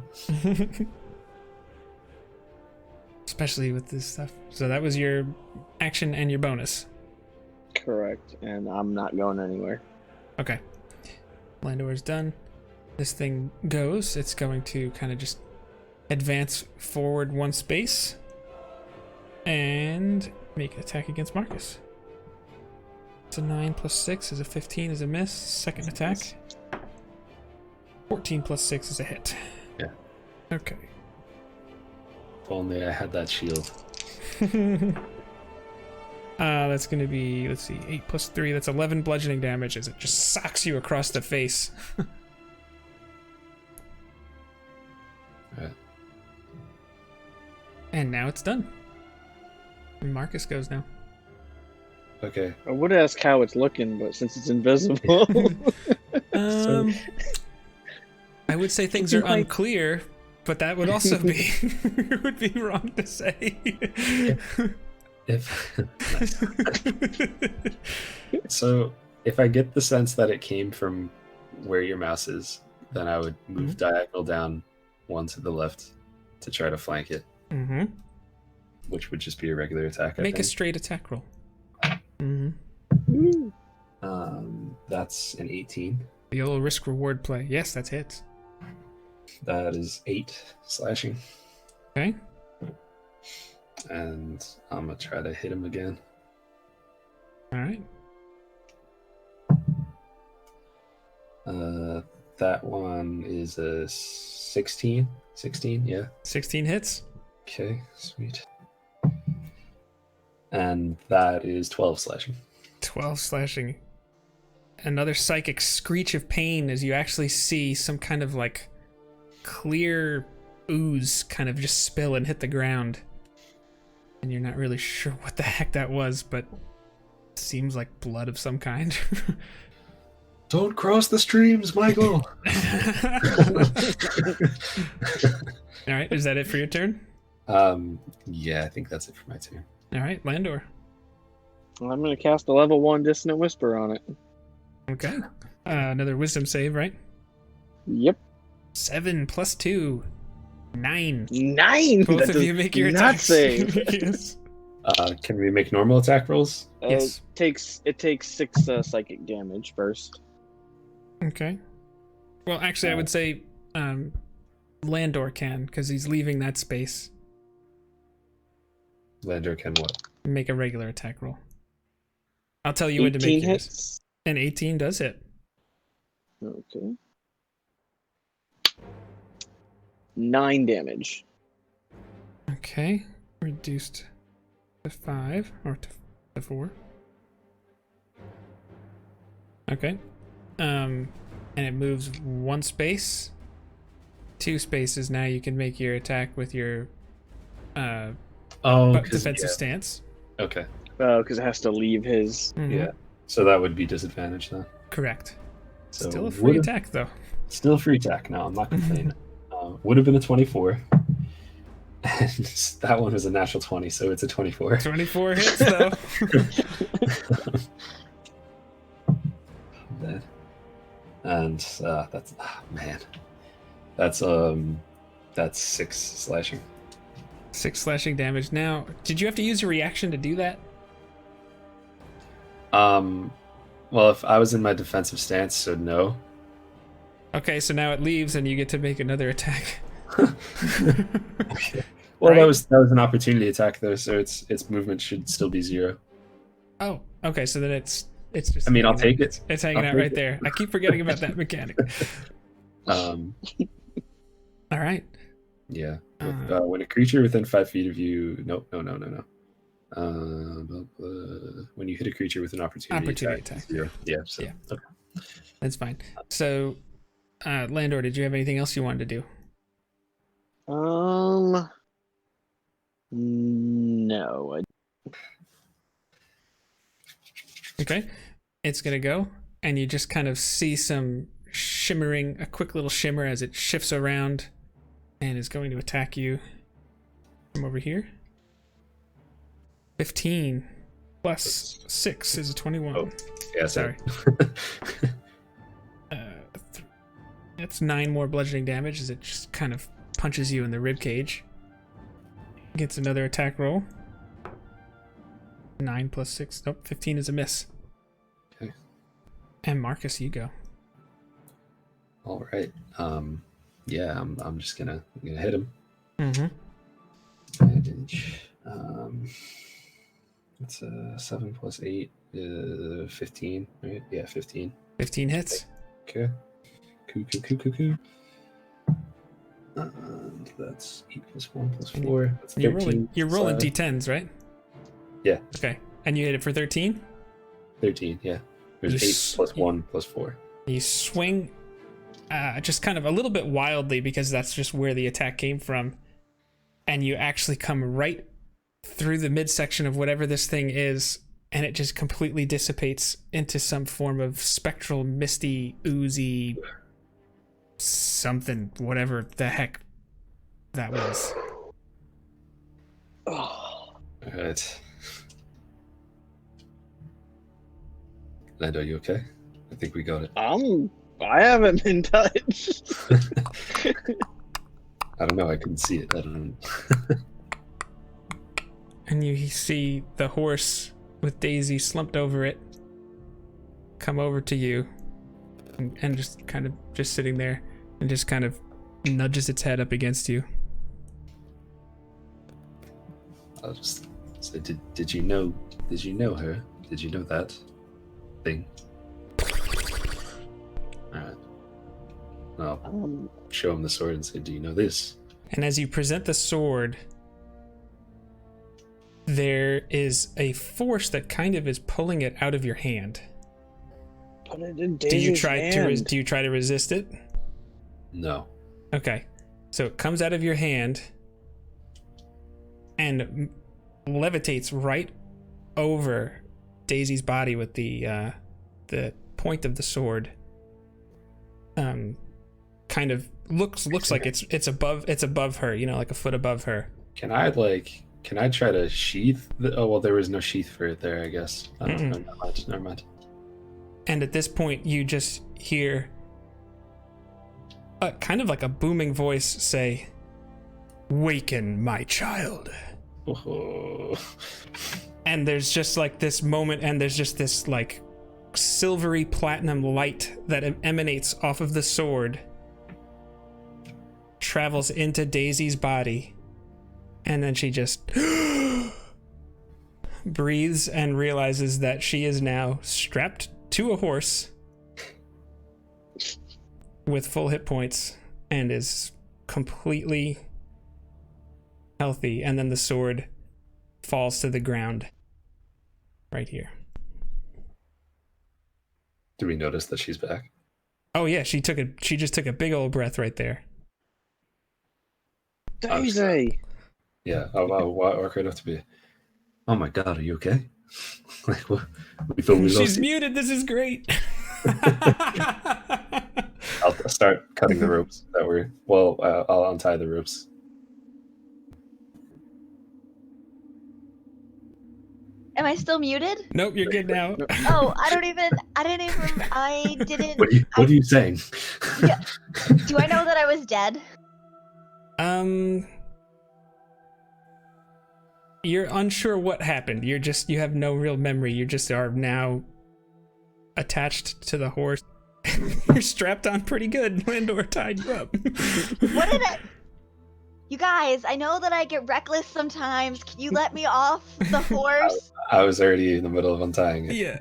A: Especially with this stuff. So that was your action and your bonus.
B: Correct, and I'm not going anywhere.
A: Okay. Landor's done. This thing goes. It's going to kind of just advance forward 1 space and make an attack against Marcus. It's a 9 plus 6 is a 15 is a miss. Second attack. 14 plus 6 is a hit.
D: Yeah.
A: Okay.
D: If only I had that shield.
A: That's going to be, let's see, 8 plus 3. That's 11 bludgeoning damage as it just socks you across the face.
D: Alright.
A: And now it's done. And Marcus goes now.
D: Okay.
B: I would ask how it's looking, but since it's invisible.
A: I would say things are unclear, but that would also be it would be wrong to say.
D: So if I get the sense that it came from where your mouse is, then I would move diagonal down 1 to the left to try to flank it.
A: Mm-hmm.
D: Which would just be a regular attack.
A: Make a straight attack roll. Mm-hmm.
D: That's an 18.
A: The old risk reward play. Yes, that's hits.
D: That is 8 slashing.
A: Okay.
D: And I'm gonna try to hit him again.
A: All right.
D: That one is a 16. 16, yeah.
A: 16 hits.
D: Okay, sweet. And that is 12 slashing.
A: 12 slashing. Another psychic screech of pain as you actually see some kind of like clear ooze kind of just spill and hit the ground. And you're not really sure what the heck that was, but it seems like blood of some kind.
D: Don't cross the streams, Michael!
A: All right, is that it for your turn?
D: Yeah, I think that's it for my turn.
A: All right, Landor.
B: Well, I'm going to cast a level 1 Dissonant Whisper on it.
A: Okay. Another wisdom save, right?
B: Yep.
A: 7 plus 2. 9.
B: 9!
A: Both of you make your attacks.
B: Save.
A: Yes.
D: Can we make normal attack rolls?
A: Yes.
B: It takes 6 psychic damage first.
A: Okay. Well, actually, I would say Landor can, because he's leaving that space.
D: Landor can what?
A: Make a regular attack roll. I'll tell you when to make yours.
B: Hits?
A: And 18 does hit.
B: Okay. 9 damage.
A: Okay. Reduced to 5 or to 4. Okay. And it moves 1 space. 2 spaces. Now you can make your attack with your defensive stance.
D: Okay.
B: Oh, because it has to leave his.
A: Mhm.
D: Yeah. So that would be disadvantage then.
A: Correct.
D: So
A: Still a free attack though.
D: Still a free attack. No, I'm not complaining. Would have been a 24. And that one was a natural 20, so it's a 24.
A: 24 hits though.
D: Dead. And that's man. That's 6 slashing.
A: 6 slashing damage. Now, did you have to use your reaction to do that?
D: Well, if I was in my defensive stance, so no.
A: Okay, so now it leaves and you get to make another attack.
D: Okay. Well,
A: Right?
D: that was an opportunity attack though, so its movement should still be 0.
A: Oh, okay, so then it's just.
D: I mean, I'll
A: hanging
D: take
A: out.
D: it.
A: It's hanging
D: I'll
A: out
D: take
A: right
D: it.
A: there. I keep forgetting about that mechanic. All right.
D: Yeah. When a creature within 5 feet of you, no. When you hit a creature with an opportunity
A: Attack.
D: 0. Yeah. So,
A: Yeah.
D: Okay.
A: That's fine. So, Landor, did you have anything else you wanted to do?
B: No.
A: Okay. It's going to go, and you just kind of see some shimmering, a quick little shimmer as it shifts around and is going to attack you from over here. 15 plus 6 is a 21.
D: Oh, yeah,
A: Sorry. That's 9 more bludgeoning damage as it just kind of punches you in the rib cage. Gets another attack roll. 9 plus 6. Nope, 15 is a miss.
D: Okay.
A: And Marcus, you go.
D: All right. Yeah, I'm just gonna hit him.
A: Mm-hmm.
D: Advantage. It's 7 plus 8, 15, right? Yeah, 15.
A: 15 hits.
D: Okay. Cool. And that's 8 plus 1 plus 4. That's 13.
A: You're rolling d10s, right?
D: Yeah.
A: Okay. And you hit it for 13?
D: 13, yeah. There's 8 plus 1 plus 4.
A: You swing just kind of a little bit wildly because that's just where the attack came from. And you actually come right through the midsection of whatever this thing is, and it just completely dissipates into some form of spectral, misty, oozy something, whatever the heck that was.
B: Oh.
D: All right. Lando, you okay? I think we got it.
B: I haven't been touched.
D: I don't know. I couldn't see it. I don't know.
A: And you see the horse with Daisy slumped over it come over to you and just kind of just sitting there and just kind of nudges its head up against you.
D: I'll just say, did you know her? Did you know that thing? Alright. I'll show him the sword and say, do you know this?
A: And as you present the sword, there is a force that kind of is pulling it out of your hand.
B: Put it in
A: Do you
B: Daisy's
A: try
B: hand.
A: to resist it?
D: No.
A: Okay. So it comes out of your hand and levitates right over Daisy's body with the point of the sword. Kind of looks like it's above her, like a foot above her.
D: Can I try to sheath oh well, there was no sheath for it there, I guess. Never mind.
A: And at this point you just hear kind of like a booming voice say, "Waken, my child."
D: Oh.
A: And there's just like this moment, and there's just this like silvery platinum light that emanates off of the sword, travels into Daisy's body, and then she just breathes and realizes that she is now strapped to a horse with full hit points and is completely healthy, and then the sword falls to the ground right here.
D: Do we notice that she's back?
A: Oh yeah, she just took a big old breath right there.
B: Daisy!
D: Yeah, I'll walk right up to be. Oh my god, are you okay? Like, what? We thought we lost
A: She's
D: you.
A: muted. This is great.
D: I'll start cutting the ropes. I'll untie the ropes.
C: Am I still muted?
A: Nope, you're good now.
C: Oh, I didn't.
D: What are you saying?
C: Yeah. Do I know that I was dead?
A: You're unsure what happened. You have no real memory. You just are now attached to the horse. You're strapped on pretty good. Landor tied you up.
C: What did I... You guys, I know that I get reckless sometimes. Can you let me off the horse?
D: I was already in the middle of untying it.
A: Yeah.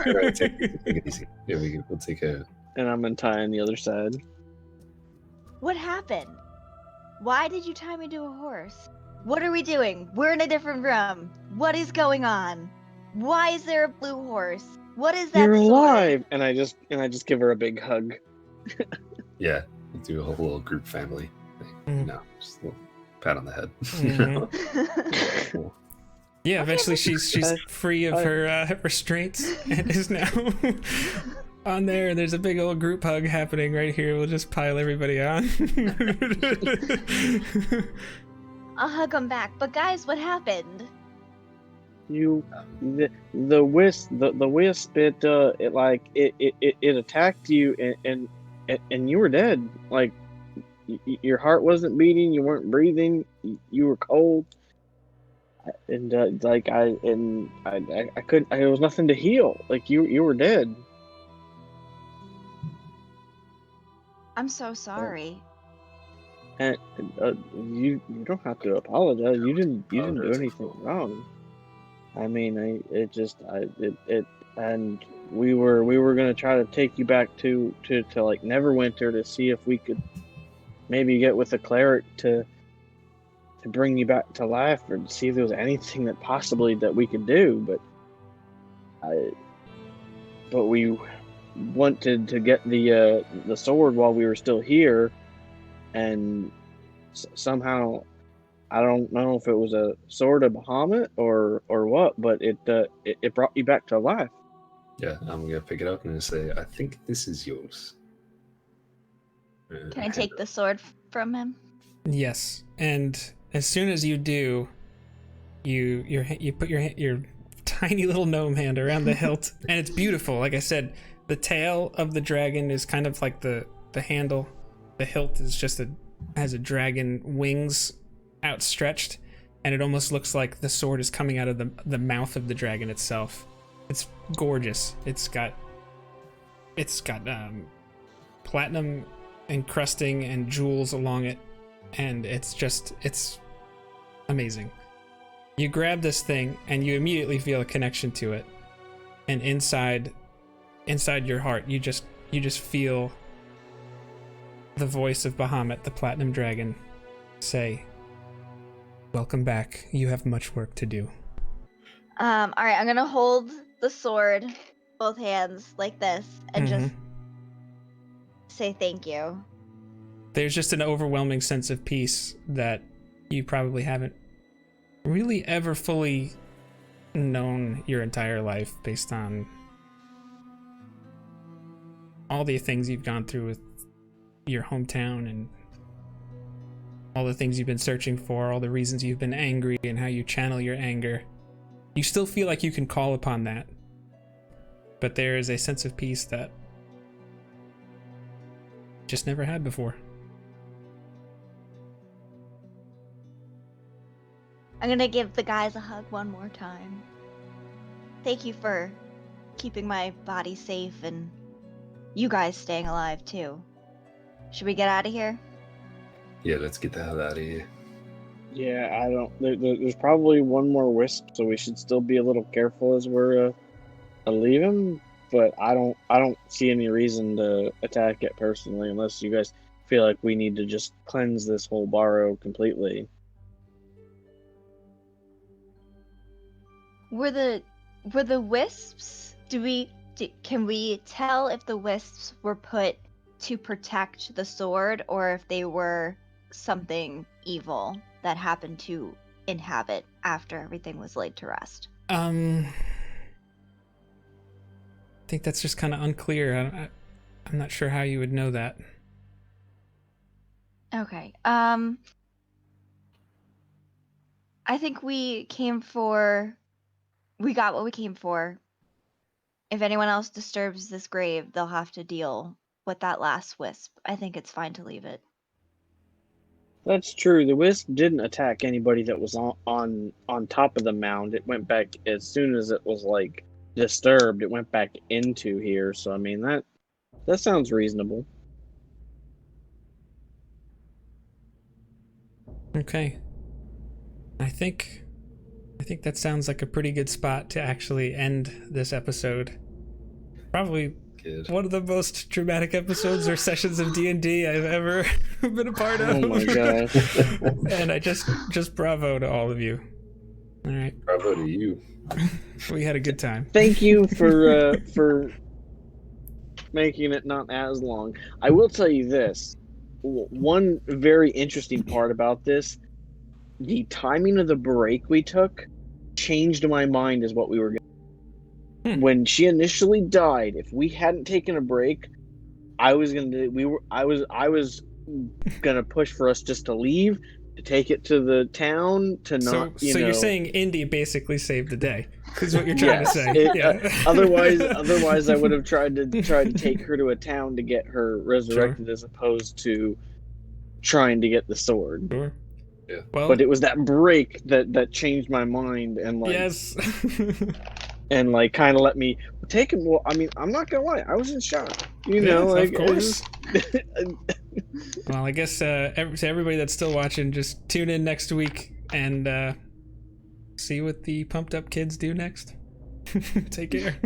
D: Right, take it easy. Yeah, we'll take a...
B: And I'm untying the other side.
C: What happened? Why did you tie me to a horse? What are we doing? We're in a different room. What is going on? Why is there a blue horse? What is that?
B: You're
C: sword?
B: alive! And I just give her a big hug.
D: Yeah, we'll do a whole little group family thing. No, just a little pat on the head.
A: Mhm. Yeah, eventually she's free of her restraints and is now on there. There's a big old group hug happening right here. We'll just pile everybody on.
C: I'll hug him back. But guys, what happened?
B: The wisp it attacked you and you were dead. Like your heart wasn't beating, you weren't breathing, you were cold, and I couldn't. There was nothing to heal. Like you were dead.
C: I'm so sorry.
B: And you don't have to apologize. You didn't do anything wrong. I mean, and we were gonna try to take you back to like Neverwinter to see if we could maybe get with a cleric to bring you back to life, or to see if there was anything that possibly that we could do. But we wanted to get the sword while we were still here, and somehow, I don't know if it was a sword of Bahamut or what, but it brought you back to life.
D: Yeah, I'm gonna pick it up and say, I think this is yours.
C: Can I take the sword from him?
A: Yes, and as soon as you do, you put your tiny little gnome hand around the hilt, and it's beautiful. Like I said, the tail of the dragon is kind of like the handle. The hilt is has a dragon wings outstretched, and it almost looks like the sword is coming out of the mouth of the dragon itself. It's gorgeous. It's got platinum encrusting and jewels along it, and it's amazing. You grab this thing and you immediately feel a connection to it, and inside your heart you just feel the voice of Bahamut, the platinum dragon, say, "Welcome back. You have much work to do."
C: All right, I'm gonna hold the sword, both hands like this, and just say thank you.
A: There's just an overwhelming sense of peace that you probably haven't really ever fully known your entire life, based on all the things you've gone through with your hometown and all the things you've been searching for, all the reasons you've been angry and how you channel your anger. You still feel like you can call upon that, but there is a sense of peace that you just never had before.
C: I'm gonna give the guys a hug one more time. Thank you for keeping my body safe, and you guys staying alive too. Should we get out of here?
D: Yeah, let's get the hell out of here.
B: Yeah, there's probably one more wisp, so we should still be a little careful as we're leaving. but I don't see any reason to attack it personally unless you guys feel like we need to just cleanse this whole barrow completely.
C: Were the wisps? Can we tell if the wisps were put to protect the sword or if they were something evil that happened to inhabit after everything was laid to rest?
A: I think that's just kind of unclear. I'm not sure how you would know that.
C: Okay. I think we got what we came for. If anyone else disturbs this grave, they'll have to deal with that last wisp. I think it's fine to leave it.
B: That's true. The wisp didn't attack anybody that was on top of the mound. It went back as soon as it was like disturbed. It went back into here. So I mean that sounds reasonable.
A: Okay. I think that sounds like a pretty good spot to actually end this episode. Probably
D: Good.
A: one of the most dramatic episodes or sessions of D&D I've ever been a part of.
B: Oh my gosh.
A: And I just bravo to all of you. All right.
D: Bravo to you.
A: We had a good time.
B: Thank you for making it not as long. I will tell you this. One very interesting part about this, the timing of the break we took changed my mind as what we were going. When she initially died, if we hadn't taken a break, I was gonna push for us just to leave, to take it to the town, to not.
A: So you're saying Indy basically saved the day? Is what you're trying to say?
B: Otherwise, I would have tried to take her to a town to get her resurrected, as opposed to trying to get the sword.
A: Sure.
D: Yeah.
A: Well,
B: But it was that break that changed my mind, and like
A: yes.
B: and like kind of let me take it. Well, I mean, I'm not gonna lie, I was in shock. You know, like
A: of course. Well, I guess to everybody that's still watching, just tune in next week and see what the pumped up kids do next. Take care.